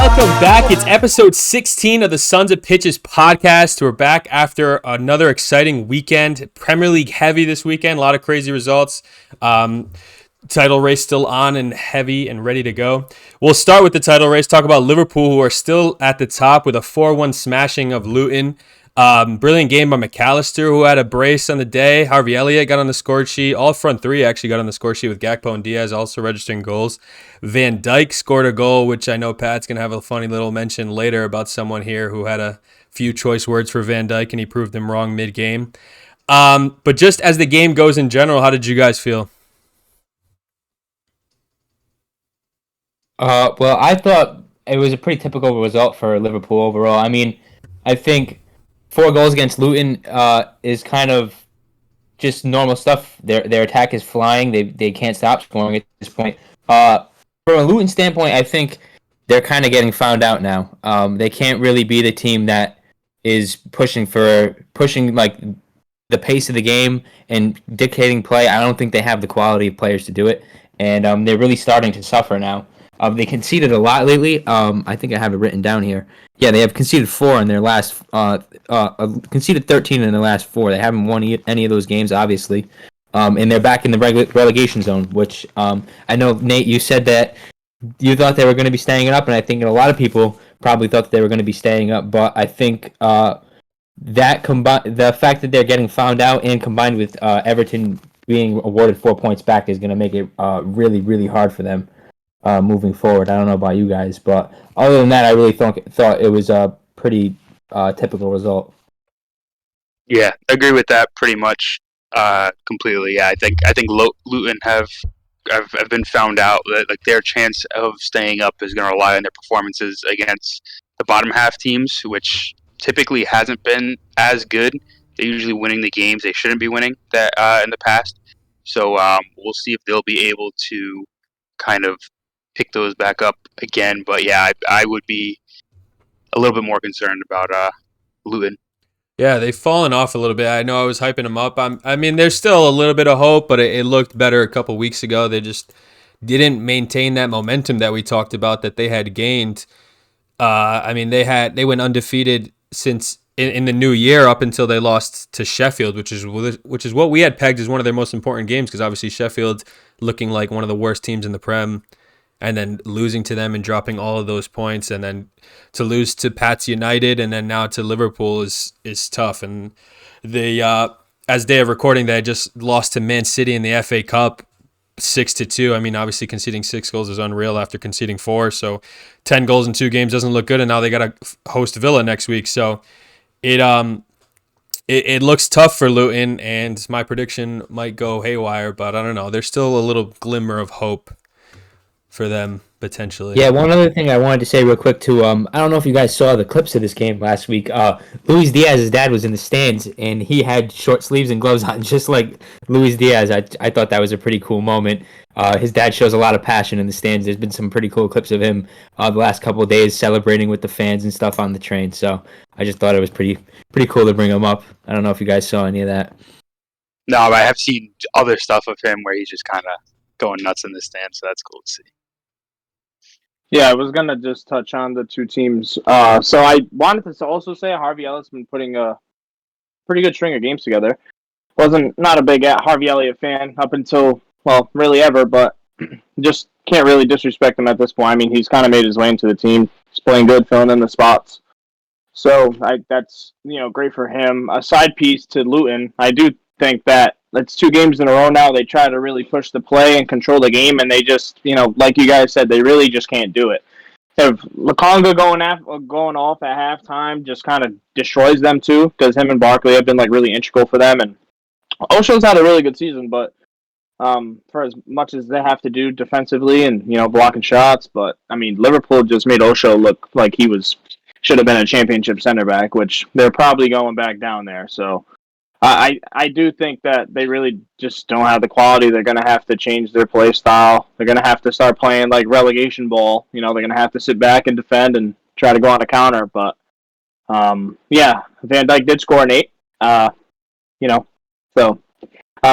Welcome back. It's episode 16 of the Sons of Pitches podcast. We're back after another exciting weekend. Premier League heavy this weekend. A lot of crazy results. Title race still on and heavy and ready to go. We'll start with the title race. Talk about Liverpool, who are still at the top with a 4-1 smashing of Luton. Brilliant game by McAllister, who had a brace on the day. Harvey Elliott got on the score sheet. All front three actually got on the score sheet with Gakpo and Diaz also registering goals. Van Dijk scored a goal, which I know Pat's going to have a funny little mention later about someone here who had a few choice words for Van Dijk, and he proved them wrong mid-game. But just as the game goes in general, how did you guys feel? Well, I thought it was a pretty typical result for Liverpool overall. I mean, I think 4 goals against Luton is kind of just normal stuff. Their attack is flying. They can't stop scoring at this point. From a Luton standpoint, I think they're kind of getting found out now. They can't really be the team that is pushing like the pace of the game and dictating play. I don't think they have the quality of players to do it, and they're really starting to suffer now. They conceded a lot lately. I think I have it written down here. Yeah, they have conceded 4 in their last. Conceded 13 in their last 4. They haven't won any of those games, obviously. And they're back in the relegation zone, which I know, Nate, you said that you thought they were going to be staying up, and I think a lot of people probably thought that they were going to be staying up. But I think the fact that they're getting found out and combined with Everton being awarded 4 points back is going to make it really, really hard for them moving forward. I don't know about you guys, but other than that, I really thought it was a pretty typical result. Yeah, I agree with that pretty much. Completely. Yeah, I think Luton have been found out that like their chance of staying up is going to rely on their performances against the bottom half teams, which typically hasn't been as good. They're usually winning the games they shouldn't be winning that in the past. So we'll see if they'll be able to kind of pick those back up again. But yeah, I would be a little bit more concerned about Luton. Yeah, they've fallen off a little bit. I know I was hyping them up. I mean, there's still a little bit of hope, but it looked better a couple weeks ago. They just didn't maintain that momentum that we talked about that they had gained. I mean, they went undefeated since in the new year up until they lost to Sheffield, which is what we had pegged as one of their most important games, because obviously Sheffield looking like one of the worst teams in the Prem, and then losing to them and dropping all of those points, and then to lose to Pats United and then now to Liverpool is tough. And they, as day of recording, they just lost to Man City in the FA Cup 6-2. I mean, obviously conceding 6 goals is unreal after conceding 4. So 10 goals in 2 games doesn't look good, and now they got to host Villa next week. So it looks tough for Luton, and my prediction might go haywire, but I don't know. There's still a little glimmer of hope for them potentially. Yeah, one other thing I wanted to say real quick too. I don't know if you guys saw the clips of this game last week. Luis Diaz's dad was in the stands, and he had short sleeves and gloves on, just like Luis Diaz. I thought that was a pretty cool moment. His dad shows a lot of passion in the stands. There's been some pretty cool clips of him the last couple of days celebrating with the fans and stuff on the train. So I just thought it was pretty cool to bring him up. I don't know if you guys saw any of that. No, but I have seen other stuff of him where he's just kind of going nuts in the stands, so that's cool to see. Yeah, I was going to just touch on the 2 teams. So I wanted to also say Harvey Elliott's been putting a pretty good string of games together. Not a big Harvey Elliott fan up until, well, really ever, but just can't really disrespect him at this point. I mean, he's kind of made his way into the team. He's playing good, filling in the spots. So that's, great for him. A side piece to Luton, I do think that it's 2 games in a row now. They try to really push the play and control the game, and they just, like you guys said, they really just can't do it. If Lokonga going off at halftime just kind of destroys them too, because him and Barkley have been like really integral for them. And Osho's had a really good season, but for as much as they have to do defensively and blocking shots, but I mean Liverpool just made Osho look like he should have been a championship center back, which they're probably going back down there. So I do think that they really just don't have the quality. They're going to have to change their play style. They're going to have to start playing like relegation ball. They're going to have to sit back and defend and try to go on a counter. But yeah, Van Dijk did score an 8. You know, so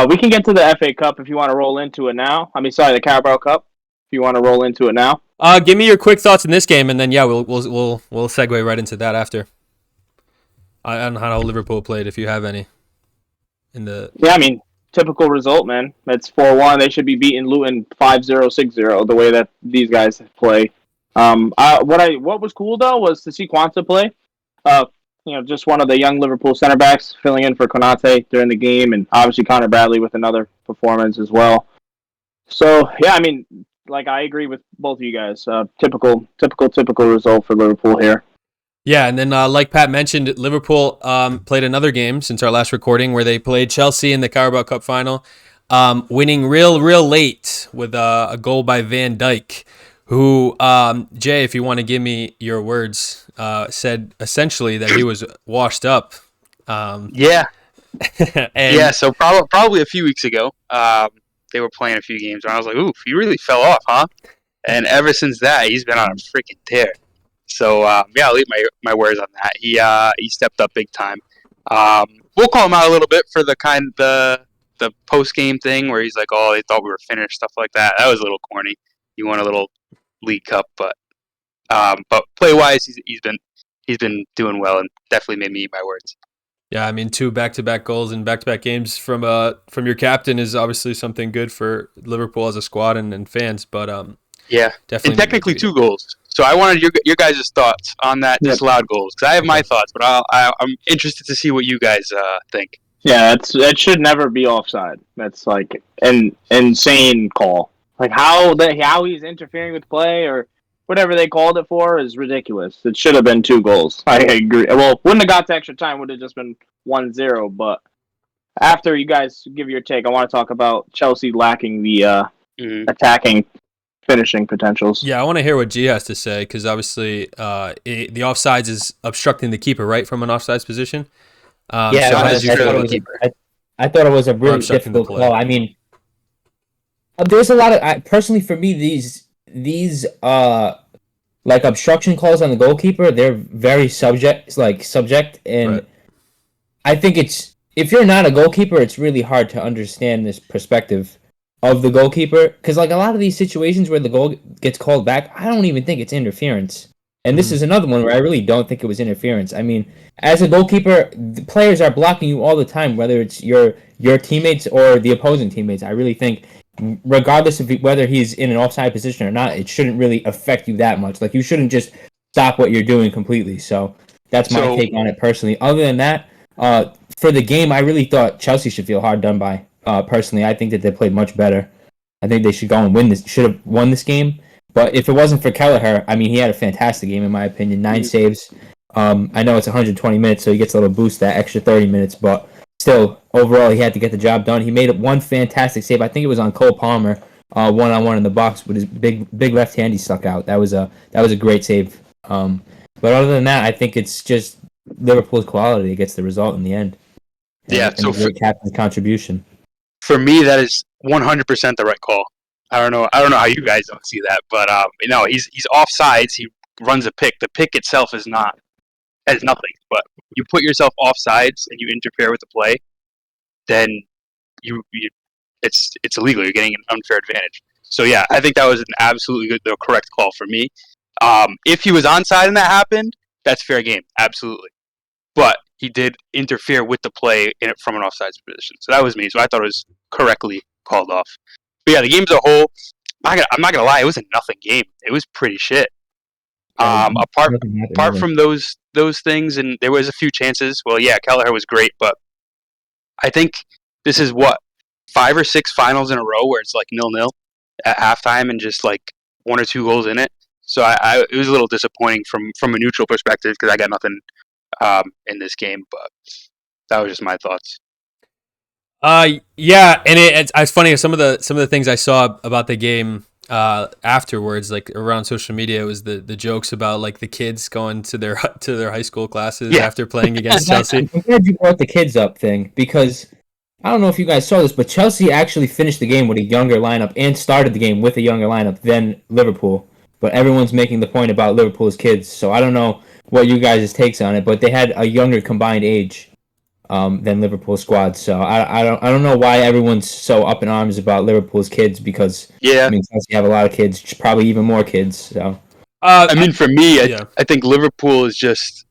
we can get to the FA Cup if you want to roll into it now. Sorry, the Carabao Cup. If you want to roll into it now. Give me your quick thoughts in this game, and then we'll segue right into that after. On how Liverpool played, if you have any. Typical result, man. It's 4-1. They should be beating Luton 5-0, 6-0, the way that these guys play. What was cool though was to see Quanta play. Just one of the young Liverpool center backs filling in for Konate during the game, and obviously Connor Bradley with another performance as well. So yeah, I agree with both of you guys. Typical result for Liverpool here. Yeah, and then like Pat mentioned, Liverpool played another game since our last recording where they played Chelsea in the Carabao Cup final, winning real late with a goal by Van Dijk, who, Jay, if you want to give me your words, said essentially that he was washed up. Yeah. So probably a few weeks ago, they were playing a few games, and I was like, oof, he really fell off, huh? And ever since that, he's been on a freaking tear. So I'll leave my words on that. He stepped up big time. We'll call him out a little bit for the post game thing where he's like, "Oh, they thought we were finished," stuff like that. That was a little corny. He won a little League Cup, but play wise, he's been doing well and definitely made me eat my words. Yeah, 2 back-to-back goals in back-to-back games from your captain is obviously something good for Liverpool as a squad and fans. But yeah, definitely, and technically 2 goals. So I wanted your guys' thoughts on that disallowed goals, because I have my thoughts, but I'm interested to see what you guys think. Yeah, it should never be offside. That's like an insane call. Like how he's interfering with play or whatever they called it for is ridiculous. It should have been 2 goals. I agree. Well, wouldn't have got to extra time. Would have just been 1-0. But after you guys give your take, I want to talk about Chelsea lacking the attacking finishing potentials. Yeah, I want to hear what G has to say, because obviously the offsides is obstructing the keeper, right, from an offsides position. I thought it was a really difficult call. There's a lot of personally for me these like obstruction calls on the goalkeeper, they're very subject, and right. I think if you're not a goalkeeper, it's really hard to understand this perspective of the goalkeeper, because like a lot of these situations where the goal gets called back, I don't even think it's interference. And this is another one where I really don't think it was interference. As a goalkeeper, the players are blocking you all the time, whether it's your teammates or the opposing teammates. I really think, regardless of whether he's in an offside position or not, it shouldn't really affect you that much. Like, you shouldn't just stop what you're doing completely. So that's my take on it personally. Other than that, for the game, I really thought Chelsea should feel hard done by. Personally, I think that they played much better. I think they should go and win this. Should have won this game. But if it wasn't for Kelleher, he had a fantastic game in my opinion. 9 saves. I know it's 120 minutes, so he gets a little boost that extra 30 minutes. But still, overall, he had to get the job done. He made one fantastic save. I think it was on Cole Palmer, 1-on-1 in the box with his big left hand he stuck out. That was a great save. But other than that, I think it's just Liverpool's quality that gets the result in the end. So great captain's contribution. For me, that is 100% the right call. I don't know how you guys don't see that, but no, he's offsides. He runs a pick. The pick itself has nothing. But you put yourself offsides and you interfere with the play, then it's illegal. You're getting an unfair advantage. So yeah, I think that was the correct call for me. If he was onside and that happened, that's fair game, absolutely. But he did interfere with the play from an offsides position. So that was me. So I thought it was correctly called off. But yeah, the game as a whole, I'm not gonna lie, it was a nothing game. It was pretty shit. Apart from those things, and there was a few chances. Well, yeah, Kelleher was great, but I think this is 5 or 6 finals in a row where it's like 0-0 at halftime and just like 1 or 2 goals in it. So it was a little disappointing from a neutral perspective, because I got nothing in this game, but that was just my thoughts. Yeah, and it's funny. Some of the things I saw about the game, afterwards, like around social media, it was the jokes about like the kids going to their high school classes Yeah. after playing against Chelsea. I'm glad you brought the kids up thing because I don't know if you guys saw this, but Chelsea actually finished the game with a younger lineup and started the game with a younger lineup than Liverpool. But everyone's making the point about Liverpool's kids, so I don't know what you guys' takes on it. But they had a younger combined age than Liverpool's squad, so I don't know why everyone's so up in arms about Liverpool's kids because Yeah. I mean Chelsea have a lot of kids, probably even more kids. So I mean, for me, yeah. I think Liverpool is just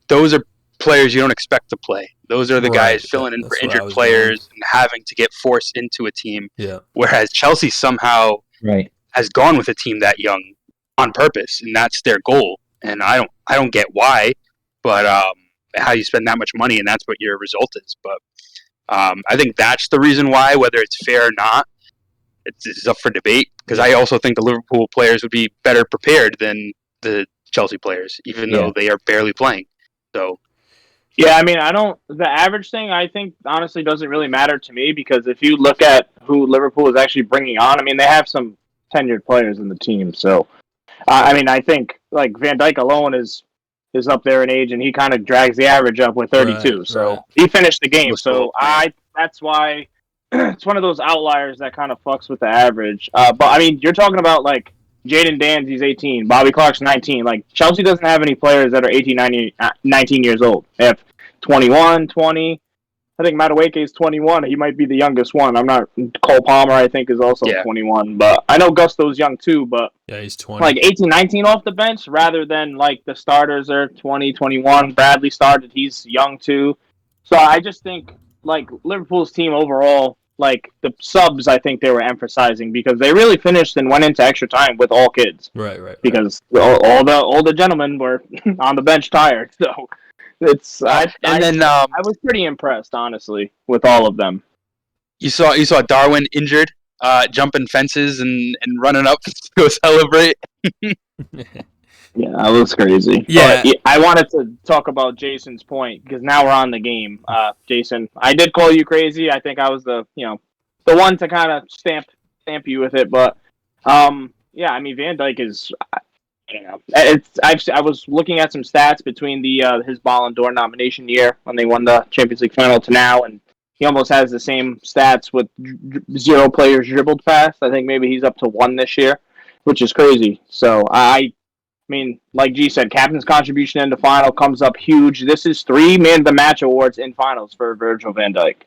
those are players you don't expect to play. Those are the Right, guys filling in for that's where I injured was players and having to get forced into a team. Yeah. Whereas Chelsea somehow right. has gone with a team that young on purpose, and that's their goal. And I don't get why, but how you spend that much money and that's what your result is. But I think that's the reason why. Whether it's fair or not, it's up for debate. Because I also think the Liverpool players would be better prepared than the Chelsea players, even though they are barely playing. So. Yeah, I mean, the average thing, I think, honestly, doesn't really matter to me because if you look at who Liverpool is actually bringing on, I mean, they have some tenured players in the team. So, I mean, I think, like, Van Dijk alone is up there in age, and he kind of drags the average up with 32. Right, so, right. he finished the game. Was So, cool, man. that's why it's one of those outliers that kind of fucks with the average. But, I mean, you're talking about, like, Jaden Dan's, he's 18. Bobby Clark's 19. Like, Chelsea doesn't have any players that are 18, 19 years old. They have 21, 20. I think Madueke is 21. He might be the youngest one. I'm not. Cole Palmer, I think, is also 21. But I know Gusto's young, too. But Yeah, he's 20. like 18, 19 off the bench rather than, like, the starters are 20, 21. Bradley started. He's young, too. So I just think, like, Liverpool's team overall, like, the subs, I think they were emphasizing because they really finished and went into extra time with all kids. Right. Because all the gentlemen were on the bench tired. So it's I was pretty impressed, honestly, with all of them. You saw Darwin injured, jumping fences and running up to go celebrate. Yeah, that was crazy. Yeah. But I wanted to talk about Jason's point because now we're on the game. Jason, I did call you crazy. I think I was the one to kind of stamp you with it. But yeah, I mean Van Dijk is. I don't know. I was looking at some stats between his Ballon d'Or nomination year when they won the Champions League final to now, and he almost has the same stats with 0 players dribbled past. I think maybe he's up to 1 this year, which is crazy. So I mean, like G said, captain's contribution in the final comes up huge. This is 3 Man of the Match awards in finals for Virgil van Dijk.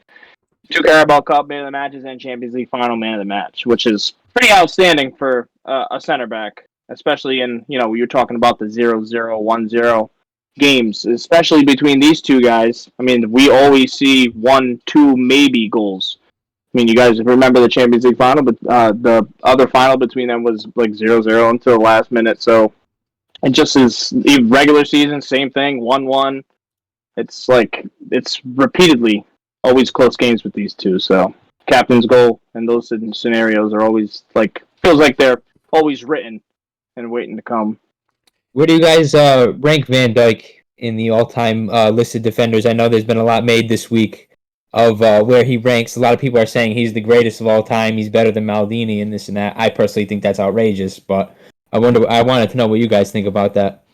2 Carabao Cup Man of the Matches and Champions League final Man of the Match, which is pretty outstanding for a center back, especially in, you're talking about the 0-0, 1-0 games, especially between these two guys. I mean, we always see 1, 2, maybe goals. I mean, you guys remember the Champions League final, but the other final between them was like 0-0 until the last minute, so it just is regular season, same thing, 1-1. It's like it's repeatedly always close games with these two. So captain's goal and those scenarios are always feels like they're always written and waiting to come. Where do you guys rank Van Dijk in the all-time listed defenders? I know there's been a lot made this week of where he ranks. A lot of people are saying he's the greatest of all time. He's better than Maldini and this and that. I personally think that's outrageous, but I wanted to know what you guys think about that.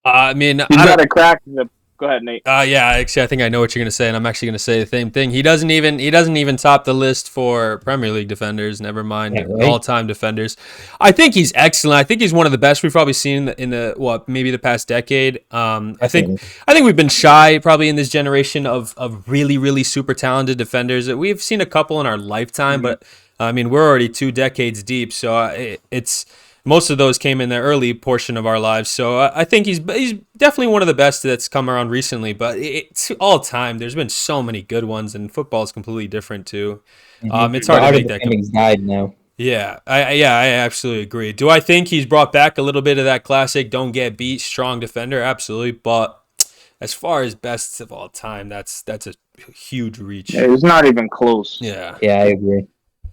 I mean, He's got a crack. Go ahead, Nate. Yeah, actually, I think I know what you're gonna say, and I'm actually gonna say the same thing. He doesn't even top the list for Premier League defenders. Never mind all-time defenders. I think he's excellent. I think he's one of the best we've probably seen in the maybe the past decade. I think we've been shy probably in this generation of really really super talented defenders. We've seen a couple in our lifetime, but I mean we're already 2 decades deep, so it's. Most of those came in the early portion of our lives, so I think he's definitely one of the best that's come around recently. But it's all time. There's been so many good ones, and football is completely different too. It's hard to make that. He's died now. Yeah, I absolutely agree. Do I think he's brought back a little bit of that classic "don't get beat" strong defender? Absolutely, but as far as best of all time, that's a huge reach. Yeah, it's not even close. Yeah, I agree.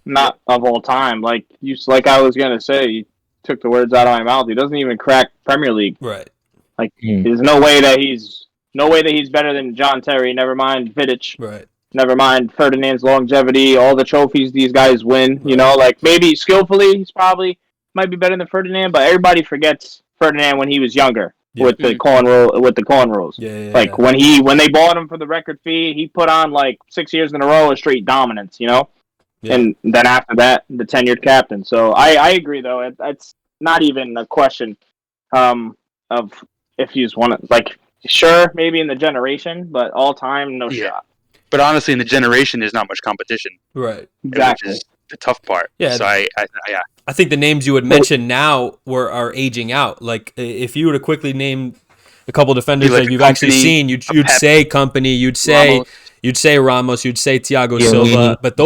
Not of all time. Like I was gonna say. Took the words out of my mouth. He doesn't even crack Premier League. Right. There's no way that he's better than John Terry. Never mind Vidic. Right. Never mind Ferdinand's longevity, all the trophies these guys win. You know, like maybe skillfully he's probably might be better than Ferdinand, but everybody forgets Ferdinand when he was younger with the cornrows. Yeah. When they bought him for the record fee, he put on like 6 years in a row of straight dominance. You know. Yeah. And then after that, the tenured captain. So I agree, though. It's not even a question of if he's one of, like, sure, maybe in the generation, but all time, no shot. But honestly, in the generation, there's not much competition. Right. Exactly. Which is the tough part. Yeah. So I think the names you would mention now are aging out. Like, if you were to quickly name a couple defenders that you've actually seen, you'd say Company, you'd say Ramos, you'd say Thiago Silva, but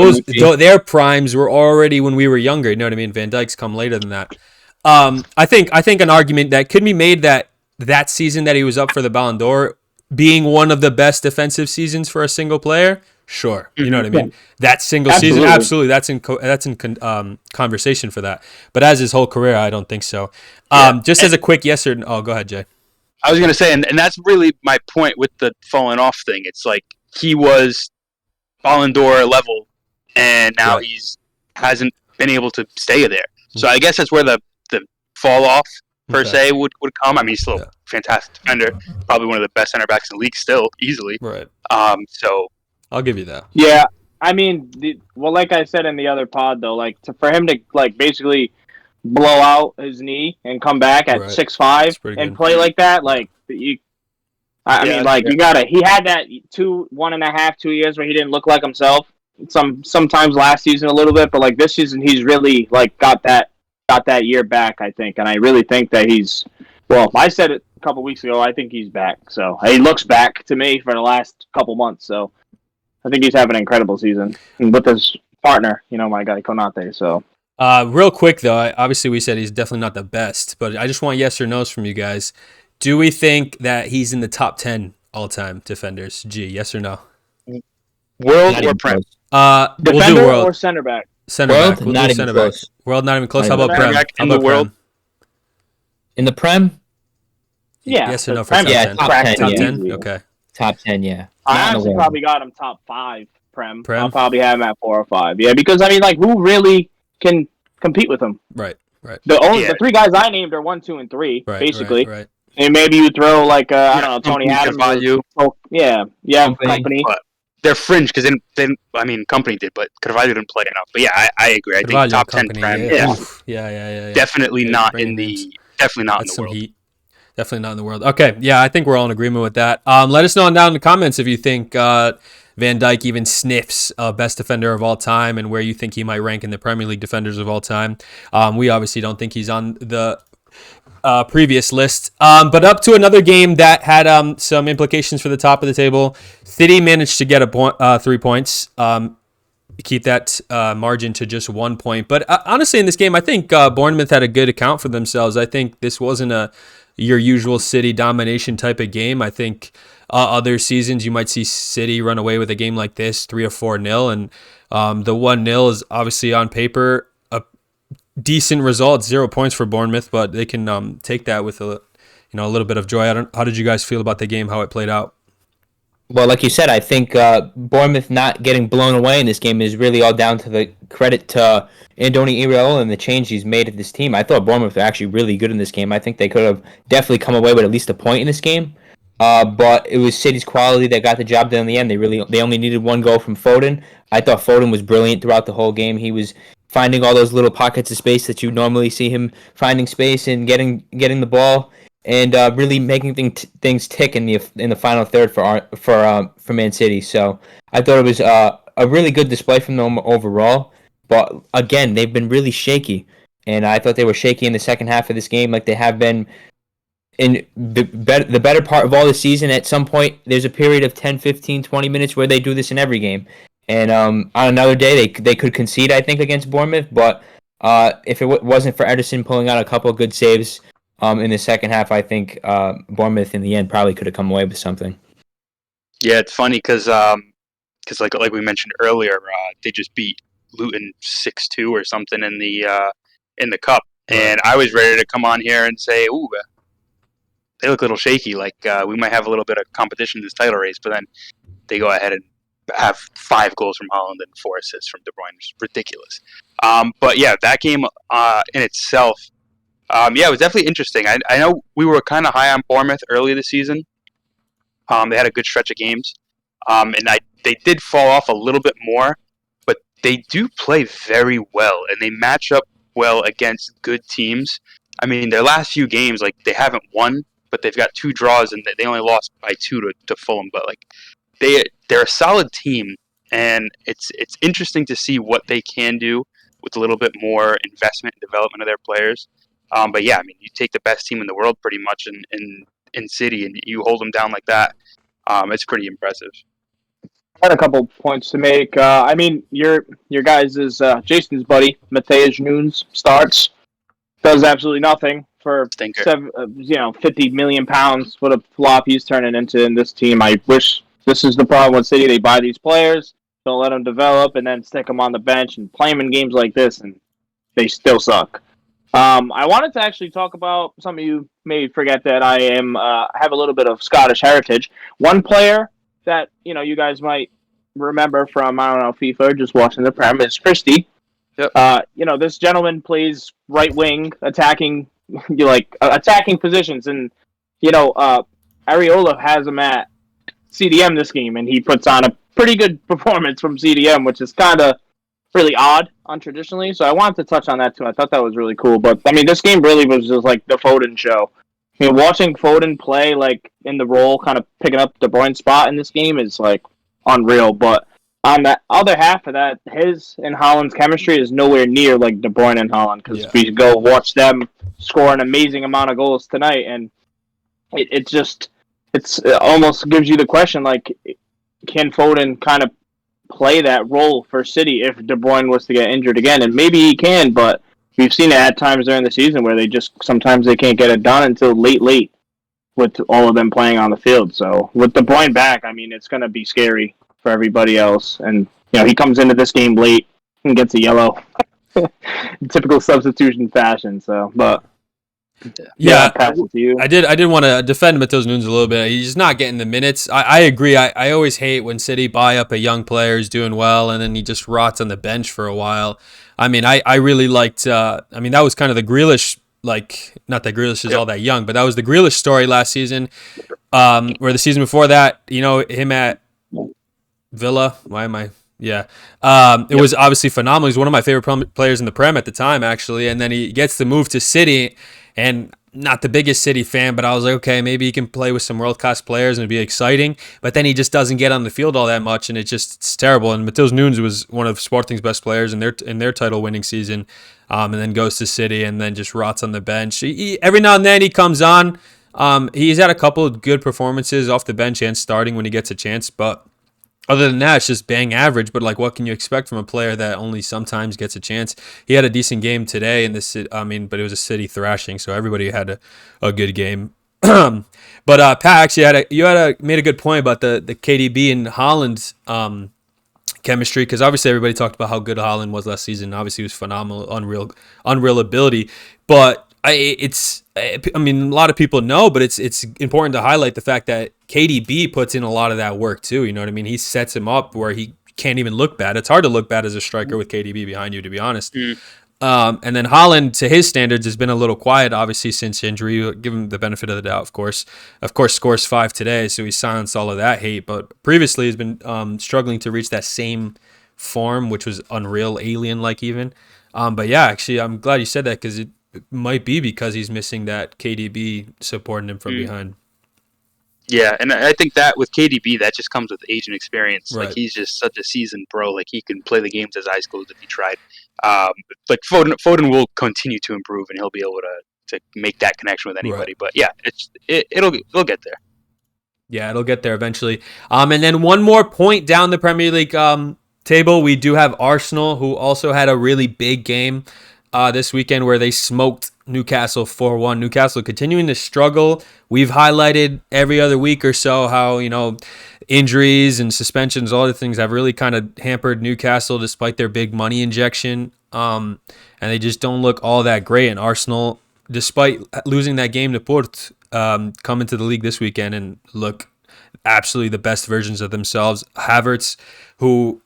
their primes were already when we were younger. You know what I mean? Van Dijk's come later than that. I think an argument that could be made that season that he was up for the Ballon d'Or being one of the best defensive seasons for a single player. Sure, you know what I mean. That single season, absolutely, that's in conversation for that. But as his whole career, I don't think so. Just as a quick yes or no. Oh, go ahead, Jay. I was gonna say, and that's really my point with the falling off thing. It's like he was Ballon d'Or level, and now he's hasn't been able to stay there. So I guess that's where the fall off per se would come. I mean, he's still a fantastic defender, probably one of the best center backs in the league, still easily. Right. So I'll give you that. Yeah, I mean, like I said in the other pod, though, like for him to like basically blow out his knee and come back at 6'5" and play like that, like you. I mean, like you gotta. He had that 1.5, 2 years where he didn't look like himself. Sometimes last season a little bit, but like this season, he's really like got that year back. I think, and I really think that he's. Well, I said it a couple weeks ago. I think he's back. So he looks back to me for the last couple months. So I think he's having an incredible season and with his partner. You know, my guy Konate. So. Real quick though, obviously we said he's definitely not the best, but I just want yes or no's from you guys. Do we think that he's in the top 10 all-time defenders? G, yes or no? World or Prem? We'll do world or center back. Center back. We'll do center back. World not even close. How about Prem? In the world? In the Prem? Yeah. Yes or no for top 10? Top 10. Top 10? Okay. Top 10, yeah. I honestly probably got him top 5 Prem. I'll probably have him at 4 or 5. Yeah, because I mean, like, who really can compete with him? Right. The 3 guys I named are 1, 2, and 3, basically. Right. And maybe you throw like I don't know, Tony Adams. Company. But they're fringe because I mean, Company did, but Carvalho didn't play enough. But yeah, I agree. I think top 10 Prem. Yeah. Definitely not in the world. Heat. Definitely not in the world. Okay, yeah, I think we're all in agreement with that. Let us know down in the comments if you think Van Dijk even sniffs best defender of all time and where you think he might rank in the Premier League defenders of all time. We obviously don't think he's on the previous list. But up to another game that had some implications for the top of the table. City managed to get 3 points. Keep that margin to just 1 point. But honestly, in this game, I think Bournemouth had a good account for themselves. I think this wasn't your usual City domination type of game. I think other seasons you might see City run away with a game like this, 3 or 4-0, and the 1-0 is obviously on paper a decent result. 0 points for Bournemouth, but they can take that with a little bit of joy. How did you guys feel about the game? How it played out? Well, like you said, I think Bournemouth not getting blown away in this game is really all down to the credit to Andoni Iraola and the change he's made at this team. I thought Bournemouth were actually really good in this game. I think they could have definitely come away with at least a point in this game. But it was City's quality that got the job done in the end. They only needed 1 goal from Foden. I thought Foden was brilliant throughout the whole game. He was finding all those little pockets of space that you normally see him finding space and getting the ball. And really making things tick in the final third for Man City. So I thought it was a really good display from them overall. But again, they've been really shaky, and I thought they were shaky in the second half of this game, like they have been in the better part of all the season. At some point, there's a period of 10, 15, 20 minutes where they do this in every game. And on another day, they could concede, I think, against Bournemouth. But if it wasn't for Ederson pulling out a couple of good saves in the second half, I think Bournemouth in the end probably could have come away with something. Yeah, it's funny because like we mentioned earlier, they just beat Luton 6-2 or something in the cup, and I was ready to come on here and say, "Ooh, they look a little shaky. Like we might have a little bit of competition in this title race." But then they go ahead and have 5 goals from Haaland and 4 assists from De Bruyne. It's ridiculous. But yeah, that game in itself, it was definitely interesting. I know we were kind of high on Bournemouth early this season. They had a good stretch of games, they did fall off a little bit more, but they do play very well, and they match up well against good teams. I mean, their last few games, like, they haven't won, but they've got 2 draws, and they only lost by 2 to Fulham. But like, they're a solid team, and it's interesting to see what they can do with a little bit more investment and development of their players. But yeah, I mean, you take the best team in the world pretty much in City, and you hold them down like that. It's pretty impressive. I had a couple points to make. I mean, your guys' Jason's buddy, Mateusz Nunes, starts, does absolutely nothing for Stinker. 50 million pounds. What a flop he's turning into in this team. I wish this is the problem with City. They buy these players, don't let them develop, and then stick them on the bench and play them in games like this, and they still suck. I wanted to actually talk about, some of you may forget that I have a little bit of Scottish heritage. One player that you guys might remember from, I don't know, FIFA, just watching the Prem, is Christie. Yep. This gentleman plays right wing, attacking attacking positions, and Areola has him at CDM this game, and he puts on a pretty good performance from CDM, which is kind of really odd, untraditionally. So I wanted to touch on that too. I thought that was really cool. But I mean, this game really was just like the Foden show. I mean, watching Foden play like in the role, kind of picking up De Bruyne's spot in this game is like unreal. But on the other half of that, his and Haaland's chemistry is nowhere near like De Bruyne and Haaland, because we go watch them score an amazing amount of goals tonight, and it almost gives you the question, like, can Foden kind of play that role for City if De Bruyne was to get injured again? And maybe he can, but we've seen it at times during the season where sometimes they can't get it done until late with all of them playing on the field. So with De Bruyne back, I mean, it's going to be scary for everybody else. And he comes into this game late and gets a yellow, typical substitution fashion. So, but. Yeah, pass it to you. I did want to defend Matheus Nunes a little bit. He's not getting the minutes. I agree. I always hate when City buy up a young player who's doing well and then he just rots on the bench for a while. I mean, I really liked. That was kind of the Grealish, not that Grealish is all that young, but that was the Grealish story last season. Where the season before that, him at Villa. Why am I? Yeah. It was obviously phenomenal. He's one of my favorite players in the Prem at the time, actually. And then he gets the move to City. And not the biggest City fan, but I was like, okay, maybe he can play with some world-class players and it'd be exciting. But then he just doesn't get on the field all that much, and it's terrible. And Matheus Nunes was one of Sporting's best players in their title-winning season, and then goes to City and then just rots on the bench. Every now and then he comes on. He's had a couple of good performances off the bench and starting when he gets a chance, but other than that, it's just bang average. But what can you expect from a player that only sometimes gets a chance? He had a decent game today in this. But it was a City thrashing, so everybody had a good game. But Pat, actually, made a good point about the KDB and Haaland chemistry, because obviously everybody talked about how good Haaland was last season. Obviously, he was phenomenal, unreal ability. But a lot of people know, but it's important to highlight the fact that KDB puts in a lot of that work too. You know what I mean? He sets him up where he can't even look bad. It's hard to look bad as a striker with KDB behind you, to be honest. And then Haaland, to his standards, has been a little quiet, obviously, since injury. Give him the benefit of the doubt, of course. Of course, scores 5 today, so he silenced all of that hate. But previously, he's been struggling to reach that same form, which was unreal, alien-like even. But yeah, actually, I'm glad you said that, because it might be because he's missing that KDB supporting him from behind. Yeah, and I think that with KDB, that just comes with age and experience. Right. Like, he's just such a seasoned pro. Like, he can play the games as eyes closed if he tried. Foden will continue to improve, and he'll be able to make that connection with anybody. Right. But yeah, it'll get there. Yeah, it'll get there eventually. And then one more point down the Premier League table, we do have Arsenal, who also had a really big game this weekend where they smoked Newcastle 4-1. Newcastle continuing to struggle. We've highlighted every other week or so how, injuries and suspensions, all the things have really kind of hampered Newcastle despite their big money injection. And they just don't look all that great. And Arsenal, despite losing that game to Porto, come into the league this weekend and look absolutely the best versions of themselves. Havertz, who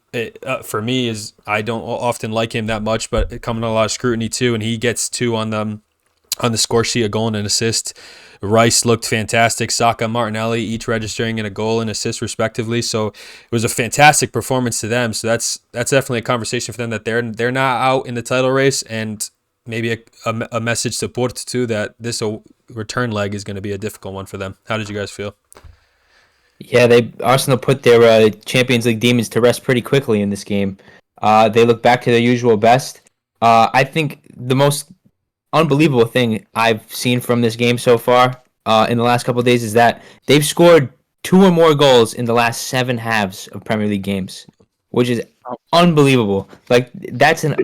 for me is, I don't often like him that much, but coming a lot of scrutiny too, and he gets two on the score sheet, a goal and an assist. Rice looked fantastic. Saka, Martinelli, each registering in a goal and assist respectively. So it was a fantastic performance to them. So that's definitely a conversation for them, that they're not out in the title race, and maybe a message to Porto too, that this return leg is going to be a difficult one for them. How did you guys feel? Yeah, Arsenal put their Champions League demons to rest pretty quickly in this game. They look back to their usual best. I think the most unbelievable thing I've seen from this game so far in the last couple of days is that they've scored 2 or more goals in the last 7 halves of Premier League games, which is unbelievable. Like, that's an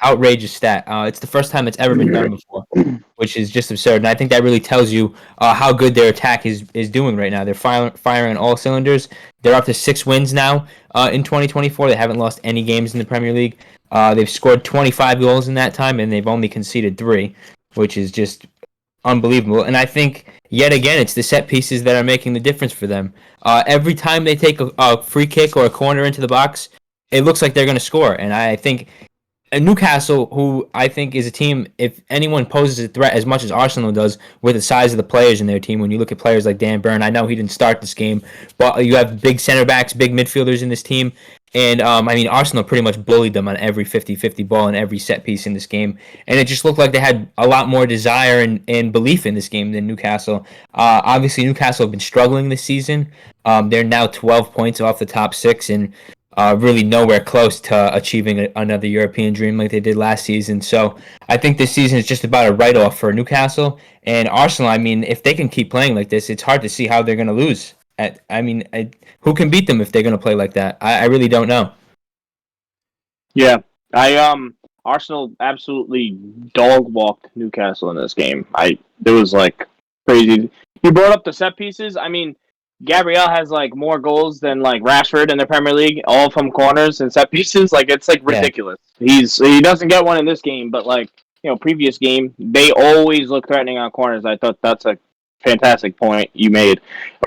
outrageous stat. It's the first time it's ever been done before, which is just absurd. And I think that really tells you how good their attack is doing right now. They're firing on all cylinders. They're up to 6 wins now in 2024. They haven't lost any games in the Premier League. They've scored 25 goals in that time, and they've only conceded 3, which is just unbelievable. And I think, yet again, it's the set pieces that are making the difference for them. Every time they take a free kick or a corner into the box, it looks like they're going to score. And I think Newcastle, who I think is a team, if anyone poses a threat as much as Arsenal does with the size of the players in their team, when you look at players like Dan Burn, I know he didn't start this game, but you have big center backs, big midfielders in this team. And, Arsenal pretty much bullied them on every 50-50 ball and every set piece in this game. And it just looked like they had a lot more desire and belief in this game than Newcastle. Obviously, Newcastle have been struggling this season. They're now 12 points off the top 6, and really nowhere close to achieving another European dream like they did last season. So I think this season is just about a write-off for Newcastle. And Arsenal, if they can keep playing like this, it's hard to see how they're going to lose. Who can beat them if they're going to play like that? I really don't know. Yeah, Arsenal absolutely dog walked Newcastle in this game. It was like crazy. You brought up the set pieces. Gabriel has like more goals than like Rashford in the Premier League, all from corners and set pieces. Like, it's like ridiculous. Yeah. He doesn't get one in this game, but like, previous game, they always look threatening on corners. I thought that's a fantastic point you made.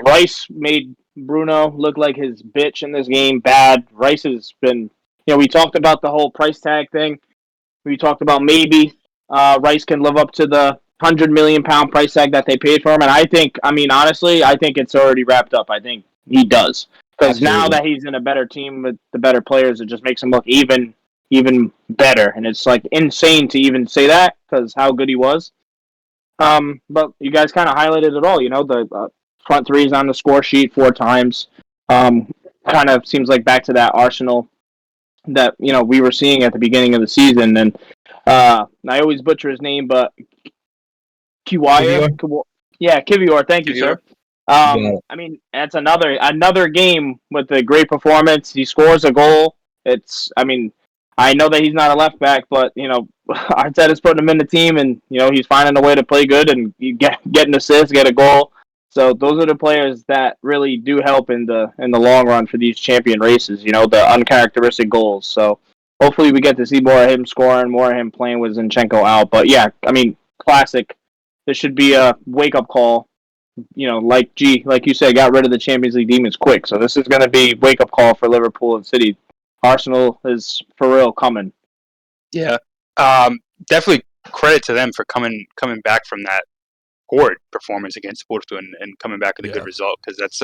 Rice made Bruno look like his bitch in this game. Bad. Rice has been, we talked about the whole price tag thing. We talked about maybe Rice can live up to the £100 million price tag that they paid for him. And I think, honestly, I think it's already wrapped up. I think he does. Because now that he's in a better team with the better players, it just makes him look even better. And it's like insane to even say that because how good he was. But you guys kind of highlighted it all. The front three is on the score sheet 4 times. Kind of seems like back to that Arsenal that we were seeing at the beginning of the season. And I always butcher his name, but Kiwior. Yeah, Kiwior. Thank you, sir. That's another game with a great performance. He scores a goal. I know that he's not a left back, but Arteta's putting him in the team, and he's finding a way to play good and you get an assist, get a goal. So those are the players that really do help in the long run for these champion races. The uncharacteristic goals. So hopefully we get to see more of him scoring, more of him playing with Zinchenko out. But yeah, classic. This should be a wake-up call. Like you said, got rid of the Champions League demons quick. So this is going to be wake-up call for Liverpool and City. Arsenal is for real coming. Yeah, definitely credit to them for coming back from that horrid performance against Porto and coming back with a good result, because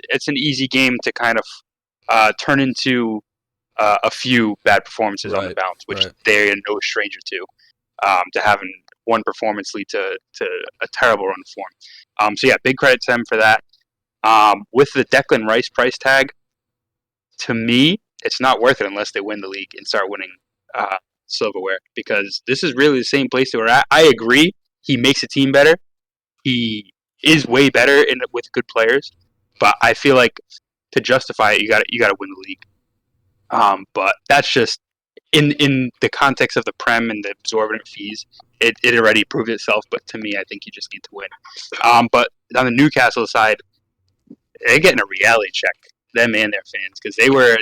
it's an easy game to kind of turn into a few bad performances on the bounce, which they are no stranger to having one performance lead to a terrible run of form. So yeah, big credit to them for that. With the Declan Rice price tag, to me, it's not worth it unless they win the league and start winning silverware, because this is really the same place they were at. I agree, he makes a team better. He is way better with good players, but I feel like to justify it, you got to win the league. But that's just in the context of the Prem and the exorbitant fees, it already proved itself. But to me, I think you just need to win. But on the Newcastle side, they're getting a reality check, them and their fans, because they were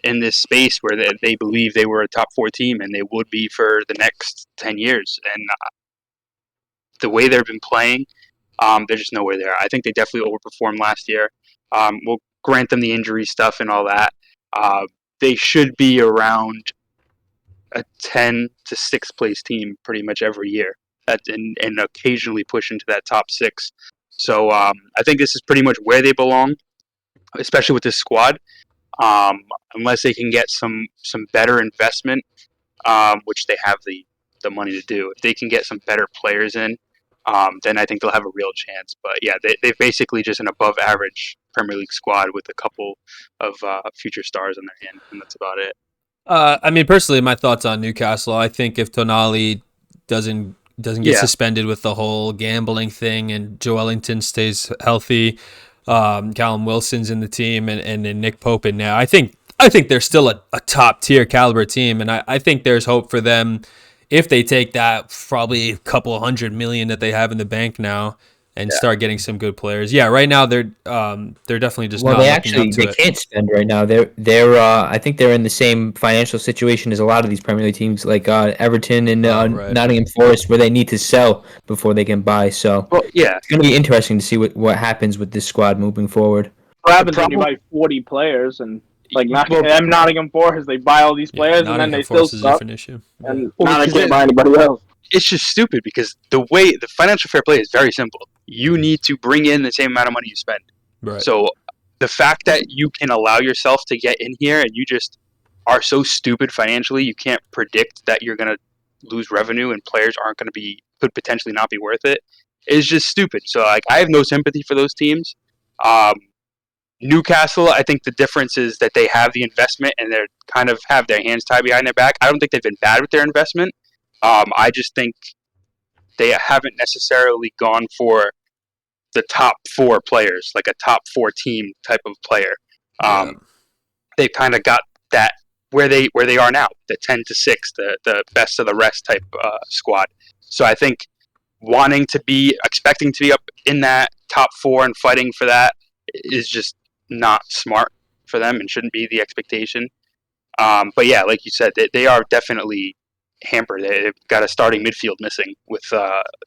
in this space where they believe they were a top 4 team and they would be for the next 10 years. And the way they've been playing, They're just nowhere there. I think they definitely overperformed last year. We'll grant them the injury stuff and all that. They should be around a 10 to 6th place team pretty much every year, and occasionally push into that top 6. So I think this is pretty much where they belong, especially with this squad. Unless they can get some better investment, which they have the money to do. If they can get some better players in, then I think they'll have a real chance. But yeah, they're basically just an above average Premier League squad with a couple of future stars on their hand, and that's about it. I mean, personally, my thoughts on Newcastle. I think if Tonali doesn't get suspended with the whole gambling thing, and Joelinton stays healthy, Callum Wilson's in the team, and then Nick Pope in now, I think they're still a top tier caliber team, and I think there's hope for them if they take that probably a couple $100 million that they have in the bank now and start getting some good players. Yeah, right now they're definitely just not looking up to it. They can't spend right now. They're I think they're in the same financial situation as a lot of these Premier League teams, like Everton and Nottingham Forest, where they need to sell before they can buy. So it's going to be interesting to see what happens with this squad moving forward. What happens when you buy 40 players and Nottingham Forest, they buy all these players and then they still suck. And not get by anybody else. It's just stupid because the way the financial fair play is very simple. You need to bring in the same amount of money you spend. Right. So the fact that you can allow yourself to get in here and you just are so stupid financially, you can't predict that you're going to lose revenue and players could potentially not be worth it, is just stupid. So like, I have no sympathy for those teams. Newcastle, I think the difference is that they have the investment and they're kind of have their hands tied behind their back. I don't think they've been bad with their investment. I just think they haven't necessarily gone for the top 4 players, like a top 4 team type of player. They've kind of got that where they are now, the 10 to 6, the best of the rest type squad. So I think expecting to be up in that top 4 and fighting for that is just not smart for them and shouldn't be the expectation. But yeah, like you said, they are definitely hampered. They've got a starting midfield missing with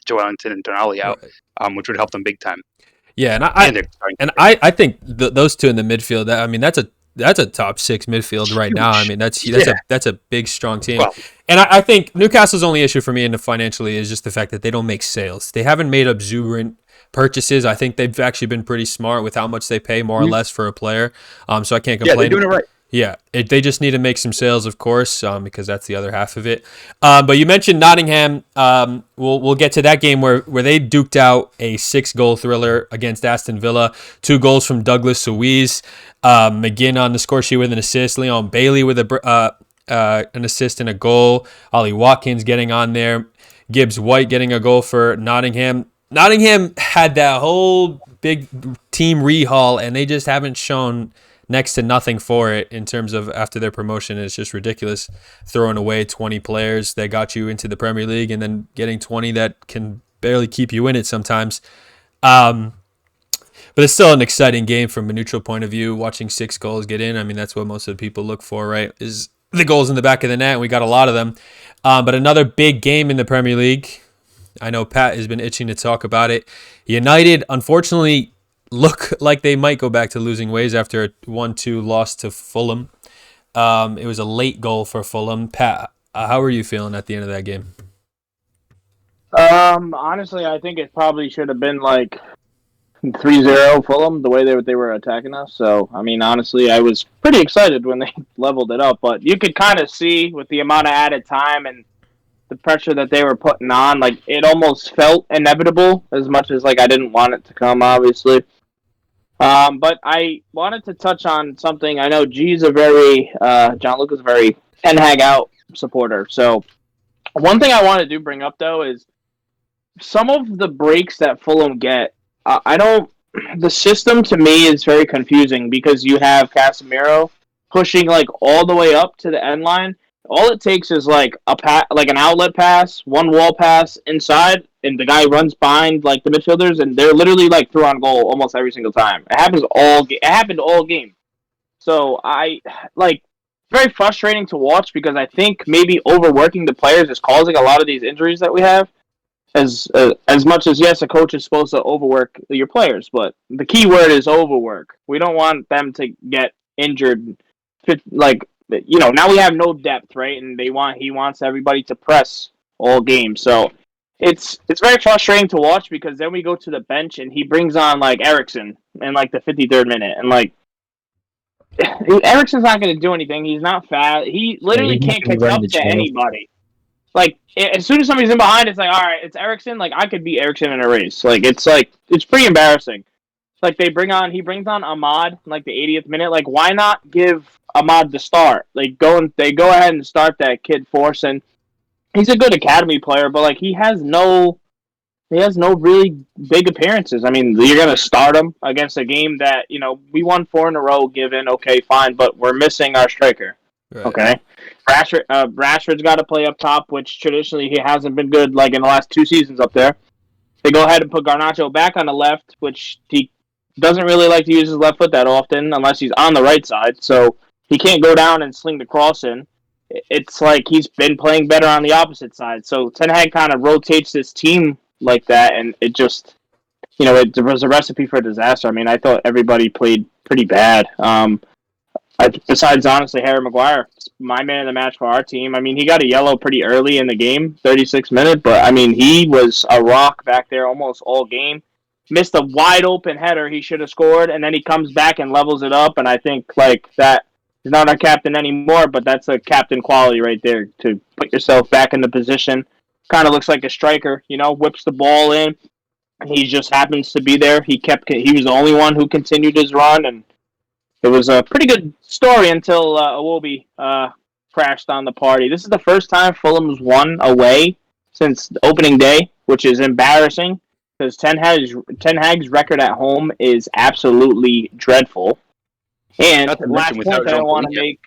Joelinton and Tonali out, which would help them big time. Yeah, and I think those two in the midfield. I mean, that's a top 6 midfield right now. I mean, that's a big strong team. Well, and I think Newcastle's only issue for me in the financially is just the fact that they don't make sales. They haven't made exuberant purchases. I think they've actually been pretty smart with how much they pay more or less for a player. So I can't complain. Yeah, they're doing it right. Yeah, they just need to make some sales, of course, because that's the other half of it. But you mentioned Nottingham. We'll get to that game where they duked out a 6-goal thriller against Aston Villa. 2 goals from Douglas Luiz. McGinn on the score sheet with an assist. Leon Bailey with an assist and a goal. Ollie Watkins getting on there. Gibbs White getting a goal for Nottingham. Nottingham had that whole big team rehaul, and they just haven't shown next to nothing for it in terms of after their promotion. It's just ridiculous throwing away 20 players that got you into the Premier League and then getting 20 that can barely keep you in it sometimes. But it's still an exciting game from a neutral point of view. Watching 6 goals get in, I mean, that's what most of the people look for, right? Is the goals in the back of the net, and we got a lot of them. But another big game in the Premier League. I know Pat has been itching to talk about it. United, unfortunately, look like they might go back to losing ways after a 1-2 loss to Fulham. It was a late goal for Fulham. Pat, how are you feeling at the end of that game? Honestly, I think it probably should have been like 3-0 Fulham, the way they were attacking us. So, I mean, honestly, I was pretty excited when they leveled it up. But you could kind of see with the amount of added time and the pressure that they were putting on, like, it almost felt inevitable as much as, like, I didn't want it to come, obviously. But I wanted to touch on something. I know G's John Luca's a very Ten Hag out supporter. So one thing I wanted to bring up, though, is some of the breaks that Fulham get, the system to me is very confusing because you have Casemiro pushing, like, all the way up to the end line. All it takes is like an outlet pass, one wall pass inside, and the guy runs behind like the midfielders, and they're literally like through on goal almost every single time. It happened all game. So very frustrating to watch because I think maybe overworking the players is causing a lot of these injuries that we have. as much as yes, a coach is supposed to overwork your players, but the key word is overwork. We don't want them to get injured. Like now we have no depth, right? And he wants everybody to press all game. So it's very frustrating to watch because then we go to the bench and he brings on like Erickson in like the 53rd minute, and like Erickson's not going to do anything. He's not fast. He literally can't catch up to anybody. Like as soon as somebody's in behind, it's like, all right, it's Erickson. Like I could beat Erickson in a race. It's pretty embarrassing. Like he brings on Ahmad in like the 80th minute. Like why not give Ahmad the start? They go ahead and start that kid Forson. He's a good academy player, but like he has no really big appearances. I mean, you're gonna start him against a game that we won 4 in a row. Given okay, fine, but we're missing our striker. Right. Okay, Rashford's got to play up top, which traditionally he hasn't been good. Like in the last 2 seasons up there, they go ahead and put Garnacho back on the left, which he doesn't really like to use his left foot that often unless he's on the right side. So he can't go down and sling the cross in. It's like he's been playing better on the opposite side. So Ten Hag kind of rotates this team like that, and it just it was a recipe for disaster. I mean, I thought everybody played pretty bad. Besides, honestly, Harry Maguire, my man of the match for our team. I mean, he got a yellow pretty early in the game, 36th minute, but I mean, he was a rock back there almost all game. Missed a wide open header he should have scored, and then he comes back and levels it up, and I think like that is not our captain anymore, but that's a captain quality right there to put yourself back in the position. Kind of looks like a striker, whips the ball in. He just happens to be there. He was the only one who continued his run, and it was a pretty good story until Iwobi crashed on the party. This is the first time Fulham's won away since opening day, which is embarrassing because Ten Hag's record at home is absolutely dreadful. And last point that I want to make,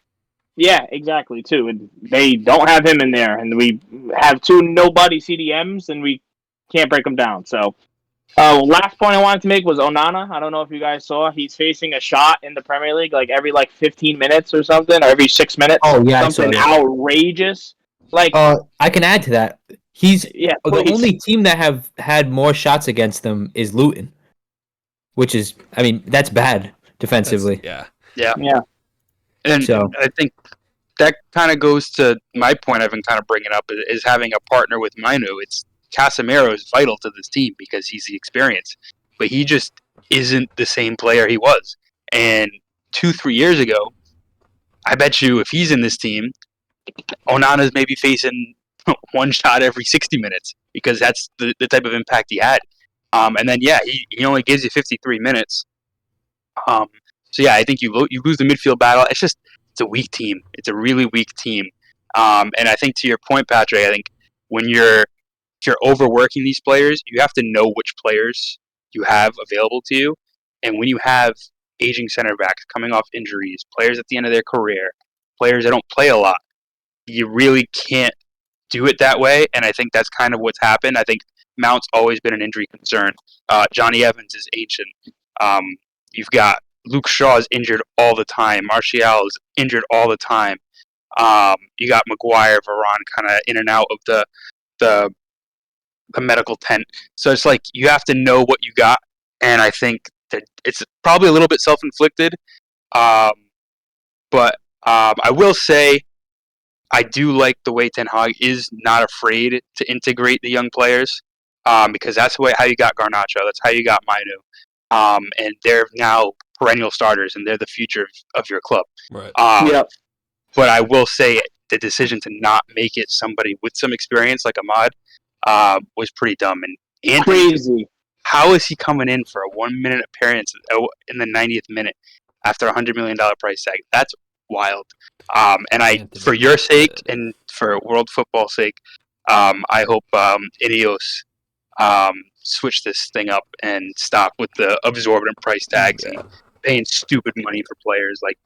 yeah, exactly too. And they don't have him in there, and we have 2 nobody CDMs, and we can't break them down. So. Last point I wanted to make was Onana. I don't know if you guys saw. He's facing a shot in the Premier League like every 15 minutes or something, or every 6 minutes. Oh yeah, something outrageous. Like I can add to that. He's the only team that have had more shots against them is Luton, which is, I mean, that's bad defensively. Yeah. And so I think that kind of goes to my point I've been kind of bringing up is having a partner with Mainu. It's Casemiro is vital to this team because he's the experience, but he just isn't the same player he was. And 2-3 years ago, I bet you if he's in this team, Onana's maybe facing 1 shot every 60 minutes because that's the type of impact he had. And then, he only gives you 53 minutes. So, I think you lose the midfield battle. It's a weak team. It's a really weak team. And I think to your point, Patrick, I think if you're overworking these players, you have to know which players you have available to you. And when you have aging center backs coming off injuries, players at the end of their career, players that don't play a lot, you really can't do it that way. And I think that's kind of what's happened. I think Mount's always been an injury concern. Johnny Evans is ancient. You've got Luke Shaw is injured all the time. Martial is injured all the time. You got Maguire, Varane kind of in and out of the medical tent. So it's like you have to know what you got, and I think that it's probably a little bit self-inflicted. But I will say I do like the way Ten Hag is not afraid to integrate the young players because that's how you got Garnacho. That's how you got Mainu. And they're now perennial starters, and they're the future of your club. Right. But I will say the decision to not make it somebody with some experience like Ahmad was pretty dumb. And Anthony, crazy. How is he coming in for a 1 minute appearance in the 90th minute after a $100 million price tag? That's wild. And for your sake and for world football's sake, I hope Ineos switch this thing up and stop with the absorbent price tags and paying stupid money for players like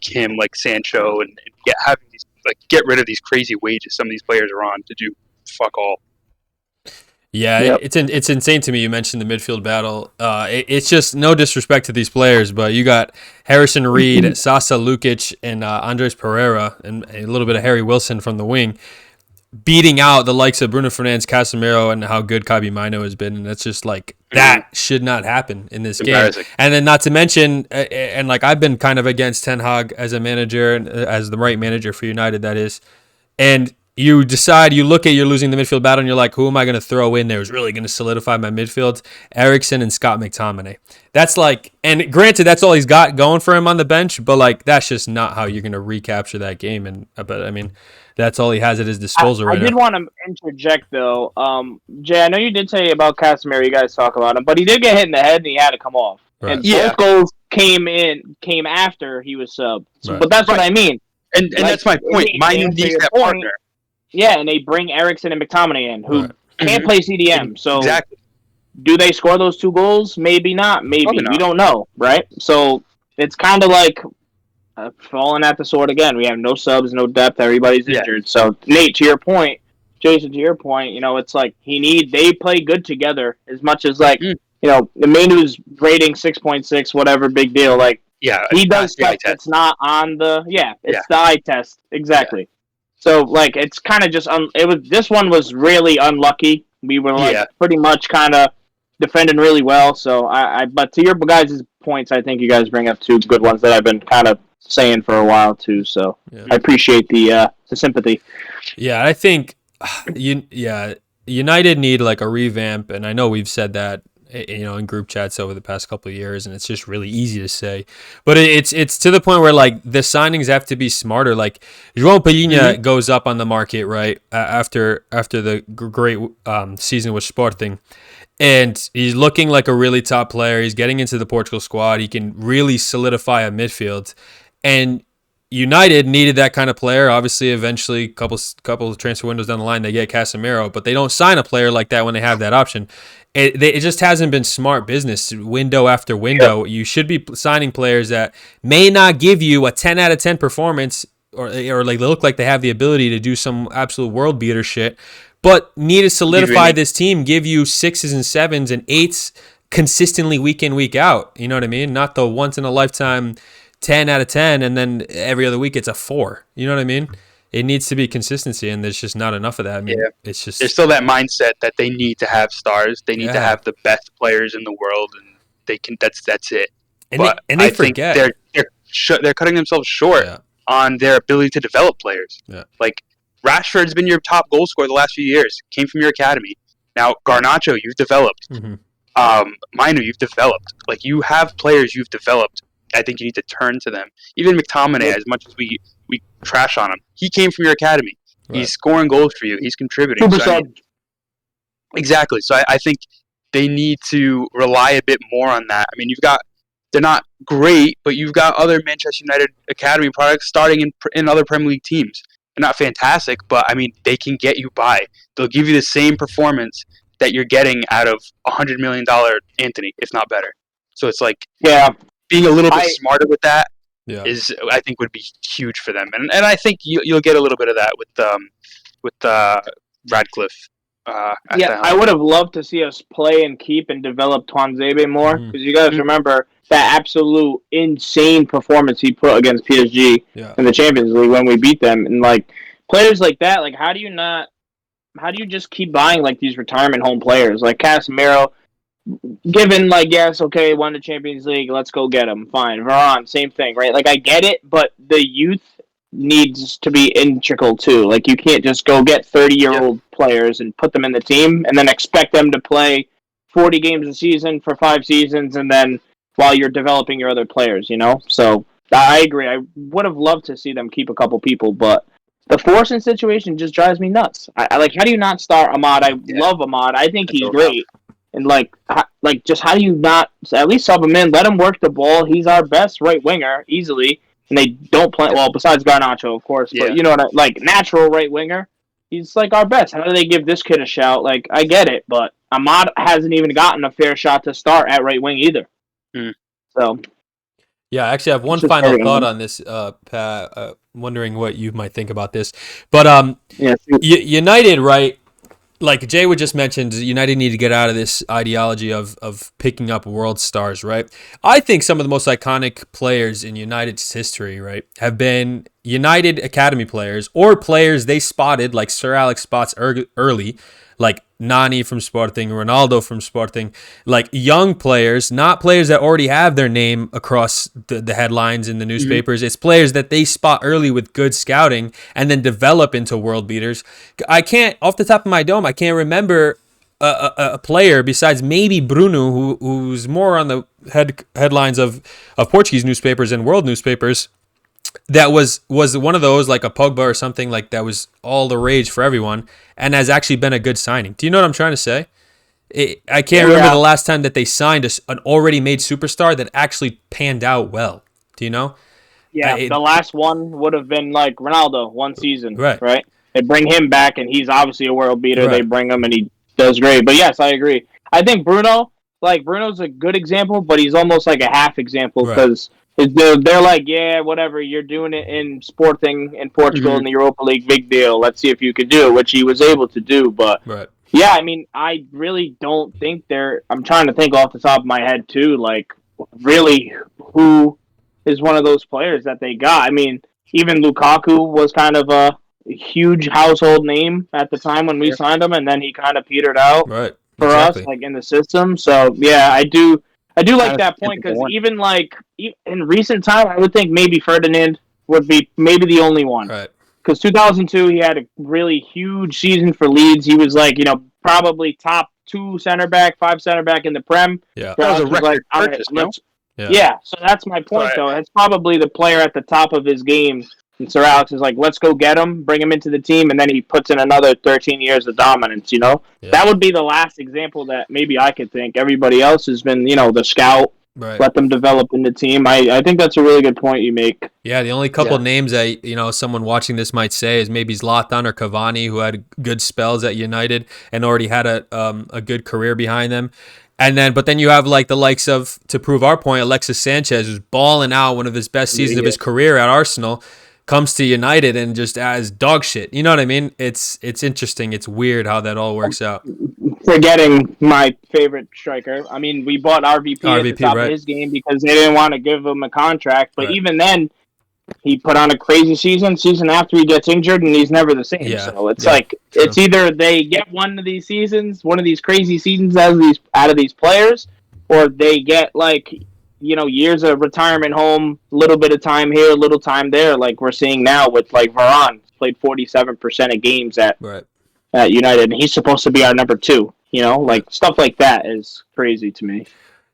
him, like Sancho, and get rid of these crazy wages some of these players are on to do fuck all. Yeah, yep. It's insane to me. You mentioned the midfield battle. It's just no disrespect to these players, but you got Harrison Reed, Sasa Lukic, and Andres Pereira, and a little bit of Harry Wilson from the wing. beating out the likes of Bruno Fernandes, Casemiro, and how good Kabi Mino has been. And it's just like, that should not happen in this game. And then not to mention, and like I've been kind of against Ten Hag as a manager, as the right manager for United, that is. And you look at you're losing the midfield battle and you're like, who am I going to throw in there who's really going to solidify my midfield? Eriksen and Scott McTominay. That's like, and granted, that's all he's got going for him on the bench, but like, that's just not how you're going to recapture that game. And but I mean, that's all he has at his disposal right now. I did want to interject though. Jay, I know you did say about Casemiro, you guys talk about him, but he did get hit in the head and he had to come off. Right. And both goals came after he was subbed. So, but that's what I mean. And that's my point. Mine needs that partner. Yeah, and they bring Eriksen and McTominay in, who can't play CDM. So do they score those 2 goals? Maybe not. Maybe. We don't know, right? So it's kind of like falling at the sword again. We have no subs, no depth. Everybody's injured. So, Nate, to your point, Jason, to your point, it's like they play good together as much as like, the Mainu's rating 6.6, whatever, big deal. Like, he does stuff that's not on the the eye test. Exactly. Yeah. So like it's kind of just this one was really unlucky. We were like pretty much kind of defending really well. So but to your guys' points, I think you guys bring up 2 good ones that I've been kind of saying for a while too. So I appreciate the sympathy. Yeah, I think United need like a revamp, and I know we've said that in group chats over the past couple of years, and it's just really easy to say, but it's to the point where like the signings have to be smarter. Like João Palhinha goes up on the market right after the great season with Sporting, and he's looking like a really top player. He's getting into the Portugal squad. He can really solidify a midfield, and United needed that kind of player. Obviously, eventually, couple of transfer windows down the line, they get Casemiro, but they don't sign a player like that when they have that option. It just hasn't been smart business window after window. Yeah. You should be signing players that may not give you a 10 out of 10 performance or like they look like they have the ability to do some absolute world beater shit, but need to solidify this team, give you 6s and 7s and 8s consistently week in, week out. You know what I mean? Not the once in a lifetime 10 out of 10 and then every other week it's a 4. You know what I mean? It needs to be consistency, and there's just not enough of that. I mean, it's just there's still that mindset that they need to have stars. They need to have the best players in the world, and they can. That's it. And but they forget they're cutting themselves short on their ability to develop players. Yeah. Like Rashford's been your top goal scorer the last few years. Came from your academy. Now Garnacho, you've developed. Mino, you've developed. Like you have players you've developed. I think you need to turn to them. Even McTominay, as much as we trash on him, he came from your academy. Right. He's scoring goals for you. He's contributing. Exactly. So I think they need to rely a bit more on that. I mean, they're not great, but you've got other Manchester United academy products starting in other Premier League teams. They're not fantastic, but I mean, they can get you by. They'll give you the same performance that you're getting out of $100 million Anthony, if not better. So it's like, being a little bit smarter with that I think would be huge for them, and I think you'll get a little bit of that with Radcliffe. I would have loved to see us play and keep and develop Tuanzebe more, because you guys remember that absolute insane performance he put against PSG in the Champions League when we beat them, and like players like that, like how do you just keep buying like these retirement home players like Casemiro? Given, like, yes, okay, won the Champions League, let's go get him. Fine. Varane, same thing, right? Like, I get it, but the youth needs to be integral, too. Like, you can't just go get 30-year-old players and put them in the team and then expect them to play 40 games a season for 5 seasons and then while you're developing your other players, So, I agree. I would have loved to see them keep a couple people, but the Forsen situation just drives me nuts. I like, how do you not start Ahmad? I love Ahmad. I think he's great. And, just how do you not at least sub him in? Let him work the ball. He's our best right winger, easily. And they don't play, well, besides Garnacho, of course. But, you know what natural right winger. He's, like, our best. How do they give this kid a shout? Like, I get it. But Ahmad hasn't even gotten a fair shot to start at right wing either. So. Yeah, actually, I have one final thought on this, Pat. Wondering what you might think about this. But United, right? Like Jay would just mentioned, United need to get out of this ideology of picking up world stars, right? I think some of the most iconic players in United's history, right, have been United Academy players or players they spotted, like Sir Alex spots early, like Nani from Sporting, Ronaldo from Sporting, like young players, not players that already have their name across the headlines in the newspapers. It's players that they spot early with good scouting and then develop into world beaters. I can't, off the top of my dome, I can't remember a player besides maybe Bruno, who's more on the headlines of Portuguese newspapers and world newspapers, that was one of those, like a Pogba or something, like that was all the rage for everyone and has actually been a good signing. Do you know what I'm trying to say? I can't remember the last time that they signed an already made superstar that actually panned out well. Do you know? Yeah, the last one would have been like Ronaldo, one season, Right. right? They bring him back, and he's obviously a world beater. Right. They bring him, and he does great. But yes, I agree. I think Bruno's a good example, but he's almost like a half example because they're like, yeah, whatever, you're doing it in Sporting in Portugal in the Europa League, big deal. Let's see if you could do it, which he was able to do. But yeah, I mean, I really don't think I'm trying to think off the top of my head too, like really who is one of those players that they got. I mean, even Lukaku was kind of a huge household name at the time when we signed him, and then he kind of petered out for us, like in the system. So yeah, I do like that point because even like in recent time, I would think maybe Ferdinand would be maybe the only one. Right. Because 2002, he had a really huge season for Leeds. He was like, probably top 5 center back in the Prem. Yeah. That was a record purchase, no? Yeah, so that's my point, though. It's probably the player at the top of his game. And Sir Alex is like, let's go get him, bring him into the team, and then he puts in another 13 years of dominance, Yeah. That would be the last example that maybe I could think. Everybody else has been, the scout, let them develop in the team. I think that's a really good point you make. Yeah, the only couple names that, someone watching this might say is maybe Zlatan or Cavani, who had good spells at United and already had a good career behind them. But then you have like the likes of, to prove our point, Alexis Sanchez, who's balling out one of his best seasons of his career at Arsenal, comes to United and just as dog shit. You know what I mean? It's interesting. It's weird how that all works out. Forgetting my favorite striker. I mean, we bought RVP at the top of his game because they didn't want to give him a contract. But even then, he put on a crazy season after he gets injured, and he's never the same. Yeah. So it's it's either they get one of these crazy seasons out of these players, or they get years of retirement home, little bit of time here, little time there, like we're seeing now with like Varane played 47% of games at United, and he's supposed to be our number 2. Stuff like that is crazy to me.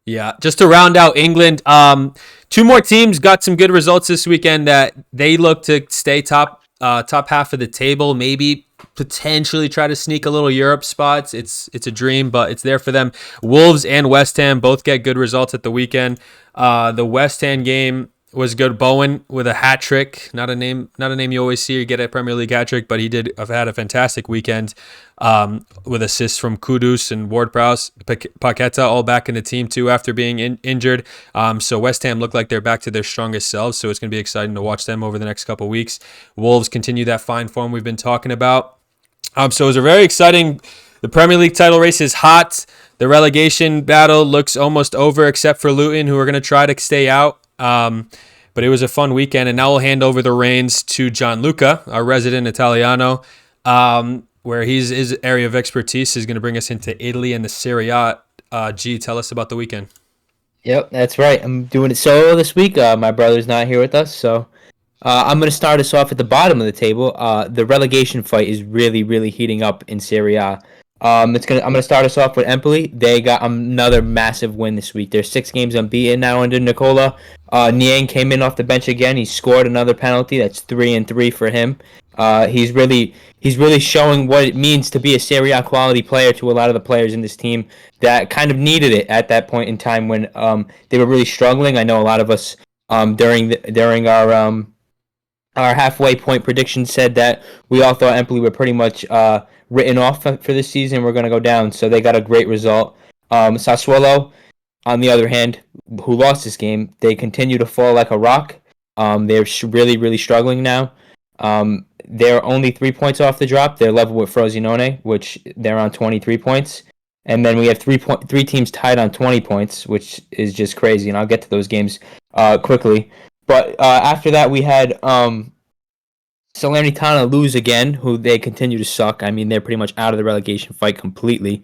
Yeah, just to round out England, 2 more teams got some good results this weekend that they look to stay top half of the table, maybe potentially try to sneak a little Europe spots. It's a dream, but it's there for them. Wolves and West Ham both get good results at the weekend. The West Ham game was good. Bowen with a hat trick, not a name you always see or get a Premier League hat trick, but he had a fantastic weekend with assists from Kudus and Ward-Prowse. Paqueta all back in the team too after being injured. So West Ham look like they're back to their strongest selves, so it's going to be exciting to watch them over the next couple of weeks. Wolves continue that fine form we've been talking about. So it was a very exciting. The Premier League title race is hot. The relegation battle looks almost over, except for Luton, who are going to try to stay out. But it was a fun weekend, and now we'll hand over the reins to Gianluca, our resident Italiano, where his area of expertise is going to bring us into Italy and the Serie A. G, tell us about the weekend. Yep, that's right. I'm doing it solo this week. My brother's not here with us, so I'm going to start us off at the bottom of the table. The relegation fight is really, really heating up in Serie A. I'm going to start us off with Empoli. They got another massive win this week. They're 6 games unbeaten now under Nicola. Niang came in off the bench again. He scored another penalty. That's 3-3 for him. He's really showing what it means to be a Serie A quality player to a lot of the players in this team that kind of needed it at that point in time when they were really struggling. I know a lot of us during our halfway point prediction said that we all thought Empoli were pretty much written off for this season. We're going to go down, so they got a great result. Sassuolo, on the other hand, who lost this game, they continue to fall like a rock. They're really, really struggling now. They're only 3 points off the drop. They're level with Frosinone, which they're on 23 points. And then we have three teams tied on 20 points, which is just crazy. And I'll get to those games quickly. But after that, we had Salernitana lose again, who they continue to suck. I mean, they're pretty much out of the relegation fight completely.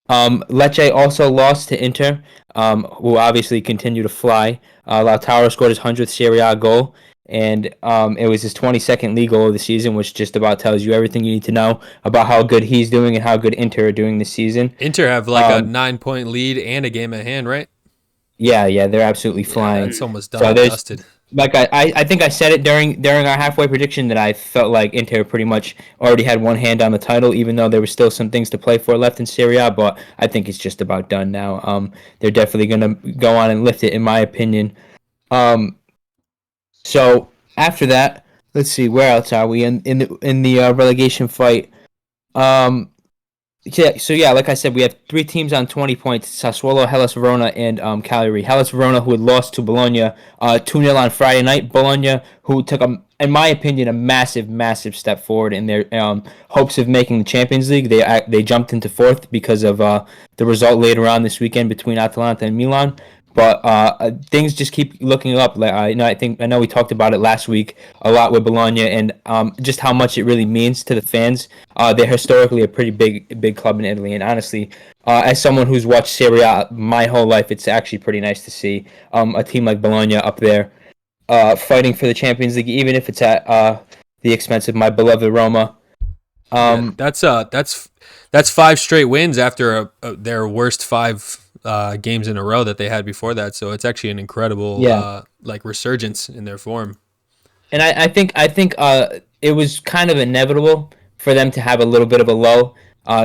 Lecce also lost to Inter, who obviously continue to fly. Lautaro scored his 100th Serie A goal, and it was his 22nd league goal of the season, which just about tells you everything you need to know about how good he's doing and how good Inter are doing this season. Inter have like a 9-point lead and a game at hand, right? Yeah, they're absolutely flying. It's almost done So and there's dusted. like I think I said it during our halfway prediction that I felt like Inter pretty much already had one hand on the title, even though there were still some things to play for left in Serie A. But I think it's just about done now. They're definitely gonna go on and lift it, in my opinion. So after that, let's see, where else are we in the relegation fight? Um, yeah, like I said, we have 3 teams on 20 points: Sassuolo, Hellas Verona, and Cagliari. Hellas Verona, who had lost to Bologna 2-0 on Friday night. Bologna, who took, in my opinion, a massive step forward in their hopes of making the Champions League. They jumped into 4th because of the result later on this weekend between Atalanta and Milan. But things just keep looking up. Like I know we talked about it last week a lot with Bologna and just how much it really means to the fans. They're historically a pretty big club in Italy, and honestly, as someone who's watched Serie A my whole life, it's actually pretty nice to see a team like Bologna up there fighting for the Champions League, even if it's at the expense of my beloved Roma. That's 5 straight wins after their worst 5 games in a row that they had before that. So it's actually an incredible like resurgence in their form. And I think it was kind of inevitable for them to have a little bit of a low,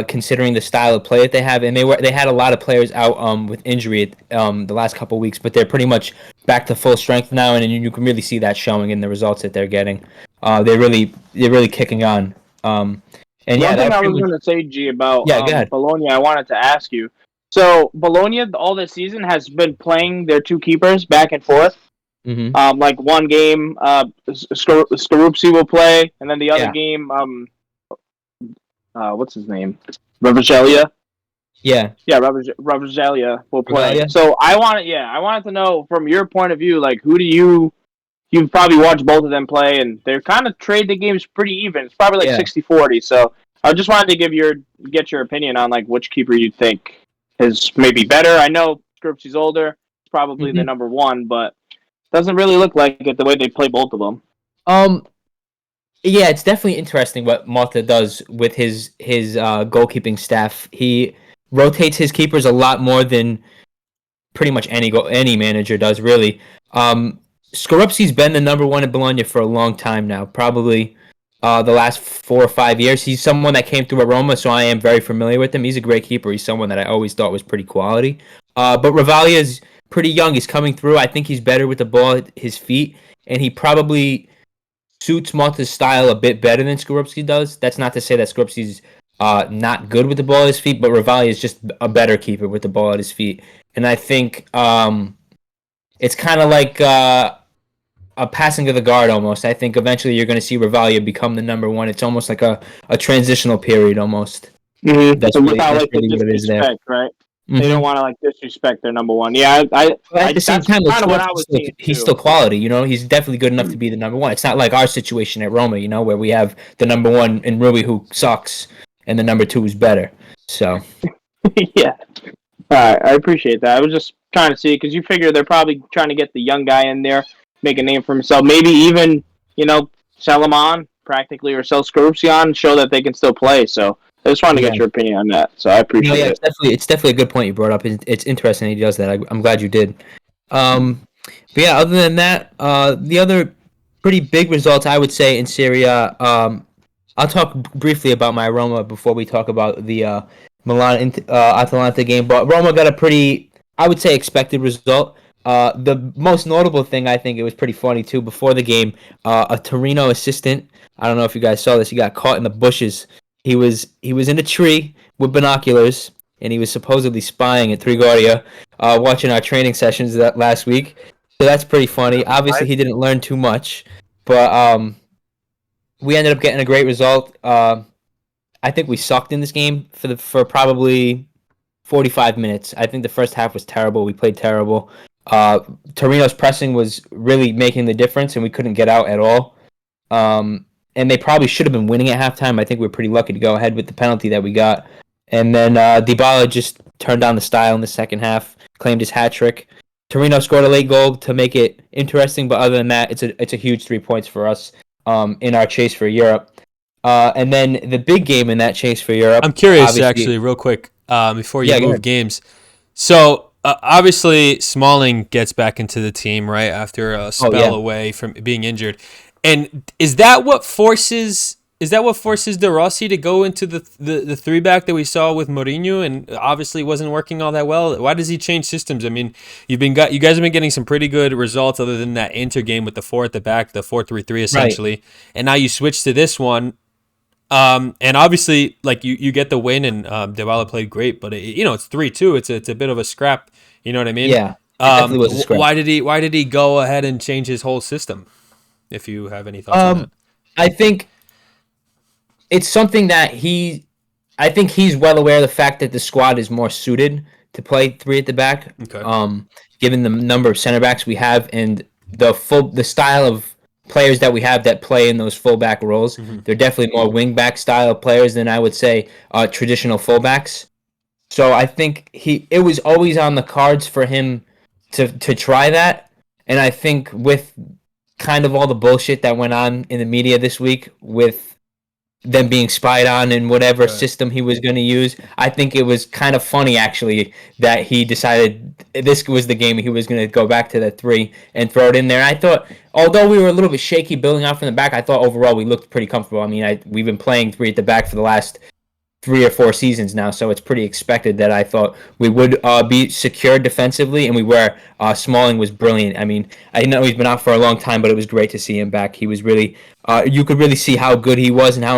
considering the style of play that they have. And they had a lot of players out with injury the last couple of weeks, but they're pretty much back to full strength now, and you can really see that showing in the results that they're getting. They're really kicking on. And one thing I was going to say, G, about go ahead. Bologna, I wanted to ask you. So Bologna all this season has been playing their 2 keepers back and forth. Mm-hmm. Like one game, Scarupsi will play, and then the other game, what's his name? Ravaglia. Yeah, Ravaglia will play. Ravaglia? So I wanted to know from your point of view, like who do you've probably watched both of them play, and they're kind of trade the games pretty even. It's probably like 60-40. So I just wanted to get your opinion on like which keeper you think is maybe better. I know Scarupsi's older, it's probably the number 1, but doesn't really look like it the way they play both of them. Yeah, it's definitely interesting what Motta does with his goalkeeping staff. He rotates his keepers a lot more than pretty much any manager does, really. Scarupsi's been the number 1 in Bologna for a long time now, probably the last 4 or 5 years. He's someone that came through at Roma, so I am very familiar with him. He's a great keeper. He's someone that I always thought was pretty quality. But Ravaglia is pretty young. He's coming through. I think he's better with the ball at his feet, and he probably suits Motta's style a bit better than Scarupsi does. That's not to say that Scarupsi's not good with the ball at his feet, but Ravaglia is just a better keeper with the ball at his feet. And I think it's kind of like a passing of the guard almost. I think eventually you're going to see Ravaglia become the number 1. It's almost like a transitional period almost. Mm-hmm. That's so really, without that's like really the what it is there. disrespect, right? Mm-hmm. They don't want to like disrespect their number 1. Yeah, But at the same time, kind of what I was seeing. He's still quality, you know. He's definitely good enough to be the number 1. It's not like our situation at Roma, you know, where we have the number 1 in Rui who sucks, and the number 2 is better. So, yeah. All right, I appreciate that. I was just trying to see because you figure they're probably trying to get the young guy in there, make a name for himself. Maybe even sell him on practically or sell Scarupsi on and show that they can still play. So. I just wanted to get your opinion on that, so I appreciate it. It's definitely a good point you brought up. It's interesting he does that. I'm glad you did. But yeah, other than that, the other pretty big results I would say in Serie A. I'll talk briefly about my Roma before we talk about the Milan Atalanta game. But Roma got a pretty, I would say, expected result. The most notable thing, I think it was pretty funny too. Before the game, a Torino assistant. I don't know if you guys saw this. He got caught in the bushes. He was in a tree with binoculars, and he was supposedly spying at Trigoria, watching our training sessions last week. So that's pretty funny. Obviously, he didn't learn too much, but we ended up getting a great result. I think we sucked in this game for probably 45 minutes. I think the first half was terrible. We played terrible. Torino's pressing was really making the difference, and we couldn't get out at all. and they probably should have been winning at halftime. I think we were pretty lucky to go ahead with the penalty that we got. And then Dybala just turned on the style in the second half, claimed his hat trick. Torino scored a late goal to make it interesting, but other than that, it's a huge 3 points for us in our chase for Europe. And then the big game in that chase for Europe. I'm curious, actually, real quick, before you move games. So obviously, Smalling gets back into the team right after a spell away from being injured, and is that what forces De Rossi to go into the 3-back that we saw with Mourinho, and obviously wasn't working all that well? Why does he change systems? I mean, you guys have been getting some pretty good results other than that Inter game with the 4 at the back, the 4-3-3 essentially, right. And now you switch to this one. And obviously, like you get the win, and Dybala played great, but it's 3-2. It's a bit of a scrap. You know what I mean? Yeah. It definitely was a scrap. Why did he go ahead and change his whole system? If you have any thoughts on that, I think it's something that I think he's well aware of the fact that the squad is more suited to play 3 at the back. Okay. Given the number of center backs we have and the style of players that we have that play in those fullback roles, they're definitely more wing back style players than I would say traditional fullbacks. So I think it was always on the cards for him to try that, and I think with kind of all the bullshit that went on in the media this week with them being spied on and whatever system he was going to use, I think it was kind of funny actually that he decided this was the game he was going to go back to that 3 and throw it in there. I thought, although we were a little bit shaky building out from the back, I thought overall we looked pretty comfortable. I mean, we've been playing 3 at the back for the last 3 or 4 seasons now, so it's pretty expected that I thought we would be secure defensively, and we were. Smalling was brilliant. I mean, I know he's been out for a long time, but it was great to see him back. He was really, you could really see how good he was and how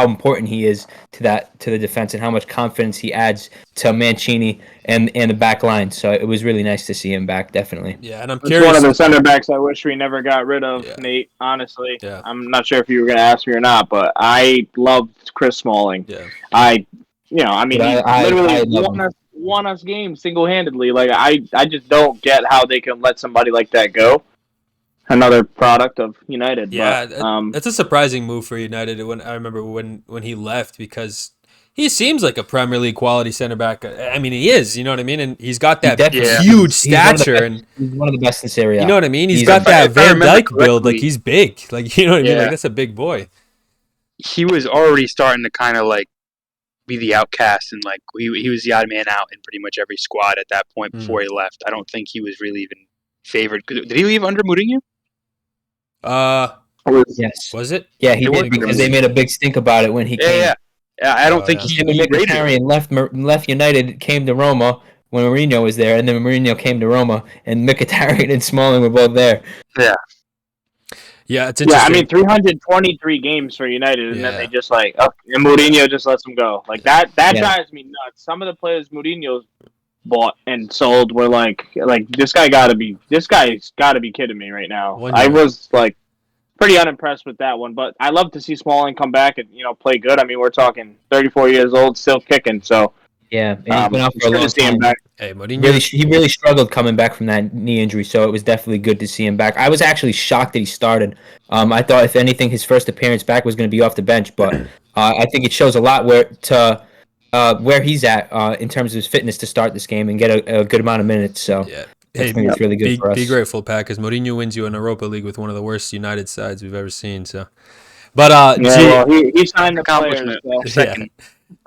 important he is to the defense, and how much confidence he adds to Mancini and the back line. So it was really nice to see him back, definitely. Yeah, and I'm it's curious. One of the center backs I wish we never got rid of, Nate. Honestly, I'm not sure if you were going to ask me or not, but I loved Chris Smalling. Yeah, he literally won us games single-handedly. Like I just don't get how they can let somebody like that go. Another product of United. Yeah, but, that's a surprising move for United. I remember when he left, because he seems like a Premier League quality center back. I mean, he is. You know what I mean? And he's got that huge stature, he's one of the best in Serie A. You know what I mean? He's got that Van Dijk build. Like, he's big. Like, you know what I mean? Like, that's a big boy. He was already starting to kind of like be the outcast, and like he was the odd man out in pretty much every squad at that point before he left. I don't think he was really even favored. Did he leave under Mourinho? Yes. Was it? Yeah, he did, because they made a big stink about it when he came. Yeah. I don't think he Mkhitaryan left United, came to Roma when Mourinho was there, and then Mourinho came to Roma, and Mkhitaryan and Smalling were both there. Yeah. Yeah, it's interesting. Yeah, I mean, 323 games for United, and then they just and Mourinho just lets them go. Like that drives me nuts. Some of the players Mourinho bought and sold were like this guy's got to be kidding me right now. I was like pretty unimpressed with that one, but I love to see Smalling come back and play good. I mean, we're talking 34 years old, still kicking. So yeah, and he's been out for a long time. Hey, Mourinho. He really struggled coming back from that knee injury, so it was definitely good to see him back. I was actually shocked that he started. I thought, if anything, his first appearance back was going to be off the bench, but I think it shows a lot where he's at in terms of his fitness to start this game and get a good amount of minutes. So I think it's really good for us. Be grateful, Pat, because Mourinho wins you an Europa League with one of the worst United sides we've ever seen. So, but he signed the accomplishment. Second.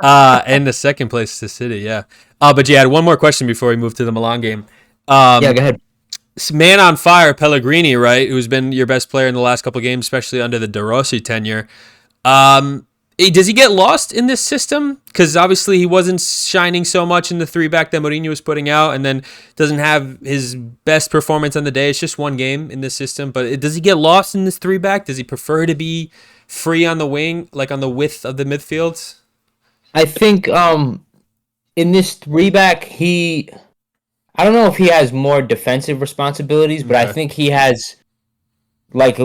And the second place to City, but I had one more question before we move to the Milan game. Go ahead. Man on fire, Pellegrini, right? Who's been your best player in the last couple of games, especially under the De Rossi tenure. Does he get lost in this system? Because obviously he wasn't shining so much in the 3-back that Mourinho was putting out, and then doesn't have his best performance on the day. It's just one game in this system, but does he get lost in this 3-back? Does he prefer to be free on the wing, like on the width of the midfield? I think in this 3-back, I don't know if he has more defensive responsibilities, but I think he has like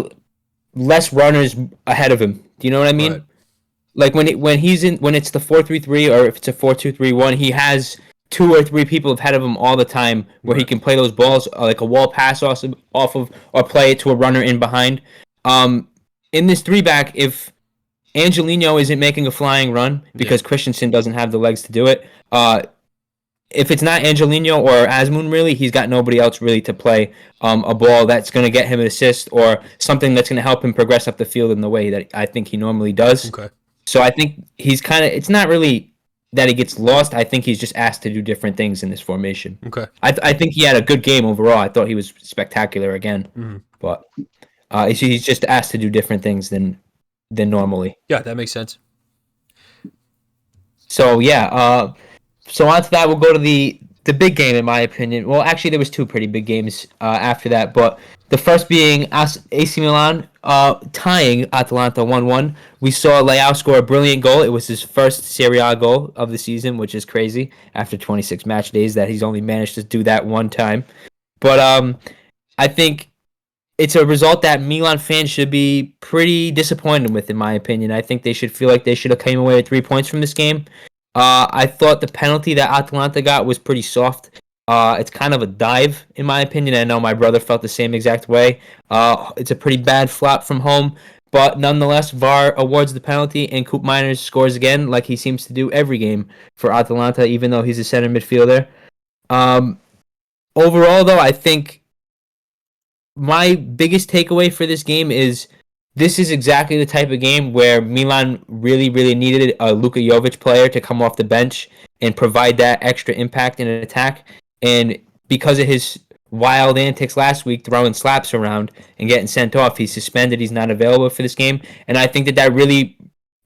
less runners ahead of him. Do you know what I mean? Right. Like when it's the 4-3-3 or if it's a 4-2-3-1, he has 2 or 3 people ahead of him all the time where he can play those balls like a wall pass off of, or play it to a runner in behind. in this 3-back, if Angelino isn't making a flying run because Christensen doesn't have the legs to do it, if it's not Angelino or Asmoon, really, he's got nobody else really to play a ball that's going to get him an assist or something that's going to help him progress up the field in the way that I think he normally does. Okay. So I think he's kind of, it's not really that he gets lost. I think he's just asked to do different things in this formation. Okay. I think he had a good game overall. I thought he was spectacular again. But he's just asked to do different things than normally. Yeah, that makes sense. So, yeah. So on to that, we'll go to the big game, in my opinion. Well, actually, there was two pretty big games after that. But the first being AC Milan tying Atalanta 1-1. We saw Leao score a brilliant goal. It was his first Serie A goal of the season, which is crazy after 26 match days that he's only managed to do that one time. But I think it's a result that Milan fans should be pretty disappointed with, in my opinion. I think they should feel like they should have came away with 3 points from this game. I thought the penalty that Atalanta got was pretty soft. It's kind of a dive, in my opinion. I know my brother felt the same exact way. It's a pretty bad flop from home, but nonetheless, VAR awards the penalty, and Koop Miners scores again, like he seems to do every game for Atalanta, even though he's a center midfielder. Overall, though, I think my biggest takeaway for this game is this is exactly the type of game where Milan really, really needed a Luka Jovic player to come off the bench and provide that extra impact in an attack. And because of his wild antics last week, throwing slaps around and getting sent off, he's suspended. He's not available for this game. And I think that really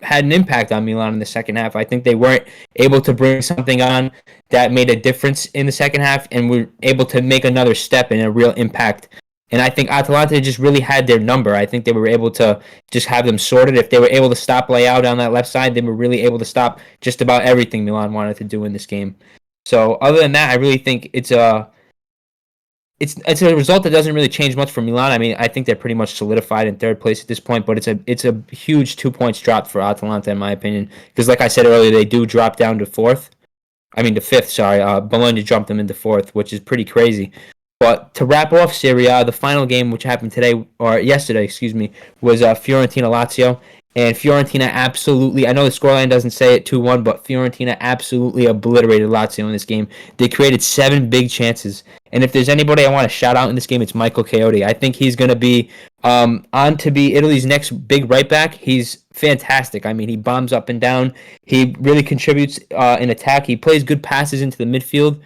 had an impact on Milan in the second half. I think they weren't able to bring something on that made a difference in the second half and were able to make another step and a real impact. And I think Atalanta just really had their number. I think they were able to just have them sorted. If they were able to stop Leao down that left side, they were really able to stop just about everything Milan wanted to do in this game. So other than that, I really think it's a result that doesn't really change much for Milan. I mean, I think they're pretty much solidified in third place at this point, but it's a huge 2 points drop for Atalanta, in my opinion. Because like I said earlier, they do drop down to fifth, sorry. Bologna jumped them into fourth, which is pretty crazy. But to wrap off Serie A, the final game, which happened yesterday, was Fiorentina-Lazio. And Fiorentina absolutely, I know the scoreline doesn't say it 2-1, but Fiorentina absolutely obliterated Lazio in this game. They created 7 big chances. And if there's anybody I want to shout out in this game, it's Michael Coyote. I think he's going to be on to be Italy's next big right back. He's fantastic. I mean, he bombs up and down. He really contributes in attack. He plays good passes into the midfield.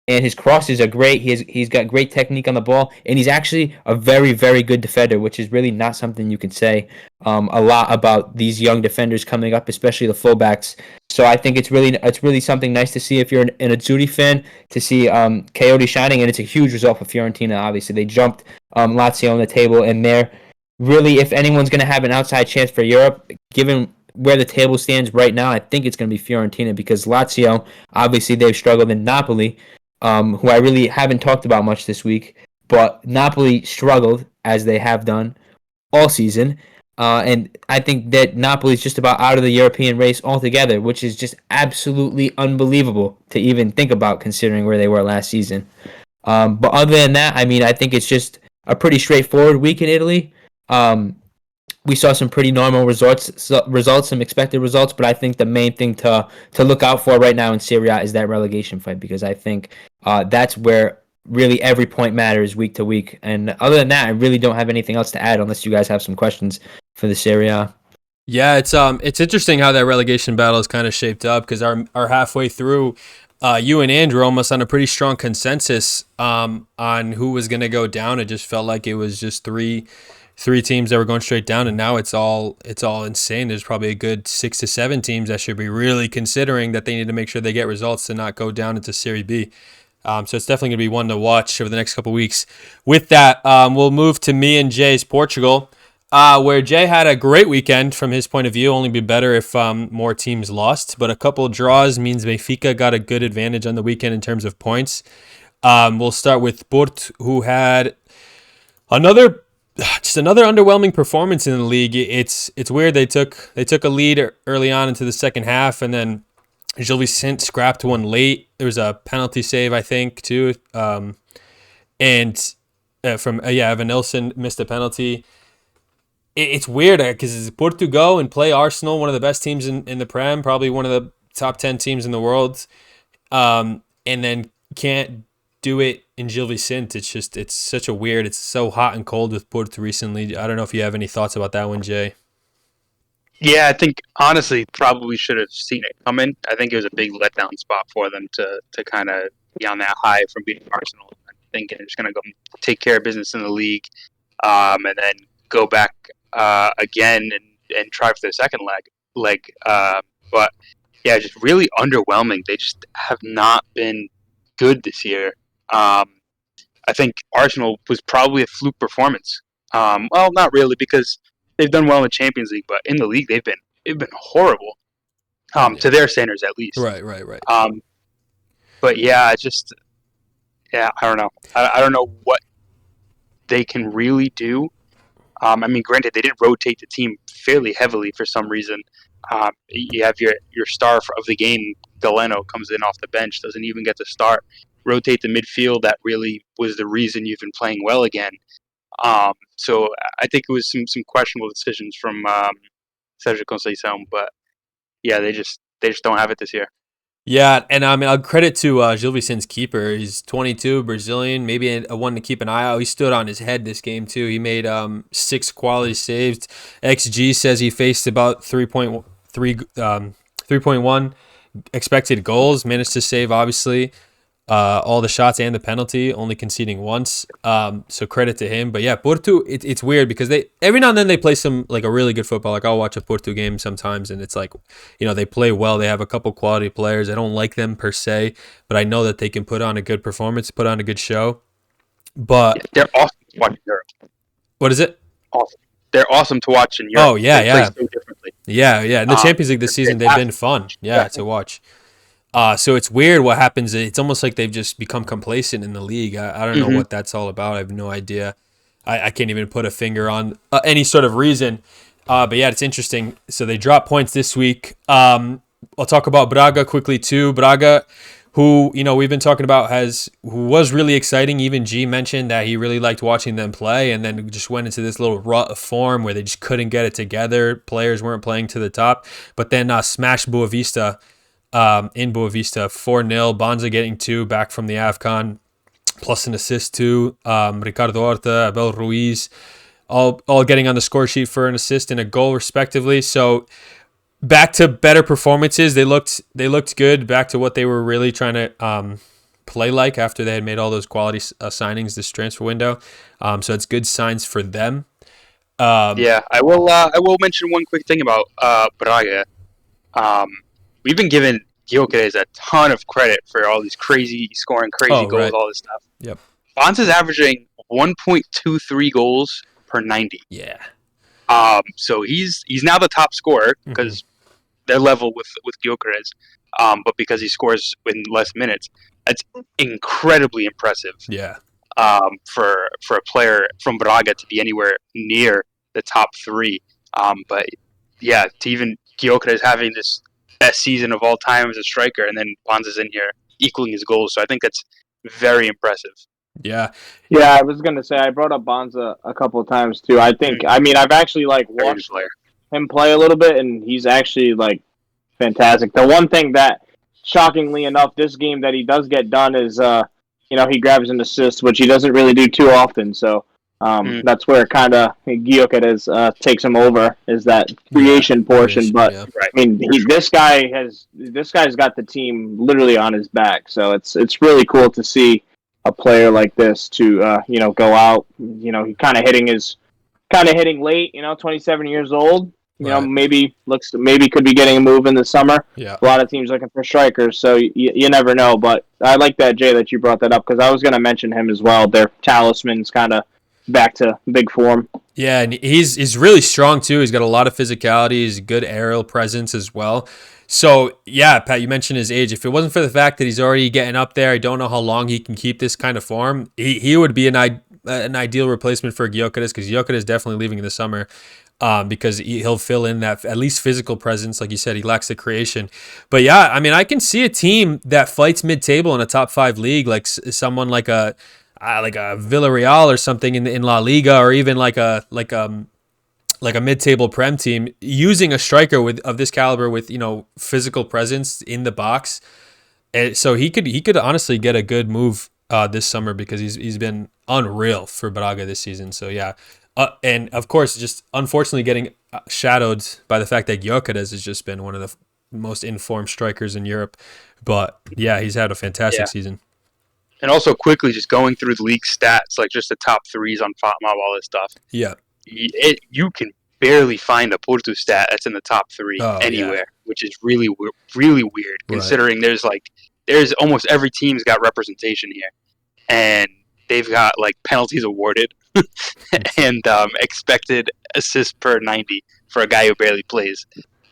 And his crosses are great. He's got great technique on the ball, and he's actually a very, very good defender, which is really not something you can say a lot about these young defenders coming up, especially the fullbacks. So I think it's really something nice to see if you're an Azzurri fan, to see Coyote shining, and it's a huge result for Fiorentina. Obviously, they jumped Lazio on the table, and they're really, if anyone's going to have an outside chance for Europe, given where the table stands right now, I think it's going to be Fiorentina, because Lazio, obviously, they've struggled in Napoli. Who I really haven't talked about much this week, but Napoli struggled, as they have done all season, and I think that Napoli is just about out of the European race altogether, which is just absolutely unbelievable to even think about, considering where they were last season. But other than that, I mean, I think it's just a pretty straightforward week in Italy. We saw some pretty normal results, some expected results, but I think the main thing to look out for right now in Serie A is that relegation fight, because I think that's where really every point matters week to week. And other than that, I really don't have anything else to add, unless you guys have some questions for the Serie A. Yeah, it's interesting how that relegation battle is kind of shaped up, because our halfway through, you and Andrew almost on a pretty strong consensus on who was going to go down. It just felt like it was just three teams that were going straight down, and now it's all insane. There's probably a good 6 to 7 teams that should be really considering that they need to make sure they get results to not go down into Serie B. So it's definitely going to be one to watch over the next couple weeks. With that, we'll move to me and Jay's Portugal, where Jay had a great weekend from his point of view. Only be better if more teams lost, but a couple draws means Benfica got a good advantage on the weekend in terms of points. We'll start with Porto, who had another underwhelming performance in the league. It's weird. They took a lead early on into the second half, and then Gil Vicente scrapped one late. There was a penalty save, I think, too. Evan Nilsson missed a penalty. it's weird because Porto go and play Arsenal, one of the best teams in the Prem, probably one of the top 10 teams in the world, and then can't do it in Gil Vicente. It's such a weird. It's so hot and cold with Porto recently. I don't know if you have any thoughts about that one, Jay. Yeah, I think honestly probably should have seen it coming. I think it was a big letdown spot for them to kind of be on that high from beating Arsenal. I think they're just going to go take care of business in the league, and then go back again and try for the second leg. But yeah, just really underwhelming. They just have not been good this year. I think Arsenal was probably a fluke performance. Well, not really, because they've done well in the Champions League, but in the league they've been horrible. To their standards at least. Right. But yeah, I don't know. I don't know what they can really do. I mean, granted, they did rotate the team fairly heavily for some reason. You have your star of the game, Galeno, comes in off the bench, doesn't even get to start. Rotate the midfield. That really was the reason you've been playing well again. So I think it was some questionable decisions from Sergio Conceição, but yeah, they just don't have it this year. Yeah, and I mean, I'll credit to Gil Vicente's keeper. He's 22, Brazilian, maybe a one to keep an eye out. He stood on his head this game too. He made 6 quality saves. XG says he faced about 3.1 expected goals. Managed to save obviously all the shots and the penalty, only conceding once. So credit to him. But yeah, Porto, it's weird because they every now and then they play some like a really good football. Like I'll watch a Porto game sometimes, and it's like, they play well. They have a couple quality players. I don't like them per se, but I know that they can put on a good performance, put on a good show. But they're awesome to watch in Europe. What is it? Awesome. They're awesome to watch in Europe. Oh yeah, they yeah. play so differently. Yeah. In the Champions League this season, they've been fun. Yeah, to watch. So it's weird what happens. It's almost like they've just become complacent in the league. I don't know what that's all about. I have no idea. I can't even put a finger on any sort of reason. But yeah, it's interesting. So they dropped points this week. I'll talk about Braga quickly too. Braga, who we've been talking about, who was really exciting. Even G mentioned that he really liked watching them play, and then just went into this little rut of form where they just couldn't get it together. Players weren't playing to the top. But then smashed Boavista. In Boavista, 4-0. Bonza getting 2 back from the AFCON, plus an assist too. Ricardo Horta, Abel Ruiz, all getting on the score sheet for an assist and a goal respectively. So back to better performances. They looked good. Back to what they were really trying to play like after they had made all those quality signings this transfer window. So it's good signs for them. Yeah, I will mention one quick thing about Braga. We've been giving Gyökeres a ton of credit for all these scoring crazy goals, right. All this stuff. Yep. Bonds is averaging 1.23 goals per 90. Yeah. So he's now the top scorer because they're level with Gyökeres, but because he scores in less minutes, that's incredibly impressive. Yeah. For a player from Braga to be anywhere near the top 3. But yeah, to even Gyökeres having this best season of all time as a striker, and then Bonza's in here equaling his goals. So I think that's very impressive. Yeah. I was gonna say I brought up Bonza a couple of times too. I think I've actually watched him play a little bit, and he's actually fantastic. The one thing that, shockingly enough, this game that he does get done is he grabs an assist, which he doesn't really do too often. So that's where kind of Gyökeres takes him over, is that creation portion. But right. I mean, this guy's got the team literally on his back. So it's really cool to see a player like this to go out. He kind of hitting late. 27 years old. Maybe could be getting a move in the summer. Yeah. A lot of teams looking for strikers, so you never know. But I like that, Jay, that you brought that up, because I was going to mention him as well. Their talisman's kind of back to big form. Yeah, and he's really strong too. He's got a lot of physicality. He's a good aerial presence as well. So yeah, Pat, you mentioned his age. If it wasn't for the fact that he's already getting up there, I don't know how long he can keep this kind of form. He would be an ideal replacement for Gyökeres, because Gyökeres is definitely leaving in the summer. Because he'll fill in that at least physical presence. Like you said, he lacks the creation. But yeah, I mean, I can see a team that fights mid-table in a top 5 league, like someone like a Villarreal or something in La Liga, or even like a like a mid-table Prem team, using a striker of this caliber with physical presence in the box. And so he could honestly get a good move this summer because he's been unreal for Braga this season. So yeah, and of course, just unfortunately getting shadowed by the fact that Gyökeres has just been one of the most informed strikers in Europe. But yeah, he's had a fantastic season. And also quickly just going through the league stats, like just the top threes on FOTMOB, all this stuff. Yeah. You can barely find a Porto stat that's in the top three anywhere, which is really weird considering there's almost every team's got representation here. And they've got like penalties awarded and expected assists per 90 for a guy who barely plays.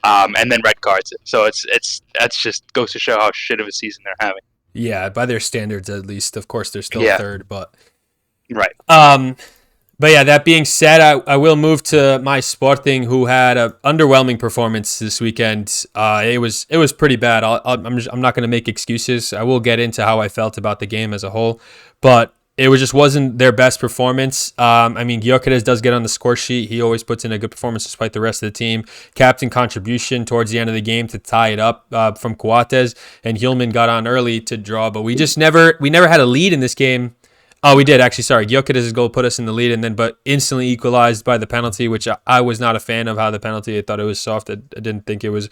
And then red cards. So that's just goes to show how shit of a season they're having. Yeah, by their standards at least. Of course, they're still third, but right. But yeah, that being said, I will move to my Sporting, who had an underwhelming performance this weekend. It was pretty bad. I'm not going to make excuses. I will get into how I felt about the game as a whole, but it wasn't their best performance. I mean, Gyökeres does get on the score sheet. He always puts in a good performance despite the rest of the team. Captain contribution towards the end of the game to tie it up from Coates, and Hillman got on early to draw, but we never had a lead in this game. Oh, we did actually. Sorry, Gyökeres' goal put us in the lead, but instantly equalized by the penalty, which I was not a fan of how the penalty. I thought it was soft. I didn't think it was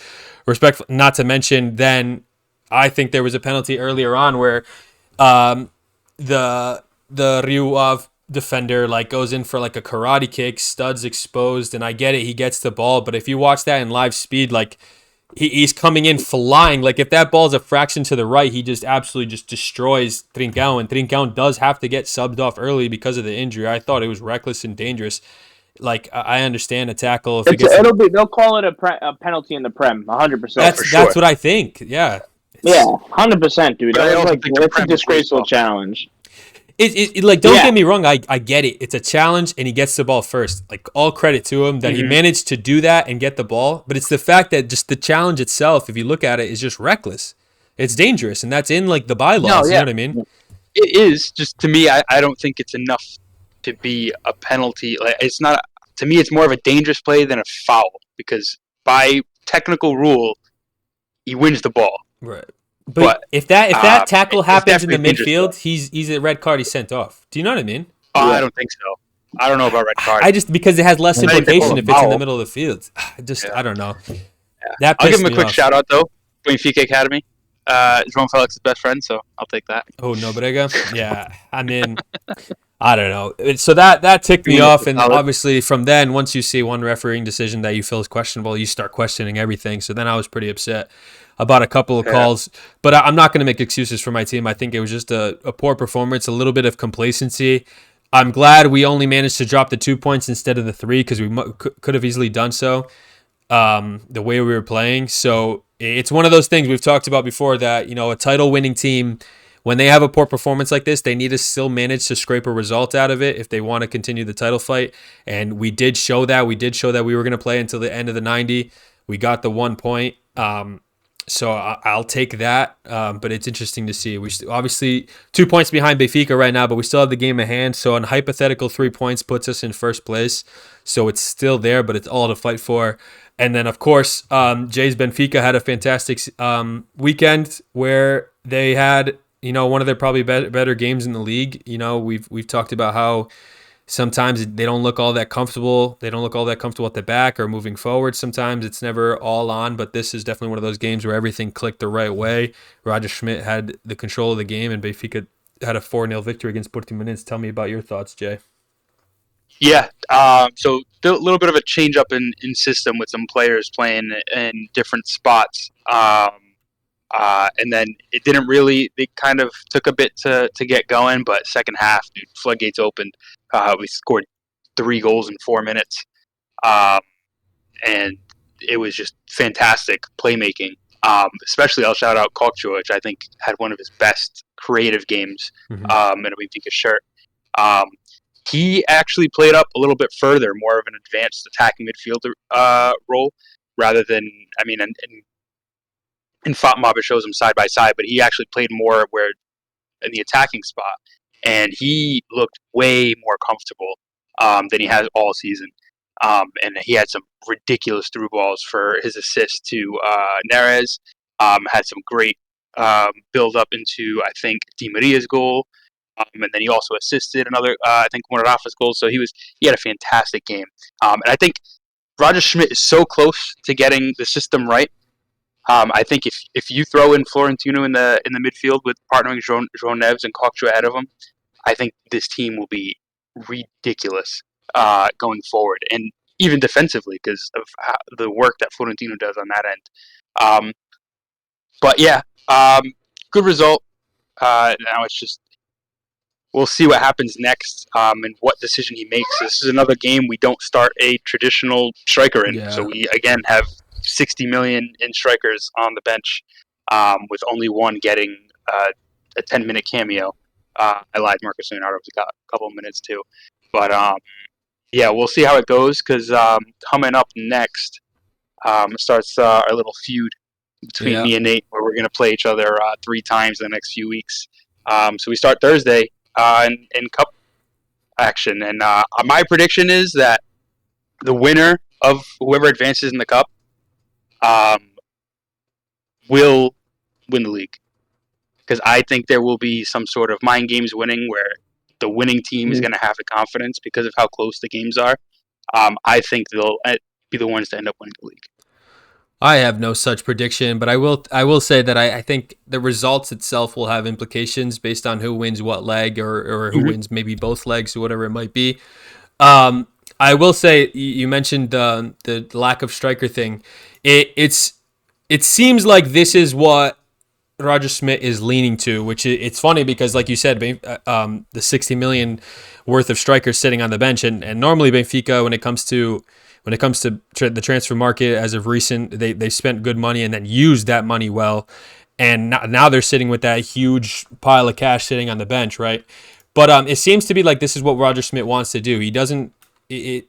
respectful. Not to mention, then I think there was a penalty earlier on where the Rio defender goes in for a karate kick, studs exposed, and I get it, he gets the ball, but if you watch that in live speed, he's coming in flying. If that ball's a fraction to the right, he just absolutely just destroys Trincão, and Trincão does have to get subbed off early because of the injury. I thought it was reckless and dangerous. I understand a tackle. They'll call it a penalty in the Prem, 100%. That's what I think. Yeah. Yeah, 100%, dude. That's a disgraceful challenge. Don't get me wrong, I get it. It's a challenge, and he gets the ball first. All credit to him that he managed to do that and get the ball. But it's the fact that just the challenge itself, if you look at it, is just reckless. It's dangerous, and that's in the bylaws. You know what I mean? It is. Just to me, I don't think it's enough to be a penalty. It's not. To me, it's more of a dangerous play than a foul because by technical rule, he wins the ball. Right. But if that tackle happens in the midfield, he's a red card. He's sent off. Do you know what I mean? I don't think so. I don't know about red card. Because it has less implication if it's in the middle of the field. I don't know. Yeah. I'll give him a quick shout out though. Benfica Academy. João Felix's best friend, so I'll take that. Oh, Nobrega? Yeah. I mean, I don't know. So that ticked me off, and obviously from then, once you see one refereeing decision that you feel is questionable, you start questioning everything. So then I was pretty upset about a couple of calls, but I'm not going to make excuses for my team. I think it was just a poor performance, a little bit of complacency. I'm glad we only managed to drop the 2 points instead of the 3 because we could have easily done so the way we were playing. So it's one of those things we've talked about before that, a title-winning team, when they have a poor performance like this, they need to still manage to scrape a result out of it if they want to continue the title fight. And we did show that. We did show that we were going to play until the end of the 90. We got the 1 point. So I'll take that, but it's interesting to see. We obviously 2 points behind Benfica right now, but we still have the game at hand. So a hypothetical 3 points puts us in first place. So it's still there, but it's all to fight for. And then, of course, Jay's Benfica had a fantastic weekend where they had, one of their probably better games in the league. We've talked about how sometimes they don't look all that comfortable. They don't look all that comfortable at the back or moving forward. Sometimes it's never all on, but this is definitely one of those games where everything clicked the right way. Roger Schmidt had the control of the game, and Benfica had a 4-0 victory against Portimonense. Tell me about your thoughts, Jay. Yeah, so a little bit of a change up in system with some players playing in different spots. And then it didn't really, it kind of took a bit to get going, but second half, dude, floodgates opened. We scored 3 goals in 4 minutes. And it was just fantastic playmaking. Especially I'll shout out Kokcho, which I think had one of his best creative games in a Benfica shirt. He actually played up a little bit further, more of an advanced attacking midfielder role, rather than, in FOTMOB it shows him side by side, but he actually played more where in the attacking spot, and he looked way more comfortable than he has all season. And he had some ridiculous through balls for his assist to Neres. Had some great build up into, I think, Di Maria's goal. And then he also assisted another, I think, one of Rafa's goals. So he had a fantastic game. And I think Roger Schmidt is so close to getting the system right. I think if you throw in Florentino in the midfield with partnering João Neves and Cocktail ahead of him, I think this team will be ridiculous going forward, and even defensively because of the work that Florentino does on that end. But yeah, good result. Now it's just we'll see what happens next and what decision he makes. This is another game we don't start a traditional striker in, so we again have 60 million in strikers on the bench, with only one getting a 10-minute cameo. I lied, Marcus Leonardo's got a couple of minutes too. But yeah, we'll see how it goes because coming up next starts our little feud between me and Nate, where we're going to play each other 3 times in the next few weeks. So we start Thursday in Cup action. And my prediction is that the winner of whoever advances in the Cup will win the league. Because I think there will be some sort of mind games winning where the winning team is going to have the confidence because of how close the games are. I think they'll be the ones to end up winning the league. I have no such prediction, but I will say that I think the results itself will have implications based on who wins what leg or who wins maybe both legs or whatever it might be. I will say you mentioned the lack of striker thing. It seems like this is what Roger Schmidt is leaning to, which it's funny because, like you said, the 60 million worth of strikers sitting on the bench, and normally Benfica, when it comes to the transfer market as of recent, they spent good money and then used that money well, and now they're sitting with that huge pile of cash sitting on the bench, right? But it seems to be like this is what Roger Schmidt wants to do. He doesn't. I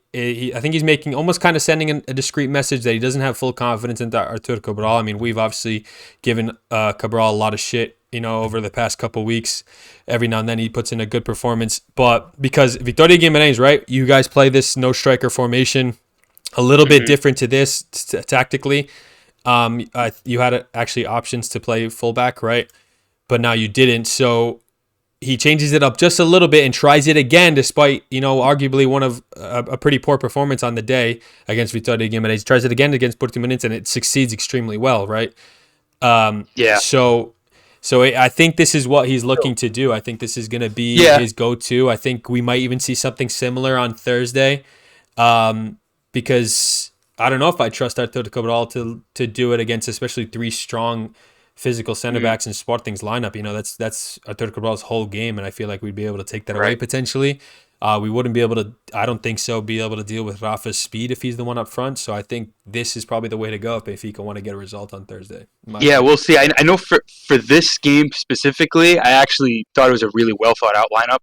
think he's making almost kind of sending a discreet message that he doesn't have full confidence in Arturo Cabral. I mean, we've obviously given Cabral a lot of shit, over the past couple weeks. Every now and then he puts in a good performance, but because Vitória Guimarães, right? You guys play this no striker formation, a little bit different to this tactically. You had actually options to play fullback, right? But now you didn't, so he changes it up just a little bit and tries it again, despite, arguably one of a pretty poor performance on the day against Vitória Guimarães. He tries it again against Portimonense, and it succeeds extremely well, right? Yeah. So I think this is what he's looking to do. I think this is going to be his go-to. I think we might even see something similar on Thursday, because I don't know if I trust Arturo Cabral to do it against especially 3 strong physical center backs in Sporting's lineup. That's Arturo Cabral's whole game, and I feel like we'd be able to take that away potentially. We wouldn't be able to, I don't think so, be able to deal with Rafa's speed if he's the one up front. So I think this is probably the way to go if Benfica want to get a result on Thursday. Yeah, we'll see. I know for this game specifically, I actually thought it was a really well thought out lineup,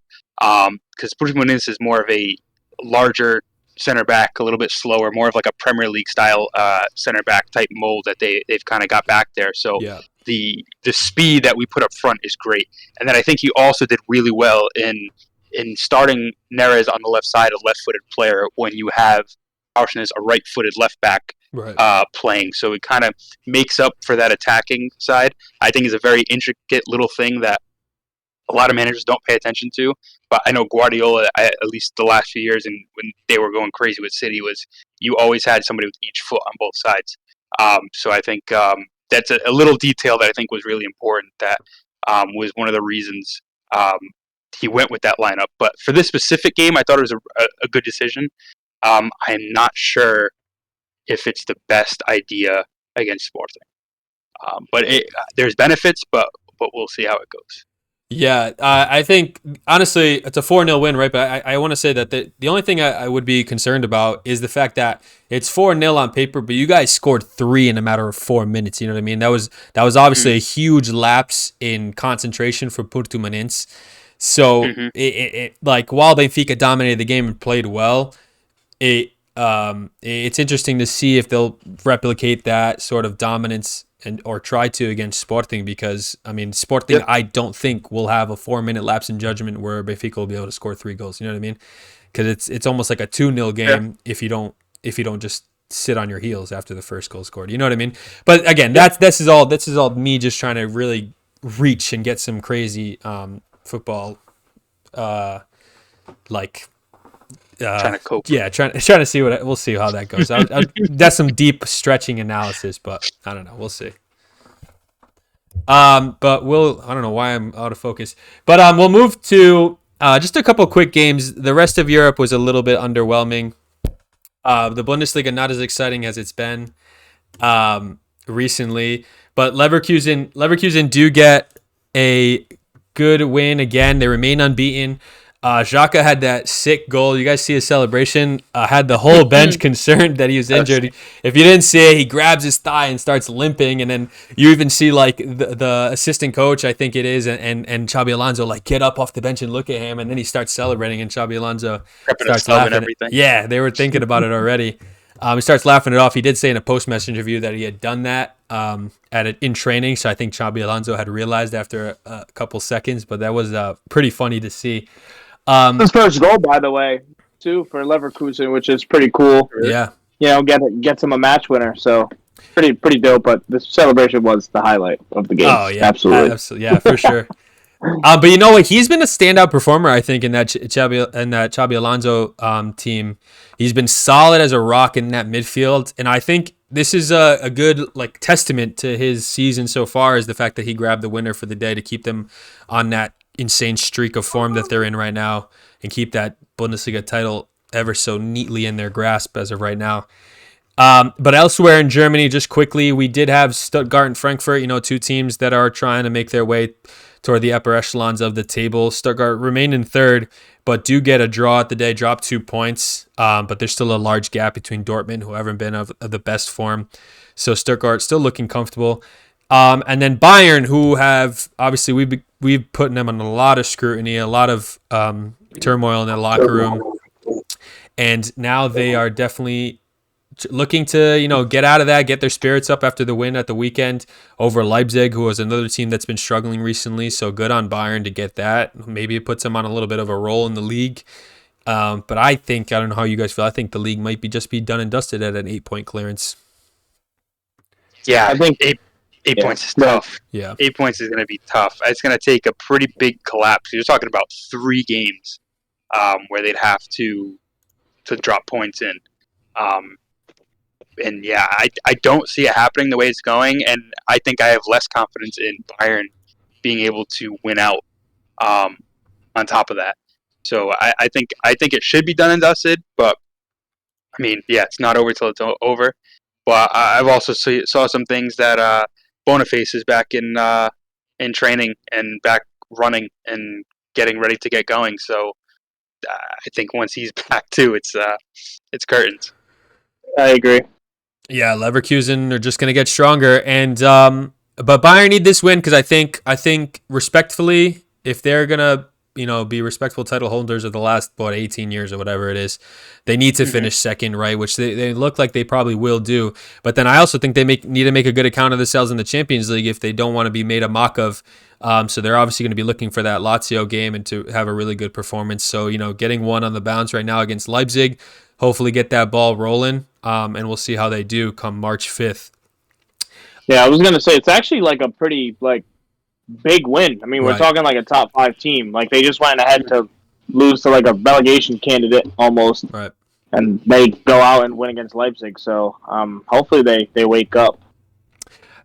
because Portimonense is more of a larger center back, a little bit slower, more of like a Premier League style center back type mold that they've kind of got back there. So the speed that we put up front is great, and then I think he also did really well in starting Neres on the left side, a left-footed player, when you have Auschwitz, a right-footed left back playing. So it kind of makes up for that attacking side. I think is a very intricate little thing that a lot of managers don't pay attention to. But I know Guardiola, at least the last few years, and when they were going crazy with City, was you always had somebody with each foot on both sides. So I think that's a little detail that I think was really important. That was one of the reasons he went with that lineup. But for this specific game, I thought it was a good decision. I am not sure if it's the best idea against Sporting. But there's benefits, but we'll see how it goes. Yeah, I think, honestly, it's a 4-0 win, right? But I want to say that the only thing I would be concerned about is the fact that it's 4-0 on paper, but you guys scored 3 in a matter of 4 minutes. You know what I mean? That was obviously a huge lapse in concentration for Portimonense. So, it like, while Benfica dominated the game and played well, it's interesting to see if they'll replicate that sort of dominance or try to against Sporting, because I mean Sporting I don't think will have a 4-minute lapse in judgment where Benfica will be able to score 3 goals. You know what I mean? Because it's almost like a 2-0 game if you don't if you don't just sit on your heels after the first goal scored. You know what I mean? But again, this is all me just trying to really reach and get some crazy football like Trying to cope. yeah, trying to see we'll see how that goes. That's some deep stretching analysis, but I don't know. We'll see. But I don't know why I'm out of focus. But we'll move to just a couple quick games. The rest of Europe was a little bit underwhelming. The Bundesliga not as exciting as it's been recently, but Leverkusen do get a good win again. They remain unbeaten. Xhaka had that sick goal. You guys see his celebration? Had the whole bench concerned that he was injured. If you didn't see it, he grabs his thigh and starts limping, and then you even see like the assistant coach, I think it is, and Xabi Alonso like get up off the bench and look at him, and then he starts celebrating, and Xabi Alonso starts laughing. And everything. Yeah, they were thinking about it already. He starts laughing it off. He did say in a post-match interview that he had done that in training, so I think Xabi Alonso had realized after a couple seconds, but that was pretty funny to see. His first goal, by the way, too, for Leverkusen, which is pretty cool. Yeah, gets him a match winner. So pretty dope. But the celebration was the highlight of the game. Oh yeah, absolutely, yeah, for sure. But you know what? He's been a standout performer, I think, in that Xabi Alonso team. He's been solid as a rock in that midfield, and I think this is a good like testament to his season so far, is the fact that he grabbed the winner for the day to keep them on that insane streak of form that they're in right now and keep that Bundesliga title ever so neatly in their grasp as of right now. But elsewhere in Germany, just quickly, we did have Stuttgart and Frankfurt, two teams that are trying to make their way toward the upper echelons of the table. Stuttgart remain in third, but do get a draw at the day, drop 2 points. But there's still a large gap between Dortmund, who haven't been of the best form. So Stuttgart still looking comfortable. And then Bayern, who have obviously we've put them on a lot of scrutiny, a lot of turmoil in their locker room, and now they are definitely looking to get out of that, get their spirits up after the win at the weekend over Leipzig, who was another team that's been struggling recently. So good on Bayern to get that. Maybe it puts them on a little bit of a roll in the league. But I don't know how you guys feel. I think the league might just be done and dusted at an 8-point clearance. Yeah, I think eight points is tough. Yeah. 8 points is going to be tough. It's going to take a pretty big collapse. You're talking about 3 games where they'd have to drop points in. And yeah, I don't see it happening the way it's going, and I think I have less confidence in Bayern being able to win out on top of that. So I think it should be done and dusted, but I mean, yeah, it's not over till it's over. But I've also saw some things that Boniface is back in training and back running and getting ready to get going. So I think once he's back too, it's curtains. I agree. Yeah, Leverkusen are just going to get stronger, and but Bayern need this win because I think respectfully, if they're gonna be respectful title holders of the last 18 years or whatever it is, they need to finish second, right? Which they look like they probably will do. But then I also think they need to make a good account of themselves in the Champions League if they don't want to be made a mock of. So they're obviously going to be looking for that Lazio game and to have a really good performance. So getting one on the bounce right now against Leipzig, hopefully get that ball rolling, and we'll see how they do come March 5th. Yeah, I was going to say it's actually like a pretty big win. I mean, we're talking like a top 5 team. Like they just went ahead to lose to like a relegation candidate almost, right? And they go out and win against Leipzig. So hopefully they wake up.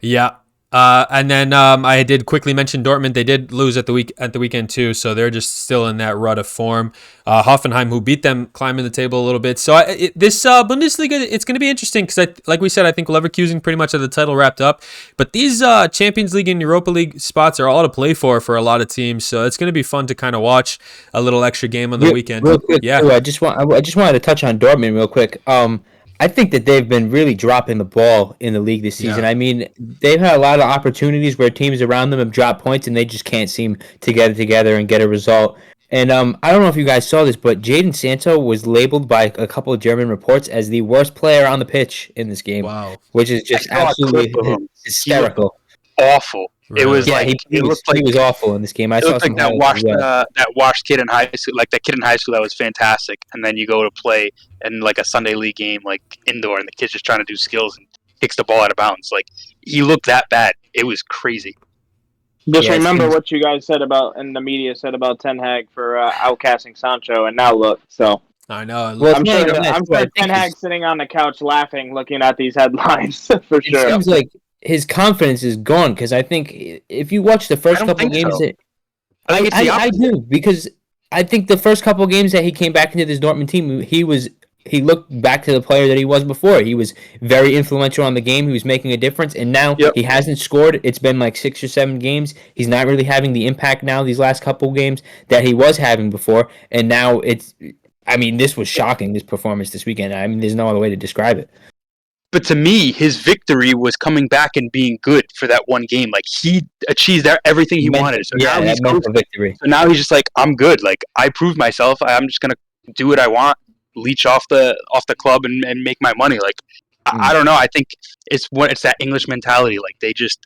Yeah. And then I did quickly mention Dortmund. They did lose at the weekend too, so they're just still in that rut of form. Hoffenheim, who beat them, climbing the table a little bit. So this Bundesliga, it's going to be interesting because, like we said, I think Leverkusen pretty much had the title wrapped up. But these Champions League and Europa League spots are all to play for a lot of teams. So it's going to be fun to kind of watch a little extra game on the weekend. Real quick, yeah. I just wanted to touch on Dortmund real quick. I think that they've been really dropping the ball in the league this season. Yeah. I mean, they've had a lot of opportunities where teams around them have dropped points and they just can't seem to get it together and get a result. And I don't know if you guys saw this, but Jadon Sancho was labeled by a couple of German reports as the worst player on the pitch in this game. Wow. Which is just absolutely hysterical. Awful. It was Yeah, like he was awful in this game. I it saw looked some like that highlights as well. that washed kid in high school, like that kid in high school that was fantastic, and then you go to play in like a Sunday league game, like indoor, and the kid's just trying to do skills and kicks the ball out of bounds. Like he looked that bad. It was crazy. Just Yeah, it remember seems- what you guys said about, and the media said about Ten Hag for outcasting Sancho, and now look. So I know. Well, I'm it's sure, not even that, I'm too. I sure think Ten Hag's sitting on the couch laughing, looking at these headlines for it sure. seems like his confidence is gone because I think if you watch the first I don't couple think games, so. I think it's the I opposite. do because I think the first couple games that he came back into this Dortmund team, he looked back to the player that he was before. He was very influential on the game. He was making a difference, and now Yep. he hasn't scored. It's been like 6 or 7 games. He's not really having the impact now these last couple games that he was having before, and now it's. I mean, this was shocking. This performance this weekend. I mean, there's no other way to describe it. But to me, his victory was coming back and being good for that one game. Like he achieved everything he wanted. So yeah, now that he's mental victory. So now he's just like, I'm good. Like I proved myself. I'm just gonna do what I want, leech off the club and make my money. Like I don't know. I think it's that English mentality. Like they just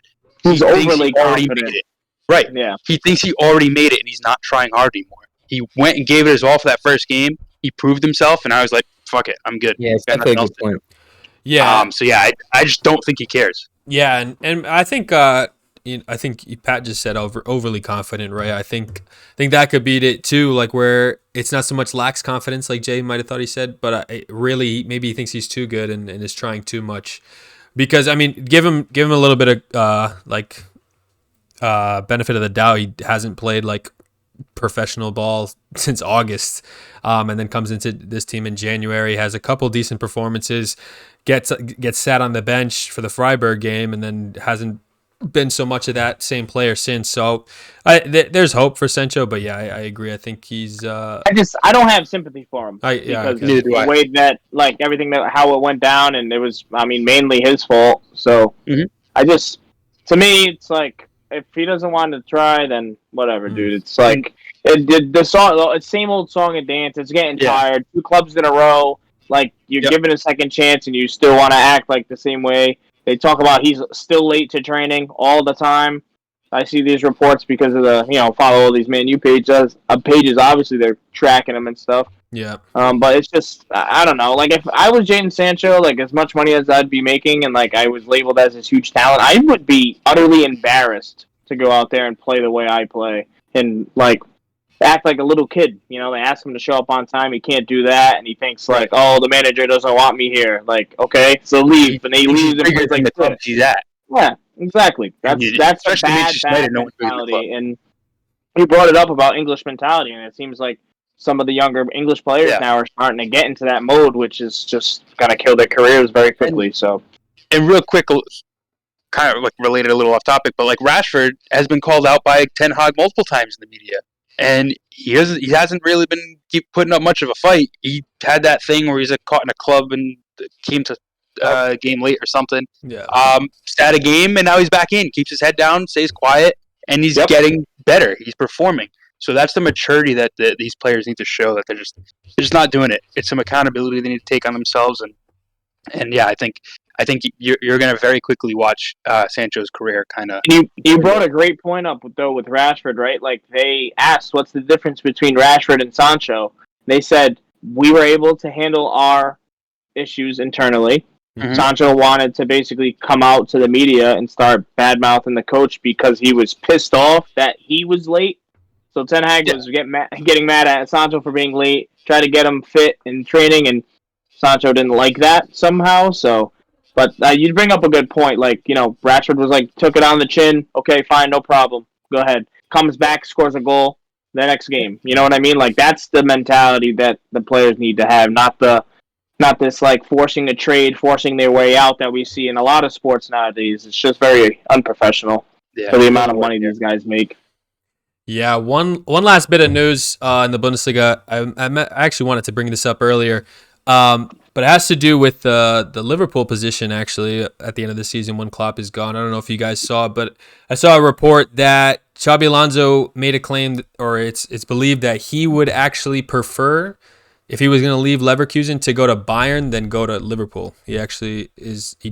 He's thinks overly he already confident. made it. Right. Yeah. He thinks he already made it and he's not trying hard anymore. He went and gave it his all for that first game. He proved himself, and I was like, "Fuck it, I'm good." Yeah, it's Got definitely a nothing good else to do. point. Yeah. So yeah, I just don't think he cares. Yeah, and I think I think Pat just said overly confident, right? I think that could beat it too, like where it's not so much lacks confidence, like Jay might have thought he said, but really maybe he thinks he's too good and is trying too much. Because I mean, give him a little bit of benefit of the doubt. He hasn't played like professional ball since August, and then comes into this team in January, has a couple decent performances, gets sat on the bench for the Freiburg game, and then hasn't been so much of that same player since. So there's hope for Sancho, but yeah, I agree. I think he's I don't have sympathy for him because Neither do I. the way that like everything that how it went down, and it was mainly his fault. So to me it's like if he doesn't want to try, then whatever, dude. It's like the song, it's same old song and dance. It's getting tired. 2 clubs in a row. Like you're given a second chance, and you still want to act like the same way. They talk about he's still late to training all the time. I see these reports because of the follow all these Man U pages. Obviously they're tracking him and stuff. Yeah. But it's just I don't know. Like if I was Jadon Sancho, like as much money as I'd be making, and like I was labeled as this huge talent, I would be utterly embarrassed to go out there and play the way I play and like act like a little kid. They ask him to show up on time. He can't do that, and he thinks like, oh, the manager doesn't want me here. Like, okay, so leave, and he leaves and plays like the club shit. he's at. Yeah, exactly. That's a Especially bad Manchester United, no one's doing the mentality. And he brought it up about English mentality, and it seems like some of the younger English players now are starting to get into that mode, which is just gonna kill their careers very quickly. And real quick, kind of like related a little off topic, but like Rashford has been called out by Ten Hag multiple times in the media, and he hasn't really been putting up much of a fight. He had that thing where he's caught in a club and came to game late or something. Yeah. Sat a game and now he's back in. Keeps his head down, stays quiet, and he's getting better. He's performing. So that's the maturity that these players need to show, that they're just not doing it. It's some accountability they need to take on themselves, and yeah, I think you're going to very quickly watch Sancho's career kind of. You brought a great point up though with Rashford, right? Like they asked, what's the difference between Rashford and Sancho? They said we were able to handle our issues internally. Mm-hmm. Sancho wanted to basically come out to the media and start bad-mouthing the coach because he was pissed off that he was late. So Ten Hag was getting mad at Sancho for being late, tried to get him fit in training, and Sancho didn't like that somehow. So, but you bring up a good point. Like, Rashford was like, took it on the chin. Okay, fine, no problem. Go ahead. Comes back, scores a goal the next game. You know what I mean? Like, that's the mentality that the players need to have, not this like forcing a trade, forcing their way out that we see in a lot of sports nowadays. It's just very unprofessional for the amount of money these guys make. Yeah, one last bit of news in the Bundesliga. I actually wanted to bring this up earlier, but it has to do with the Liverpool position, actually, at the end of the season when Klopp is gone. I don't know if you guys saw it, but I saw a report that Xabi Alonso made a claim, or it's believed that he would actually prefer if he was going to leave Leverkusen to go to Bayern, then go to Liverpool. He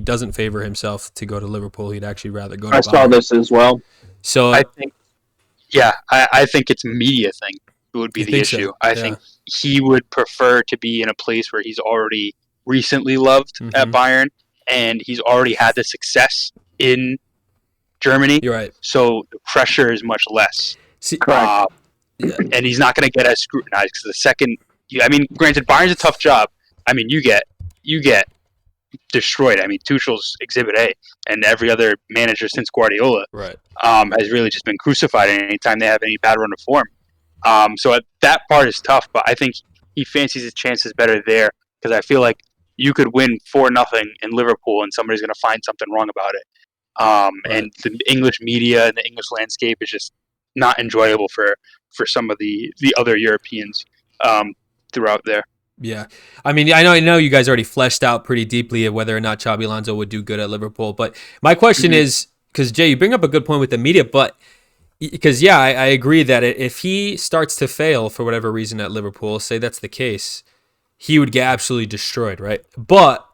doesn't favor himself to go to Liverpool. He'd actually rather go to Bayern. I saw this as well. So I think, I think it's a media thing. It would be the issue. So? I think he would prefer to be in a place where he's already recently loved at Bayern, and he's already had the success in Germany. You're right. So the pressure is much less. Correct. And he's not going to get as scrutinized because the second, granted, Bayern's a tough job. I mean, you get destroyed. I mean, Tuchel's Exhibit A, and every other manager since Guardiola, has really just been crucified anytime they have any bad run of form. So that part is tough, but I think he fancies his chances better there because I feel like you could win 4-0 in Liverpool, and somebody's going to find something wrong about it. And the English media and the English landscape is just not enjoyable for some of the other Europeans throughout there. Yeah. I mean, I know you guys already fleshed out pretty deeply of whether or not Xabi Alonso would do good at Liverpool, but my question is, because Jay, you bring up a good point with the media, but because, I agree that if he starts to fail for whatever reason at Liverpool, say that's the case, he would get absolutely destroyed, right? But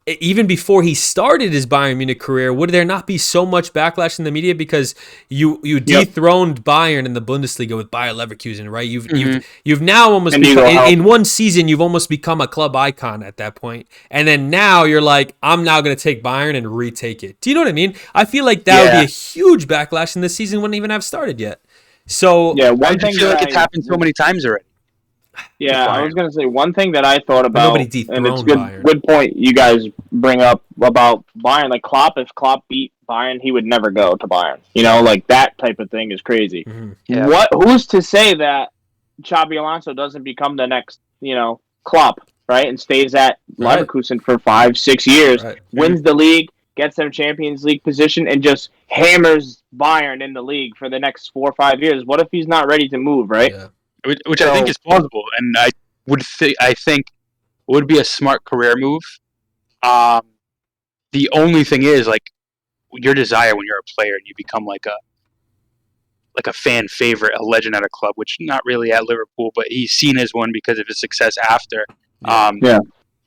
even before he started his Bayern Munich career, would there not be so much backlash in the media because you dethroned Bayern in the Bundesliga with Bayer Leverkusen, right? You've now almost in one season you've almost become a club icon at that point, and then now you're like, I'm now going to take Bayern and retake it. Do you know what I mean? I feel like that would be a huge backlash, and the season wouldn't even have started yet. So I just feel like it's happened so many times already. Yeah, I was going to say one thing that I thought about, and it's Bayern. Good point you guys bring up about Bayern. Like if Klopp beat Bayern, he would never go to Bayern. You know, like that type of thing is crazy. Yeah. Who's to say that Xabi Alonso doesn't become the next, Klopp, right, and stays at Leverkusen for 5-6 years, wins the league, gets them Champions League position, and just hammers Bayern in the league for the next 4 or 5 years? What if he's not ready to move, right? Yeah. Which I think is plausible, and I think would be a smart career move. The only thing is, like, your desire when you're a player and you become like a fan favorite, a legend at a club, which not really at Liverpool, but he's seen as one because of his success after.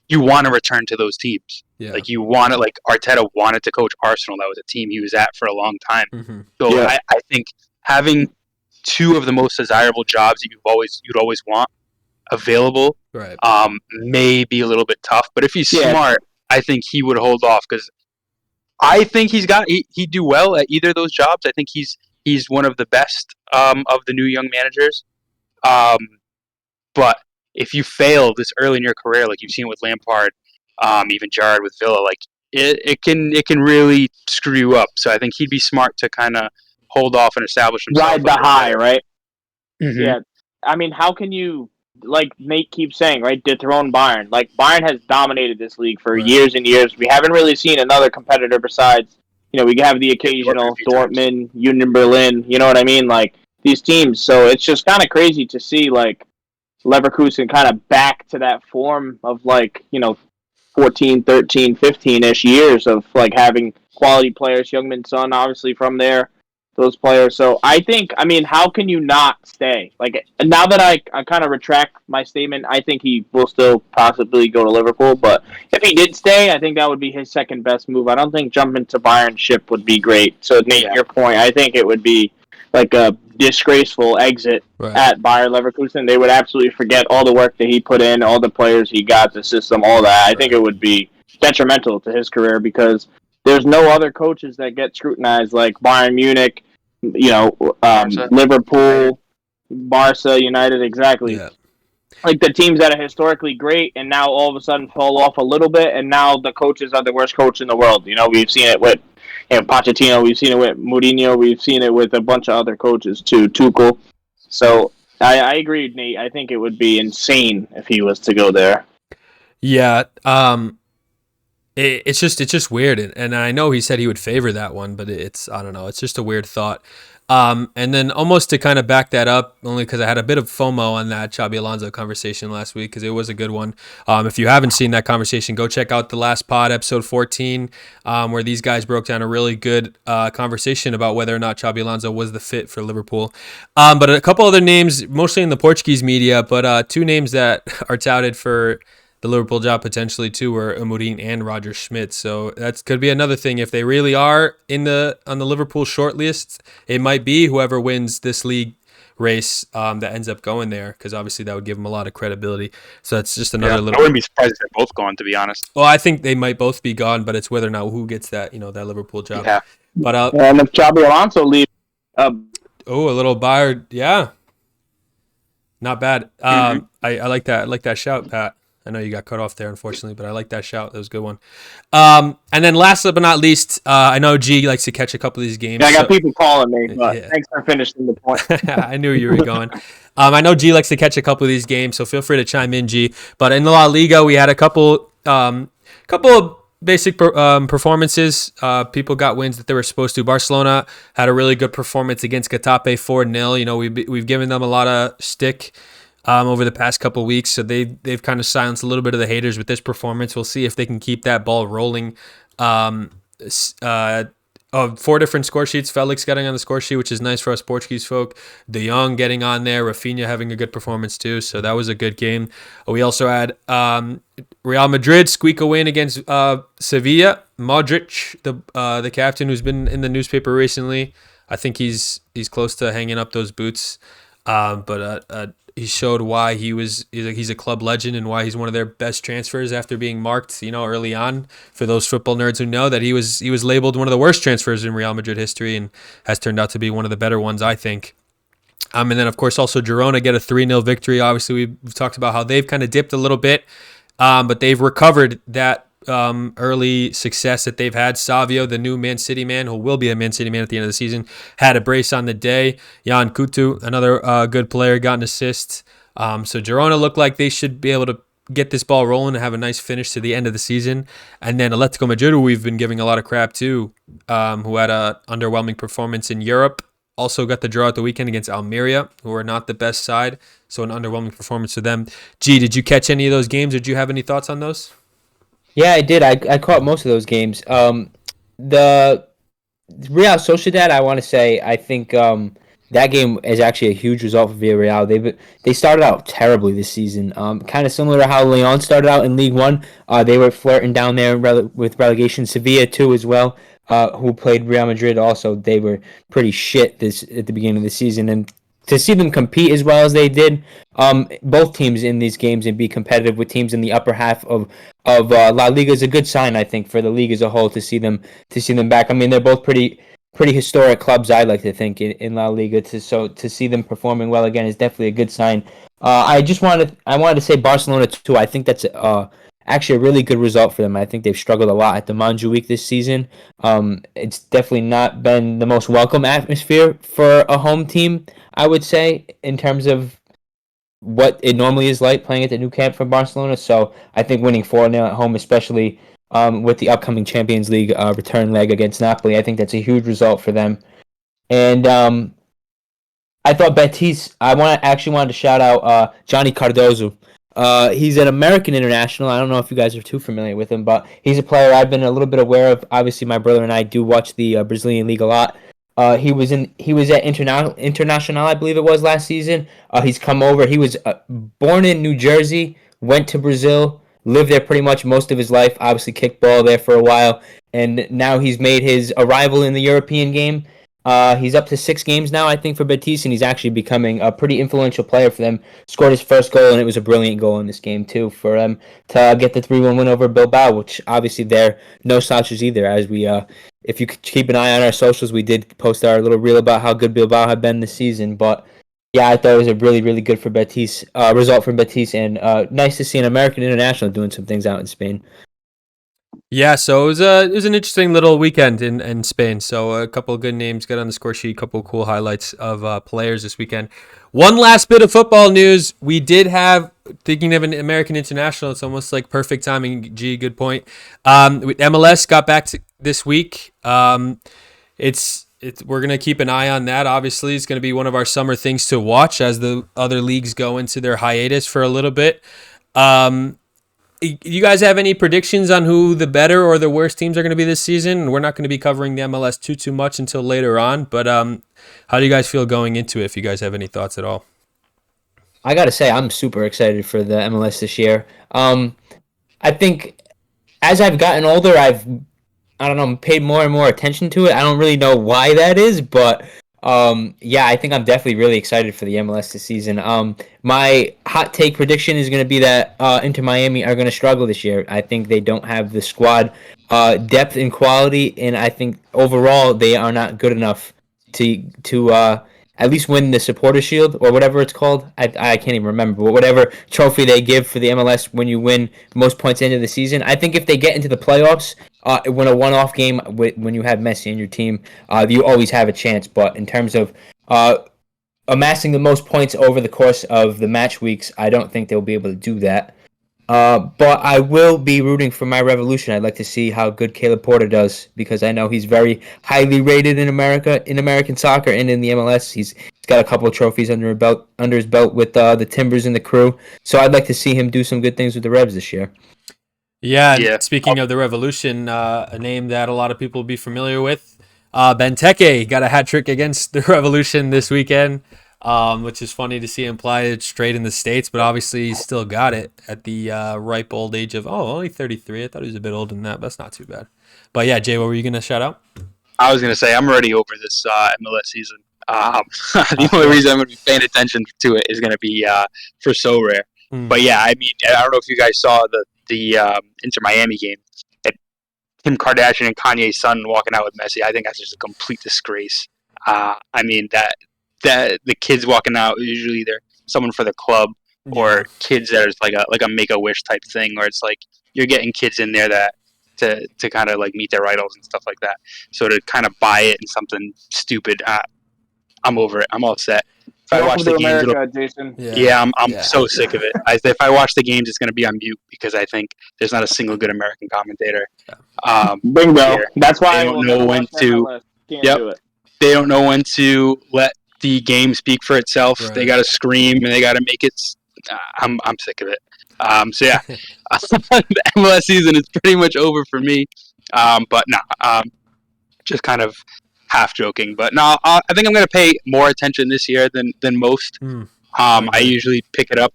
You want to return to those teams. Yeah. Like you want to, like Arteta wanted to coach Arsenal. That was a team he was at for a long time. So I think having two of the most desirable jobs that you'd always want available may be a little bit tough, but if he's smart, I think he would hold off because I think he'd do well at either of those jobs. I think he's one of the best of the new young managers, but if you fail this early in your career, like you've seen with Lampard, even Gerrard with Villa, like it can really screw you up. So I think he'd be smart to kind of hold off and establish himself. Ride the high, right? Yeah. I mean, how can you, like Nate keeps saying, right, dethrone Bayern? Like, Bayern has dominated this league for years and years. We haven't really seen another competitor besides, we have the occasional Dortmund, Union Berlin, you know what I mean? Like, these teams. So it's just kind of crazy to see, like, Leverkusen kind of back to that form of, like, 14, 13, 15-ish years of, like, having quality players. Youngman Son, obviously, from there. Those players. So I think, how can you not stay? Like, now that I kind of retract my statement, I think he will still possibly go to Liverpool. But if he did stay, I think that would be his second best move. I don't think jumping to Bayern ship would be great. So, Nate, your point, I think it would be like a disgraceful exit at Bayer Leverkusen. They would absolutely forget all the work that he put in, all the players he got, the system, all that. I think it would be detrimental to his career because there's no other coaches that get scrutinized like Bayern Munich, Liverpool, Barca, United, exactly. Yeah. Like the teams that are historically great and now all of a sudden fall off a little bit, and now the coaches are the worst coach in the world. We've seen it with Pochettino, we've seen it with Mourinho, we've seen it with a bunch of other coaches too, Tuchel. So I agree, Nate. I think it would be insane if he was to go there. Yeah. It's just weird, and I know he said he would favor that one, but I don't know, it's just a weird thought. And then almost to kind of back that up, only because I had a bit of FOMO on that Xabi Alonso conversation last week because it was a good one. If you haven't seen that conversation, go check out the last pod, episode 14, where these guys broke down a really good conversation about whether or not Xabi Alonso was the fit for Liverpool. But a couple other names, mostly in the Portuguese media, but two names that are touted for the Liverpool job potentially too were Amorim and Roger Schmidt. So that could be another thing. If they really are on the Liverpool short list, it might be whoever wins this league race that ends up going there, because obviously that would give them a lot of credibility. So that's just another little. I wouldn't be surprised if they're both gone, to be honest. Well, I think they might both be gone, but it's whether or not who gets that that Liverpool job. Yeah. But and if Xabi Alonso leaves, a little Bayern, yeah, not bad. I like that. I like that shout, Pat. I know you got cut off there, unfortunately, but I like that shout. That was a good one. And then last but not least, I know G likes to catch a couple of these games. Yeah, I got people calling me, but thanks for finishing the point. I knew you were going. I know G likes to catch a couple of these games, so feel free to chime in, G. But in the La Liga, we had a couple of basic performances. People got wins that they were supposed to. Barcelona had a really good performance against Getafe 4-0. We've given them a lot of stick over the past couple of weeks, so they've kind of silenced a little bit of the haters with this performance. We'll see if they can keep that ball rolling. 4 different score sheets. Felix getting on the score sheet, which is nice for us Portuguese folk. De Jong getting on there. Rafinha having a good performance too, so that was a good game. We also had Real Madrid squeak a win against Sevilla. Modric, the captain who's been in the newspaper recently, I think he's close to hanging up those boots. But he showed why he's a club legend and why he's one of their best transfers after being marked, early on. For those football nerds who know that he was labeled one of the worst transfers in Real Madrid history and has turned out to be one of the better ones, I think. And then, of course, also Girona get a 3-0 victory. Obviously, we've talked about how they've kind of dipped a little bit, but they've recovered that early success that they've had. Savio, the new Man City man, who will be a Man City man at the end of the season, had a brace on the day. Jan Kutu, another good player, got an assist. So Girona looked like they should be able to get this ball rolling and have a nice finish to the end of the season. And then Atletico Madrid, who we've been giving a lot of crap to, who had an underwhelming performance in Europe, also got the draw at the weekend against Almeria, who are not the best side. So an underwhelming performance for them. G, did you catch any of those games? Or did you have any thoughts on those? Yeah, I did. I caught most of those games. The Real Sociedad, I want to say, I think that game is actually a huge result for Villarreal. They started out terribly this season, kind of similar to how Lyon started out in League One. They were flirting down there with relegation. Sevilla too, as well, who played Real Madrid. Also, they were pretty shit at the beginning of the season, and to see them compete as well as they did, both teams in these games, and be competitive with teams in the upper half of La Liga is a good sign, I think, for the league as a whole to see them back. I mean, they're both pretty historic clubs, I like to think, in La Liga. To see them performing well again is definitely a good sign. I wanted to say Barcelona too. I think that's actually a really good result for them. I think they've struggled a lot at the Montjuic this season. It's definitely not been the most welcome atmosphere for a home team, I would say, in terms of what it normally is like playing at the Nou Camp for Barcelona. So I think winning 4-0 at home, especially with the upcoming Champions League return leg against Napoli, I think that's a huge result for them. And I thought Betis, actually wanted to shout out Johnny Cardozo. He's an American international. I don't know if you guys are too familiar with him, but he's a player I've been a little bit aware of. Obviously, my brother and I do watch the Brazilian league a lot. He was at Internacional, I believe it was, last season. He's come over. He was born in New Jersey, went to Brazil, lived there pretty much most of his life. Obviously, kicked ball there for a while, and now he's made his arrival in the European game. He's up to 6 games now, I think, for Betis, and he's actually becoming a pretty influential player for them. Scored his first goal, and it was a brilliant goal in this game, too, for them to get the 3-1 win over Bilbao, which obviously they're no slouches either. As we, if you could keep an eye on our socials, we did post our little reel about how good Bilbao had been this season. But yeah, I thought it was a really, really good for Betis result for Betis, and nice to see an American international doing some things out in Spain. Yeah, so it was an interesting little weekend in Spain. So a couple of good names got on the score sheet, a couple of cool highlights of players this weekend. One last bit of football news. We did have, thinking of an American international, it's almost like perfect timing. G, good point. MLS got back this week. We're gonna keep an eye on that. Obviously, it's gonna be one of our summer things to watch as the other leagues go into their hiatus for a little bit. You guys have any predictions on who the better or the worst teams are going to be this season? We're not going to be covering the MLS too much until later on, but how do you guys feel going into it? If you guys have any thoughts at all, I gotta say, I'm super excited for the MLS this year. I think as I've gotten older, I don't know, paid more and more attention to it. I don't really know why that is, but yeah, I think I'm definitely really excited for the MLS this season. My hot take prediction is going to be that Inter Miami are going to struggle this year. I think they don't have the squad depth and quality, and I think overall they are not good enough to at least win the Supporter Shield or whatever it's called. I can't even remember, but whatever trophy they give for the MLS when you win most points into the season. I think if they get into the playoffs, win a one-off game when you have Messi in your team, you always have a chance. But in terms of amassing the most points over the course of the match weeks, I don't think they'll be able to do that. But I will be rooting for my Revolution. I'd like to see how good Caleb Porter does because I know he's very highly rated in America, in American soccer, and in the MLS. He's got a couple of trophies under his belt with the Timbers and the Crew. So I'd like to see him do some good things with the Revs this year. Yeah. Speaking of the Revolution, a name that a lot of people will be familiar with, Benteke got a hat trick against the Revolution this weekend. Which is funny to see him apply it straight in the States, but obviously he still got it at the ripe old age of, only 33. I thought he was a bit older than that, but that's not too bad. But yeah, Jay, what were you going to shout out? I was going to say, I'm already over this MLS season. The only reason I'm going to be paying attention to it is going to be for So Rare. But yeah, I mean, I don't know if you guys saw the Inter Miami game. Kim Kardashian and Kanye's son walking out with Messi. I think that's just a complete disgrace. I mean, that the kids walking out usually they're someone for the club or kids that is like a Make-A-Wish type thing, or it's like you're getting kids in there that to kind of like meet their idols and stuff like that. So to kind of buy it in something stupid, I'm over it. I'm all set. If I watch the games, Jason. I'm so sick of it. If I watch the games, it's going to be on mute because I think there's not a single good American commentator. Bingo. Here. That's why they don't know when to. Do it. They don't know when to let the game speak for itself. Right. They got to scream and they got to make it. I'm sick of it. So yeah, the MLS season is pretty much over for me. But no, just kind of half joking. But no, I think I'm going to pay more attention this year than most. I usually pick it up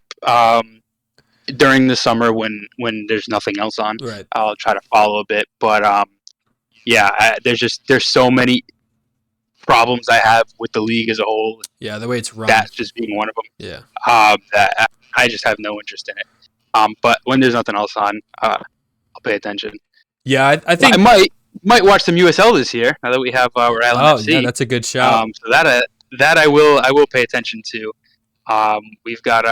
during the summer when there's nothing else on. Right. I'll try to follow a bit, but yeah, there's so many problems I have with the league as a whole. Yeah, the way it's run. That's just being one of them. Yeah. That I just have no interest in it. But when there's nothing else on, I'll pay attention. Yeah, I think I might watch some USL this year now that we have Rhode Island FC. Yeah, that's a good shout. So that I will pay attention to. We've got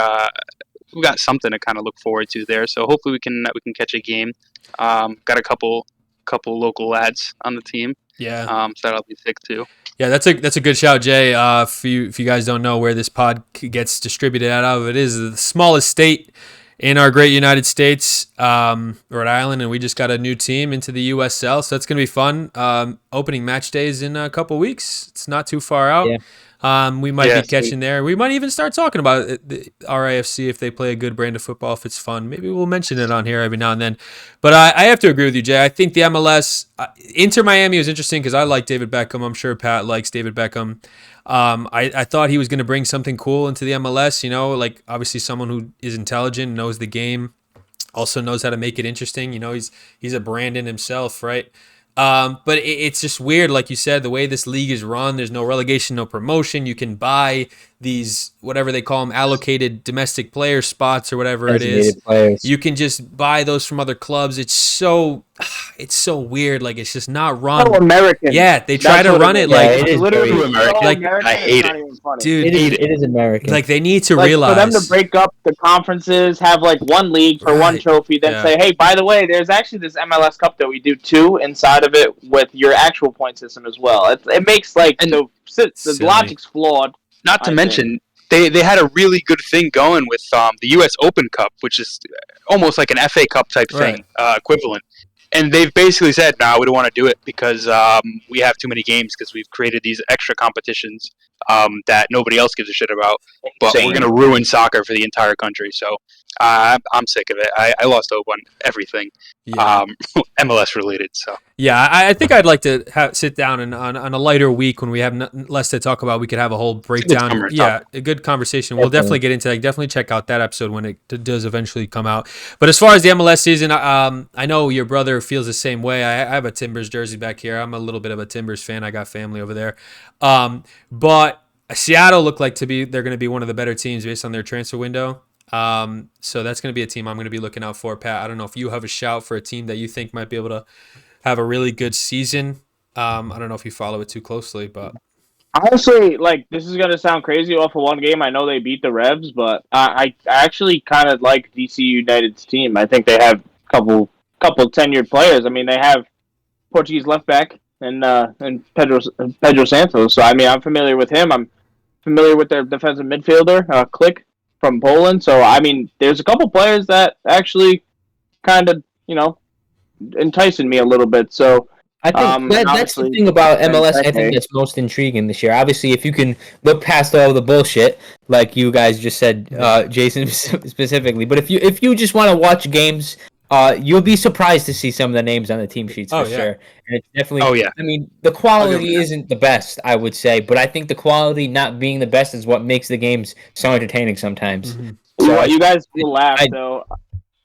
something to kind of look forward to there. So hopefully we can catch a game. Got a couple local lads on the team. Yeah. So that'll be sick too. Yeah, that's a good shout, Jay. If you guys don't know where this pod gets distributed out of, it is the smallest state in our great United States, Rhode Island, and we just got a new team into the USL, so that's gonna be fun. Opening match days in a couple weeks. It's not too far out. Yeah. We might be catching there. We might even start talking about the RIFC if they play a good brand of football, if it's fun. Maybe we'll mention it on here every now and then. But I have to agree with you, Jay. I think the MLS, Inter Miami was interesting because I like David Beckham. I'm sure Pat likes David Beckham. I thought he was going to bring something cool into the MLS, like obviously someone who is intelligent, knows the game, also knows how to make it interesting. He's a brand in himself, right? But it's just weird, like you said, the way this league is run. There's no relegation, no promotion. You can buy these, whatever they call them, allocated domestic player spots or whatever it is. Players. You can just buy those from other clubs. It's so, it's so weird. Like it's just not run. So American. Yeah, they try That's to what run it Yeah, like, it is literally very so American. Like, American, I it's hate not it. even funny. dude. it is American. Like they need to Like realize for them to break up the conferences, have like one league for one Right. trophy, then Yeah. say, "Hey, by the way, there's actually this MLS Cup that we do too inside of it with your actual point system as well." It makes like And the silly. logic's flawed. Not to I mention, they had a really good thing going with the U.S. Open Cup, which is almost like an FA Cup type thing, equivalent. And they've basically said, "No, we don't want to do it because we have too many games because we've created these extra competitions that nobody else gives a shit about. But we're going to ruin soccer for the entire country." So I'm sick of it. I lost hope on everything Yeah. MLS related. So Yeah, I think I'd like to sit down and on a lighter week when we have less to talk about. We could have a whole breakdown. summer Yeah, topic. a good conversation. We'll Definitely. definitely get into that. Definitely check out that episode when it does eventually come out. But as far as the MLS season, I know your brother feels the same way. I have a Timbers jersey back here. I'm a little bit of a Timbers fan. I got family over there. But Seattle looked like they're going to be one of the better teams based on their transfer window. So that's going to be a team I'm going to be looking out for. Pat, I don't know if you have a shout for a team that you think might be able to have a really good season. I don't know if you follow it too closely, but Honestly, like this is gonna sound crazy off of one game. I know they beat the Revs, but I actually kind of like DC United's team. I think they have a couple tenured players. I mean, they have Portuguese left back and Pedro Santos. So I mean, I'm familiar with him. I'm familiar with their defensive midfielder, Click from Poland. So I mean, there's a couple players that actually kind of enticing me a little bit. So I think that's the thing about MLS. I think that's most intriguing this year. Obviously, if you can look past all the bullshit, like you guys just said, Jason specifically. But if you just want to watch games, you'll be surprised to see some of the names on the team sheets for sure. And it's definitely. Oh, yeah. I mean, the quality isn't the best, I would say, but I think the quality not being the best is what makes the games so entertaining sometimes. Mm-hmm. So you guys will laugh though.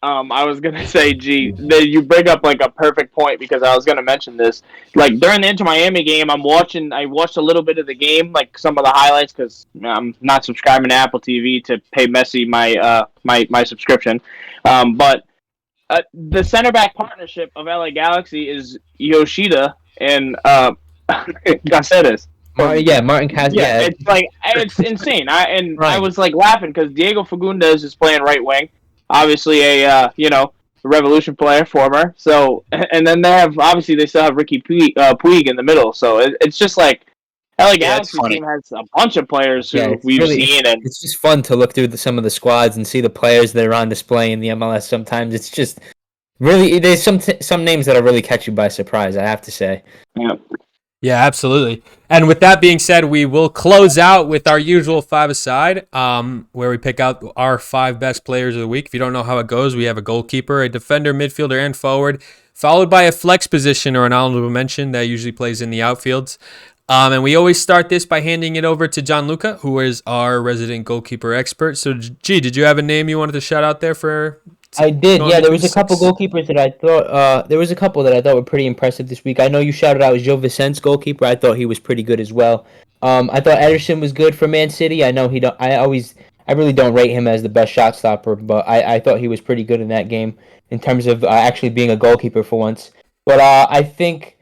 I was gonna say, you bring up like a perfect point because I was gonna mention this. Like during the Inter Miami game, I watched a little bit of the game, like some of the highlights, because I'm not subscribing to Apple TV to pay Messi my subscription. But the center back partnership of LA Galaxy is Yoshida and Caceres. Martin Caceres. Yeah, it's like it's insane. I was like laughing because Diego Fagundes is playing right wing. Obviously, a Revolution player, former. So, and then they still have Ricky Puig in the middle. So it's just like LA Galaxy team has a bunch of players who we've seen, and it's just fun to look through some of the squads and see the players that are on display in the MLS. Sometimes it's just really there's some names that are really catch you by surprise. I have to say. Yeah. Yeah, absolutely. And with that being said, we will close out with our usual 5-a-side, where we pick out our 5 best players of the week. If you don't know how it goes, we have a goalkeeper, a defender, midfielder, and forward, followed by a flex position or an honorable mention that usually plays in the outfields. And we always start this by handing it over to Gianluca, who is our resident goalkeeper expert. So, did you have a name you wanted to shout out there for? I did, yeah. There was a couple goalkeepers that I thought were pretty impressive this week. I know you shouted out Joe Vicente's goalkeeper. I thought he was pretty good as well. I thought Ederson was good for Man City. I know I really don't rate him as the best shot stopper, but I thought he was pretty good in that game in terms of actually being a goalkeeper for once. But I think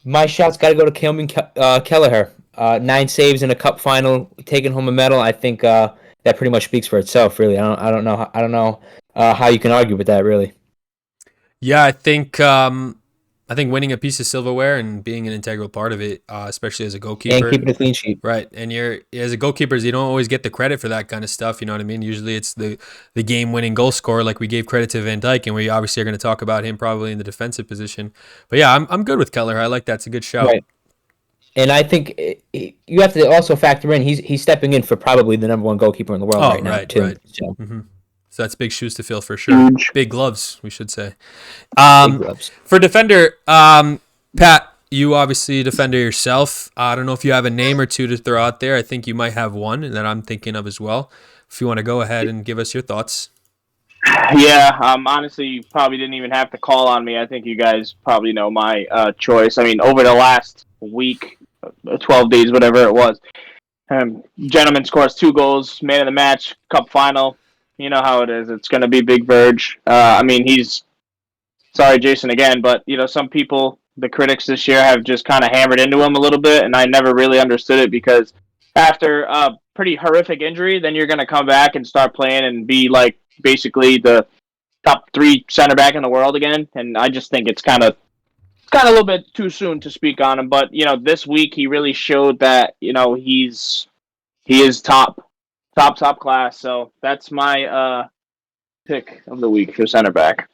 my shot's got to go to Kilman Kelleher. 9 saves in a cup final, taking home a medal. I think that pretty much speaks for itself. Really, I don't know how you can argue with that, really. Yeah, I think winning a piece of silverware and being an integral part of it, especially as a goalkeeper, and keeping a clean sheet, right? And as a goalkeeper, you don't always get the credit for that kind of stuff. You know what I mean? Usually, it's the game-winning goal scorer, like we gave credit to Van Dijk, and we obviously are going to talk about him probably in the defensive position. But yeah, I'm good with Keller. I like that. It's a good shout. Right. And I think you have to also factor in he's stepping in for probably the number 1 goalkeeper in the world now too. Right. So. Mm-hmm. So that's big shoes to fill for sure. Huge. Big gloves, we should say. Big gloves. For defender, Pat, you obviously a defender yourself. I don't know if you have a name or two to throw out there. I think you might have one that I'm thinking of as well. If you want to go ahead and give us your thoughts. Yeah, honestly, you probably didn't even have to call on me. I think you guys probably know my choice. I mean, over the last week, 12 days, whatever it was, gentleman scores 2 goals, man of the match, cup final. You know how it is. It's going to be Big Verge. I mean, he's sorry, Jason, again, but some people, the critics this year, have just kind of hammered into him a little bit, and I never really understood it because after a pretty horrific injury, then you're going to come back and start playing and be like basically the top 3 center back in the world again, and I just think it's kind of a little bit too soon to speak on him. But this week he really showed that he is top class. So that's my pick of the week for center back.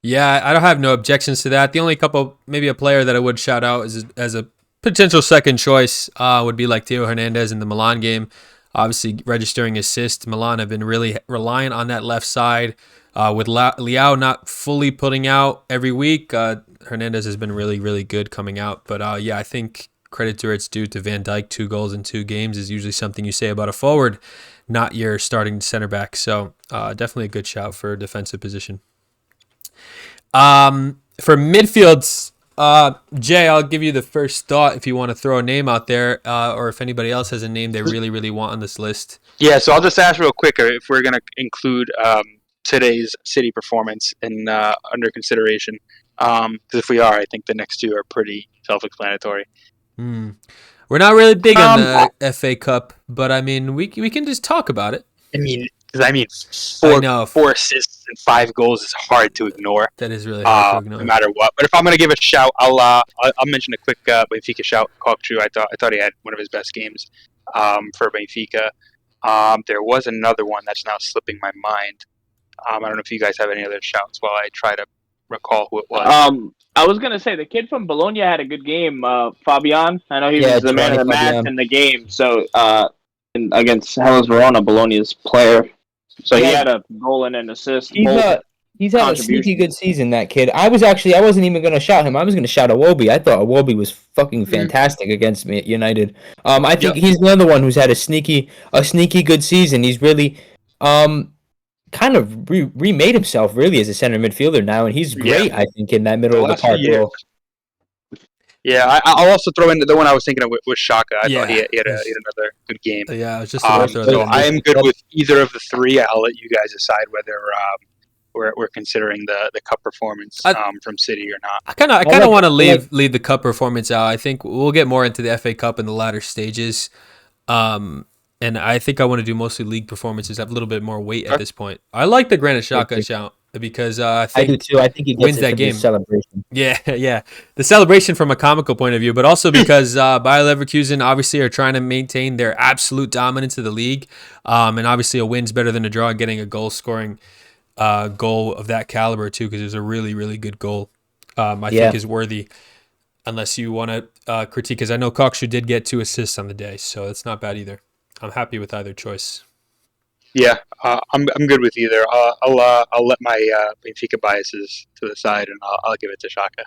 Yeah, I don't have no objections to that. The only couple, maybe a player that I would shout out as a potential second choice would be like Theo Hernandez in the Milan game. Obviously, registering assists. Milan have been really reliant on that left side. With Leao not fully putting out every week, Hernandez has been really, really good coming out. But yeah, I think credit to where it's due to Van Dijk. 2 goals in 2 games is usually something you say about a forward, not your starting center back. So definitely a good shout for a defensive position. For midfields, Jay, I'll give you the first thought if you want to throw a name out there, or if anybody else has a name they really, really want on this list. Yeah, so I'll just ask real quick if we're going to include today's City performance in under consideration. Because if we are, I think the next 2 are pretty self-explanatory. We're not really big on the FA Cup, but I mean, we can just talk about it. I mean, 4 assists and 5 goals is hard to ignore. That is really hard to ignore, no matter what. But if I'm going to give a shout, I'll mention a quick Benfica shout. Kokchu, I thought he had one of his best games for Benfica. There was another one that's now slipping my mind. I don't know if you guys have any other shouts while I try to recall who it was. I was going to say the kid from Bologna had a good game, Fabian. I know he was the man of the match in the game. So against Hellas Verona, Bologna's player. So he had a goal and an assist. He's had a sneaky good season, that kid. I wasn't even going to shout him. I was going to shout Iwobi. I thought Iwobi was fucking fantastic against me at United. I think he's another one who's had a sneaky good season. He's really kind of remade himself really as a center midfielder now, and he's great, I think, in that middle of the park role. Yeah, I'll also throw in the one I was thinking of was Shaka. I thought he had another good game. Yeah, I was just so I am good with either of the 3. I'll let you guys decide whether we're considering the cup performance from City or not. I kind of want to leave the cup performance out. I think we'll get more into the FA Cup in the latter stages. And I think I want to do mostly league performances, have a little bit more weight at this point. I like the Granit Xhaka shout because I do too. I think he wins that game. Celebration. Yeah. The celebration from a comical point of view, but also because Bayer Leverkusen obviously are trying to maintain their absolute dominance of the league. And obviously a win's better than a draw, getting a goal-scoring goal of that caliber too, because it was a really, really good goal. I think is worthy, unless you want to critique, because I know Kokchu did get 2 assists on the day, so it's not bad either. I'm happy with either choice. Yeah, I'm good with either. I'll let my Benfica biases to the side, and I'll give it to Xhaka.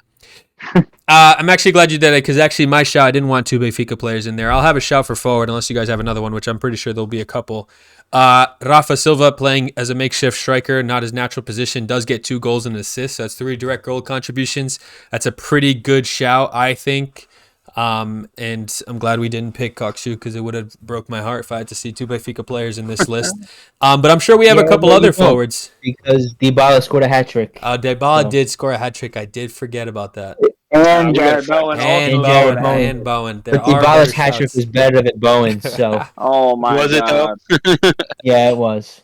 I'm actually glad you did it, because actually my shout, I didn't want 2 Benfica players in there. I'll have a shout for forward, unless you guys have another one, which I'm pretty sure there'll be a couple. Rafa Silva, playing as a makeshift striker, not his natural position, does get 2 goals and an assist. So that's 3 direct goal contributions. That's a pretty good shout, I think. And I'm glad we didn't pick Kokchu, because it would have broke my heart if I had to see 2 Benfica players in this list. But I'm sure we have a couple other forwards. Because Dybala scored a hat-trick. Dybala did score a hat-trick. I did forget about that. And Jared Bowen. And Bowen. But Dybala's hat-trick was better than Bowen's, so. Oh, my God. Was it, though? Yeah, it was.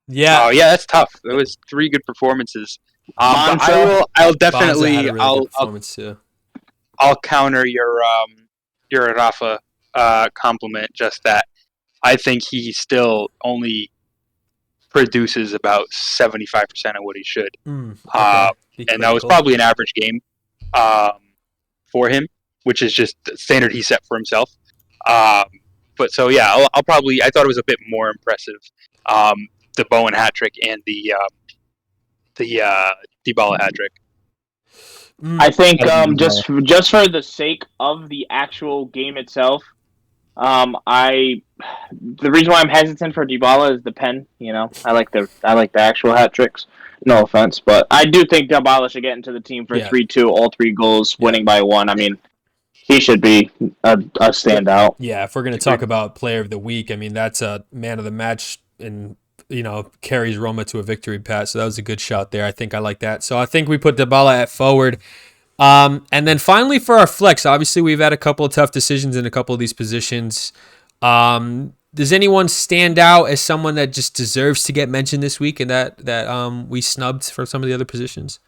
Yeah. Oh, yeah, that's tough. It was 3 good performances. But I'll definitely... I'll counter your Rafa compliment, just that I think he still only produces about 75% of what he should. And that was probably an average game for him, which is just the standard he set for himself. But so, yeah, I'll probably... I thought it was a bit more impressive, the Bowen hat-trick and the Dybala hat-trick. I think just for the sake of the actual game itself, the reason why I'm hesitant for Dybala is the pen. I like the actual hat tricks. No offense, but I do think Dybala should get into the team for 3-2, all 3 goals, winning by 1. I mean, he should be a standout. Yeah, if we're going to talk about player of the week, I mean, that's a man of the match in carries Roma to a victory, Pat. So that was a good shot there. I think I like that. So I think we put Dybala at forward. And then finally for our flex, obviously we've had a couple of tough decisions in a couple of these positions. Does anyone stand out as someone that just deserves to get mentioned this week and that we snubbed for some of the other positions?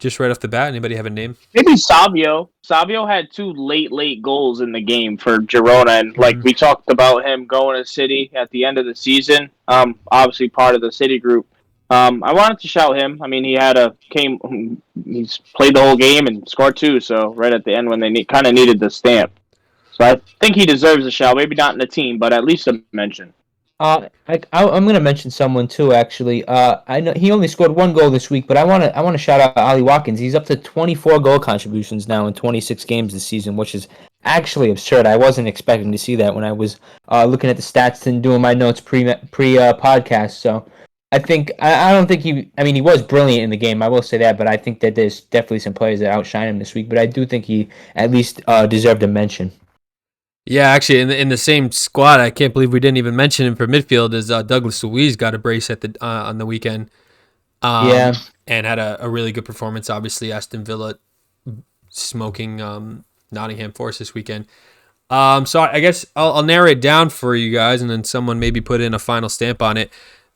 Just right off the bat, anybody have a name? Maybe Savio. Savio had 2 late goals in the game for Girona, and we talked about him going to City at the end of the season. Obviously part of the City group. I wanted to shout him. I mean, he's played the whole game and scored 2. So right at the end when they kind of needed the stamp. So I think he deserves a shout. Maybe not in the team, but at least a mention. I'm going to mention someone too. Actually, I know he only scored 1 goal this week, but I want to shout out Ali Watkins. He's up to 24 goal contributions now in 26 games this season, which is actually absurd. I wasn't expecting to see that when I was looking at the stats and doing my notes pre podcast. So I think I don't think he. I mean, he was brilliant in the game. I will say that, but I think that there's definitely some players that outshine him this week. But I do think he at least deserved a mention. Yeah, actually, in the same squad, I can't believe we didn't even mention him for midfield. As Douglas Luiz got a brace at on the weekend, and had a really good performance. Obviously, Aston Villa smoking Nottingham Forest this weekend. So I guess I'll narrow it down for you guys, and then someone maybe put in a final stamp on it.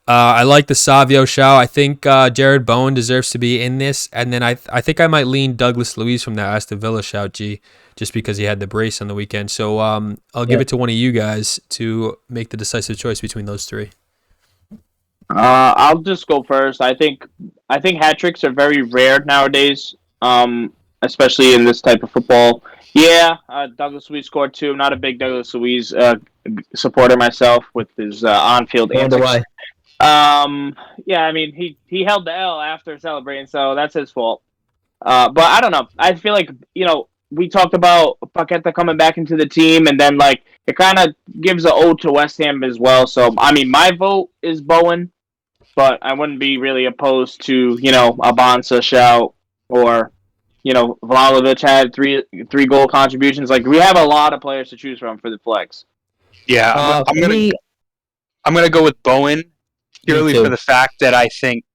I like the Savio shout. I think Jared Bowen deserves to be in this, and then I think I might lean Douglas Luiz from that Aston Villa shout, G, just because he had the brace on the weekend. So I'll give it to one of you guys to make the decisive choice between those 3. I'll just go first. I think hat tricks are very rare nowadays, especially in this type of football. Yeah, Douglas Luiz scored 2. I'm not a big Douglas Luiz supporter myself with his on-field antics. Yeah, I mean he held the L after celebrating, so that's his fault. But I don't know. I feel like we talked about Paqueta coming back into the team, and then it kind of gives an ode to West Ham as well. So I mean, my vote is Bowen, but I wouldn't be really opposed to a Bonsa shout or Vlahovic had three goal contributions. We have a lot of players to choose from for the flex. Yeah, I'm gonna go with Bowen. Purely for the fact that I think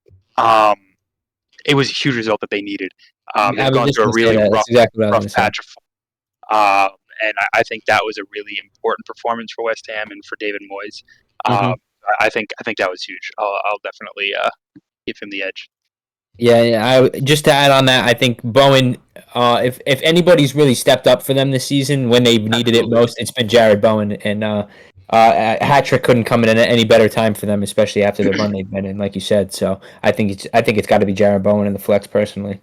it was a huge result that they needed. They've gone through a really rough patch of form. And I think that was a really important performance for West Ham and for David Moyes. I think that was huge. I'll definitely give him the edge. Yeah. Just to add on that, I think Bowen, if anybody's really stepped up for them this season when they've needed it most, it's been Jared Bowen, and a hat trick couldn't come in at any better time for them, especially after the run they've been in, like you said. So I think it's got to be Jared Bowen in the flex personally.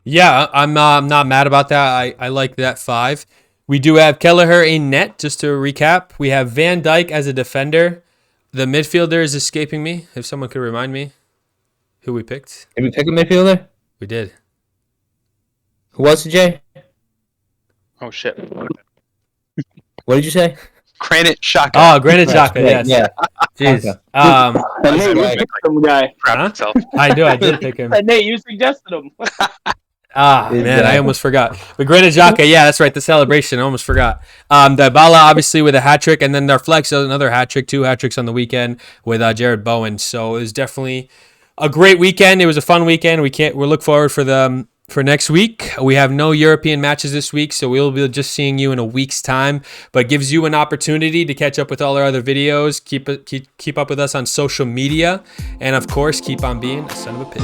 Yeah, I'm not mad about that. I like that 5. We do have Kelleher in net. Just to recap, we have Van Dijk as a defender. The midfielder is escaping me. If someone could remind me who we picked. Did we pick a midfielder? We did. Who was it, Jay? Oh shit! What did you say? Granit Xhaka. Oh, Granit Xhaka, yes. Yeah. Jeez. Nate, you picked him, guy. I did pick him. Nate, you suggested him. Man, I almost forgot. But Granit Xhaka, yeah, that's right, the celebration, I almost forgot. Dybala, obviously, with a hat trick, and then their flex, another hat trick, 2 hat tricks on the weekend with Jared Bowen. So it was definitely a great weekend. It was a fun weekend. We'll look forward for next week. We have no European matches this week, so we'll be just seeing you in a week's time, but gives you an opportunity to catch up with all our other videos, keep up with us on social media, and of course, keep on being a son of a pitch.